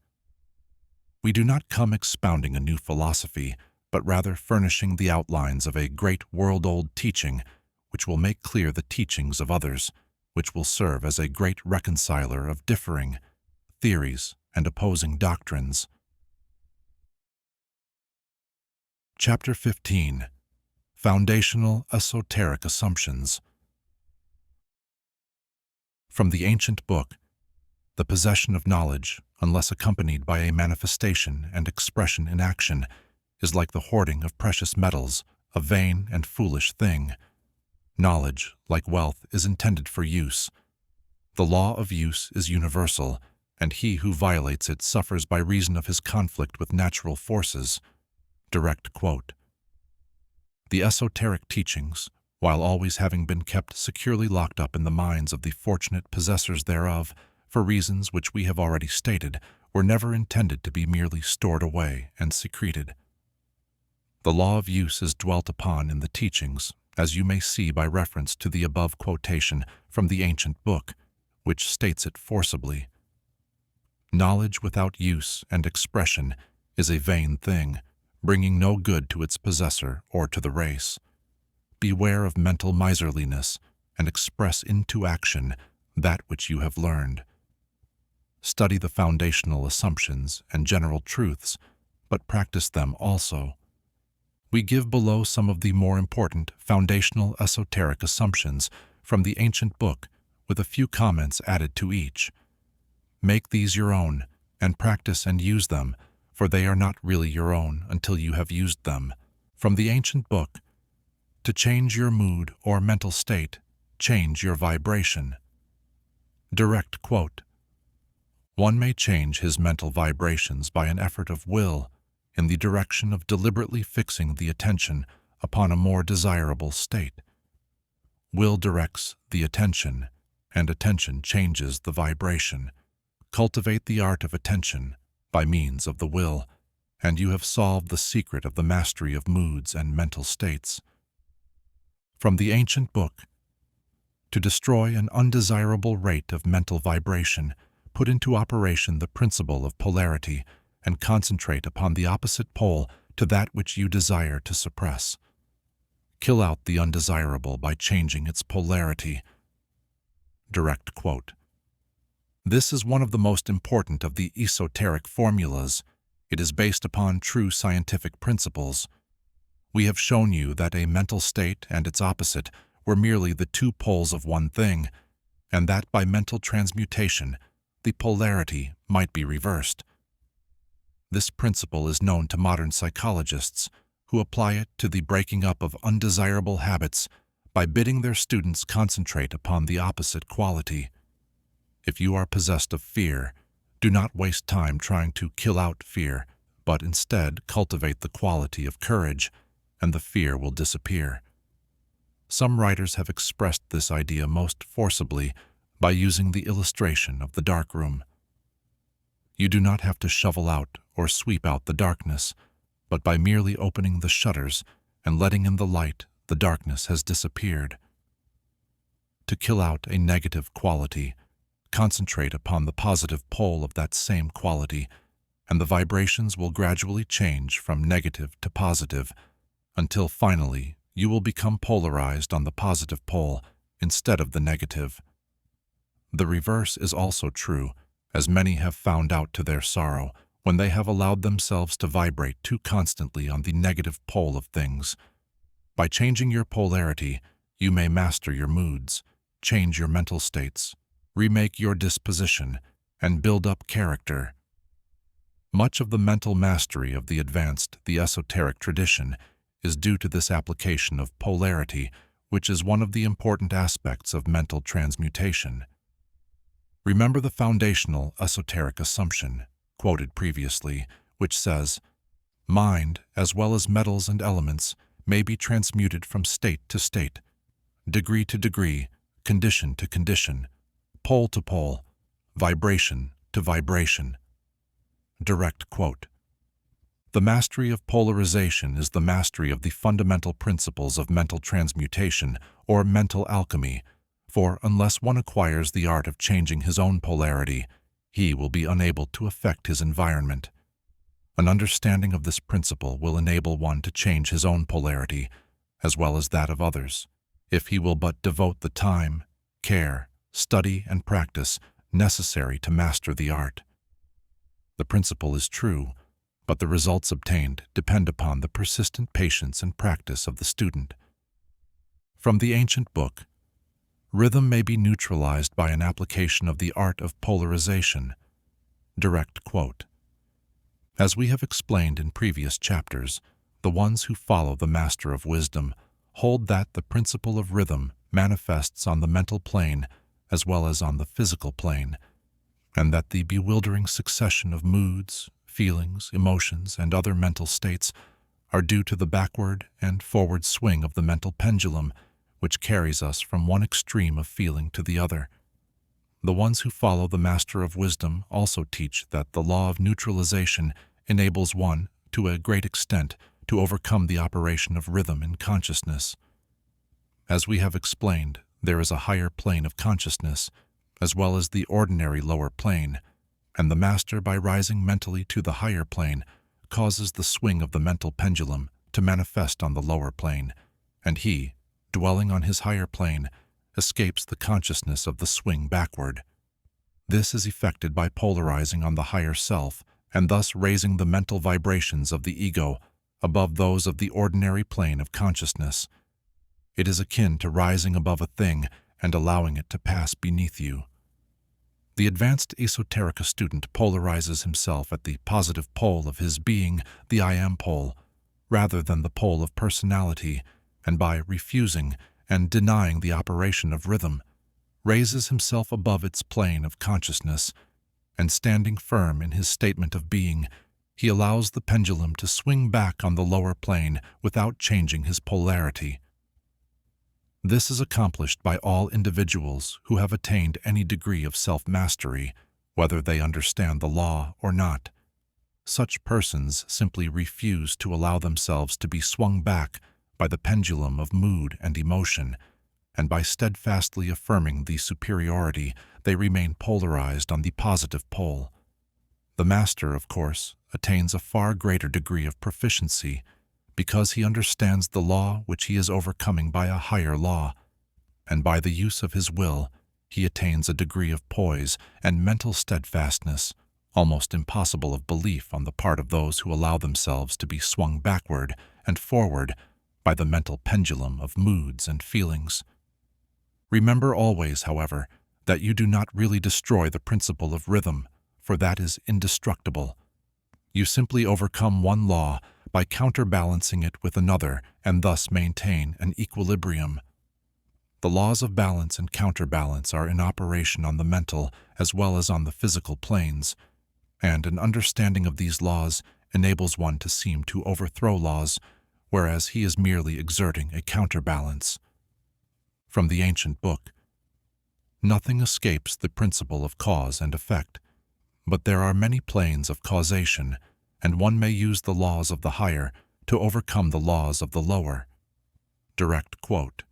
We do not come expounding a new philosophy, but rather furnishing the outlines of a great world-old teaching which will make clear the teachings of others, which will serve as a great reconciler of differing theories and opposing doctrines. Chapter 15. Foundational Esoteric Assumptions. From the ancient book, the possession of knowledge, unless accompanied by a manifestation and expression in action, is like the hoarding of precious metals, a vain and foolish thing. Knowledge, like wealth, is intended for use. The law of use is universal, and he who violates it suffers by reason of his conflict with natural forces. Direct quote. The esoteric teachings, while always having been kept securely locked up in the minds of the fortunate possessors thereof, for reasons which we have already stated, were never intended to be merely stored away and secreted. The law of use is dwelt upon in the teachings, as you may see by reference to the above quotation from the ancient book, which states it forcibly. Knowledge without use and expression is a vain thing, bringing no good to its possessor or to the race. Beware of mental miserliness and express into action that which you have learned. Study the foundational assumptions and general truths, but practice them also. We give below some of the more important foundational esoteric assumptions from the ancient book, with a few comments added to each. Make these your own, and practice and use them, for they are not really your own until you have used them. From the ancient book, to change your mood or mental state, change your vibration. Direct quote. One may change his mental vibrations by an effort of will in the direction of deliberately fixing the attention upon a more desirable state. Will directs the attention, and attention changes the vibration. Cultivate the art of attention by means of the will, and you have solved the secret of the mastery of moods and mental states. From the ancient book, to destroy an undesirable rate of mental vibration, put into operation the principle of polarity and concentrate upon the opposite pole to that which you desire to suppress. Kill out the undesirable by changing its polarity. Direct quote. This is one of the most important of the esoteric formulas. It is based upon true scientific principles. We have shown you that a mental state and its opposite were merely the two poles of one thing, and that by mental transmutation, the polarity might be reversed. This principle is known to modern psychologists, who apply it to the breaking up of undesirable habits by bidding their students concentrate upon the opposite quality. If you are possessed of fear, do not waste time trying to kill out fear, but instead cultivate the quality of courage, and the fear will disappear. Some writers have expressed this idea most forcibly by using the illustration of the darkroom. You do not have to shovel out or sweep out the darkness, but by merely opening the shutters and letting in the light, the darkness has disappeared. To kill out a negative quality, concentrate upon the positive pole of that same quality, and the vibrations will gradually change from negative to positive, until finally you will become polarized on the positive pole instead of the negative. The reverse is also true, as many have found out to their sorrow when they have allowed themselves to vibrate too constantly on the negative pole of things. By changing your polarity, you may master your moods, change your mental states, remake your disposition, and build up character. Much of the mental mastery of the advanced, the esoteric tradition, is due to this application of polarity, which is one of the important aspects of mental transmutation. Remember the foundational esoteric assumption, quoted previously, which says, "Mind, as well as metals and elements, may be transmuted from state to state, degree to degree, condition to condition, pole to pole, vibration to vibration." Direct quote. The mastery of polarization is the mastery of the fundamental principles of mental transmutation or mental alchemy, for unless one acquires the art of changing his own polarity, he will be unable to affect his environment. An understanding of this principle will enable one to change his own polarity, as well as that of others, if he will but devote the time, care, study, and practice necessary to master the art. The principle is true, but the results obtained depend upon the persistent patience and practice of the student. From the ancient book, rhythm may be neutralized by an application of the art of polarization. Direct quote. As we have explained in previous chapters, the ones who follow the Master of Wisdom hold that the principle of rhythm manifests on the mental plane as well as on the physical plane, and that the bewildering succession of moods, feelings, emotions, and other mental states are due to the backward and forward swing of the mental pendulum, which carries us from one extreme of feeling to the other. The ones who follow the Master of Wisdom also teach that the law of neutralization enables one, to a great extent, to overcome the operation of rhythm in consciousness. As we have explained, there is a higher plane of consciousness, as well as the ordinary lower plane, and the master, by rising mentally to the higher plane, causes the swing of the mental pendulum to manifest on the lower plane, and he, dwelling on his higher plane, escapes the consciousness of the swing backward. This is effected by polarizing on the higher self and thus raising the mental vibrations of the ego above those of the ordinary plane of consciousness. It is akin to rising above a thing and allowing it to pass beneath you. The advanced esoterica student polarizes himself at the positive pole of his being, the I am pole, rather than the pole of personality, and by refusing and denying the operation of rhythm, raises himself above its plane of consciousness, and standing firm in his statement of being, he allows the pendulum to swing back on the lower plane without changing his polarity. This is accomplished by all individuals who have attained any degree of self-mastery, whether they understand the law or not. Such persons simply refuse to allow themselves to be swung back by the pendulum of mood and emotion, and by steadfastly affirming the superiority, they remain polarized on the positive pole. The master, of course, attains a far greater degree of proficiency, because he understands the law which he is overcoming by a higher law, and by the use of his will, he attains a degree of poise and mental steadfastness almost impossible of belief on the part of those who allow themselves to be swung backward and forward by the mental pendulum of moods and feelings. Remember always, however, that you do not really destroy the principle of rhythm, for that is indestructible. You simply overcome one law by counterbalancing it with another and thus maintain an equilibrium. The laws of balance and counterbalance are in operation on the mental as well as on the physical planes, and an understanding of these laws enables one to seem to overthrow laws, whereas he is merely exerting a counterbalance. From the ancient book, nothing escapes the principle of cause and effect, but there are many planes of causation, and one may use the laws of the higher to overcome the laws of the lower. Direct quote.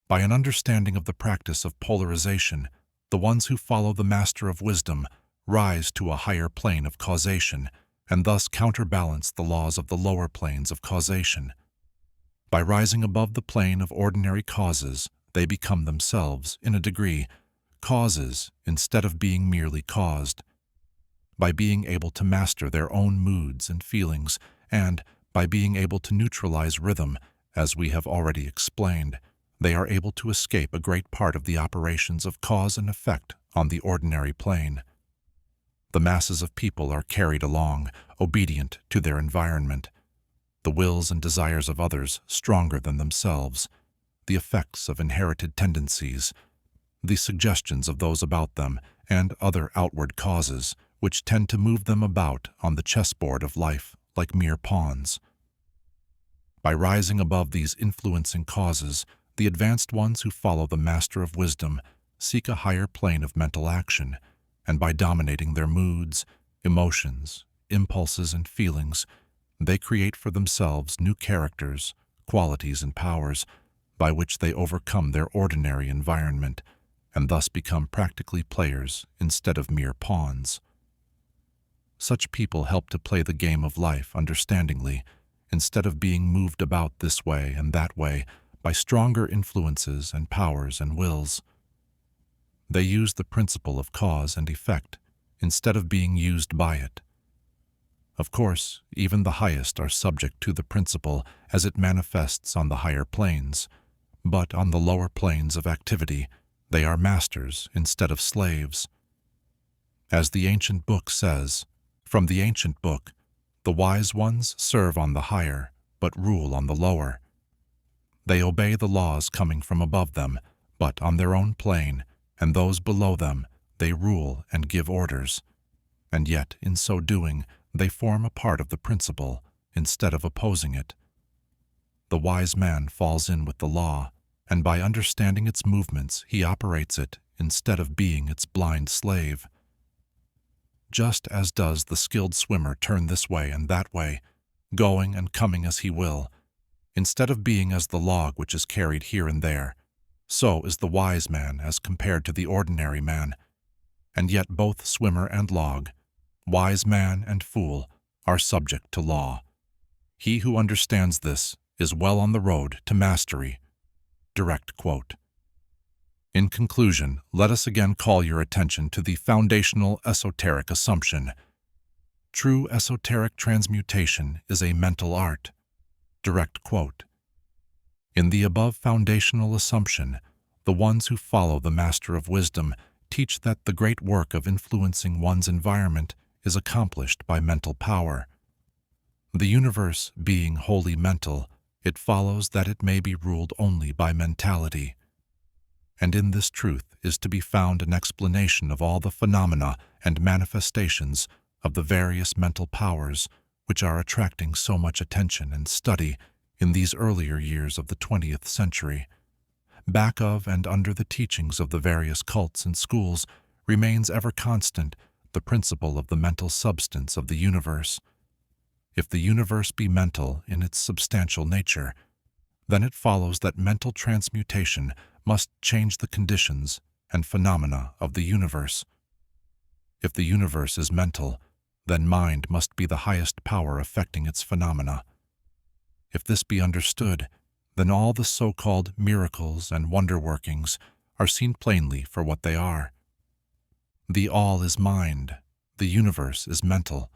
By an understanding of the practice of polarization, the ones who follow the Master of Wisdom rise to a higher plane of causation, and thus counterbalance the laws of the lower planes of causation. By rising above the plane of ordinary causes, they become themselves, in a degree, causes instead of being merely caused. By being able to master their own moods and feelings, and by being able to neutralize rhythm, as we have already explained, they are able to escape a great part of the operations of cause and effect on the ordinary plane. The masses of people are carried along, obedient to their environment, the wills and desires of others stronger than themselves, the effects of inherited tendencies, the suggestions of those about them, and other outward causes which tend to move them about on the chessboard of life like mere pawns. By rising above these influencing causes, the advanced ones who follow the Master of Wisdom seek a higher plane of mental action, and by dominating their moods, emotions, impulses, and feelings, they create for themselves new characters, qualities, and powers by which they overcome their ordinary environment and thus become practically players instead of mere pawns. Such people help to play the game of life understandingly, instead of being moved about this way and that way by stronger influences and powers and wills. They use the principle of cause and effect instead of being used by it. Of course, even the highest are subject to the principle as it manifests on the higher planes, but on the lower planes of activity, they are masters instead of slaves. As the ancient book says, from the ancient book, the wise ones serve on the higher, but rule on the lower. They obey the laws coming from above them, but on their own plane, and those below them, they rule and give orders. And yet, in so doing, they form a part of the principle, instead of opposing it. The wise man falls in with the law, and by understanding its movements, he operates it instead of being its blind slave. Just as does the skilled swimmer turn this way and that way, going and coming as he will, instead of being as the log which is carried here and there, so is the wise man as compared to the ordinary man. And yet both swimmer and log, wise man and fool, are subject to law. He who understands this is well on the road to mastery. Direct quote. In conclusion, let us again call your attention to the foundational esoteric assumption. True esoteric transmutation is a mental art. Direct quote. In the above foundational assumption, the ones who follow the Master of Wisdom teach that the great work of influencing one's environment is accomplished by mental power. The universe being wholly mental, it follows that it may be ruled only by mentality. And in this truth is to be found an explanation of all the phenomena and manifestations of the various mental powers which are attracting so much attention and study in these earlier years of the 20th century. Back of and under the teachings of the various cults and schools remains ever constant the principle of the mental substance of the universe. If the universe be mental in its substantial nature, then it follows that mental transmutation must change the conditions and phenomena of the universe. If the universe is mental, then mind must be the highest power affecting its phenomena. If this be understood, then all the so-called miracles and wonder-workings are seen plainly for what they are. The all is mind, the universe is mental,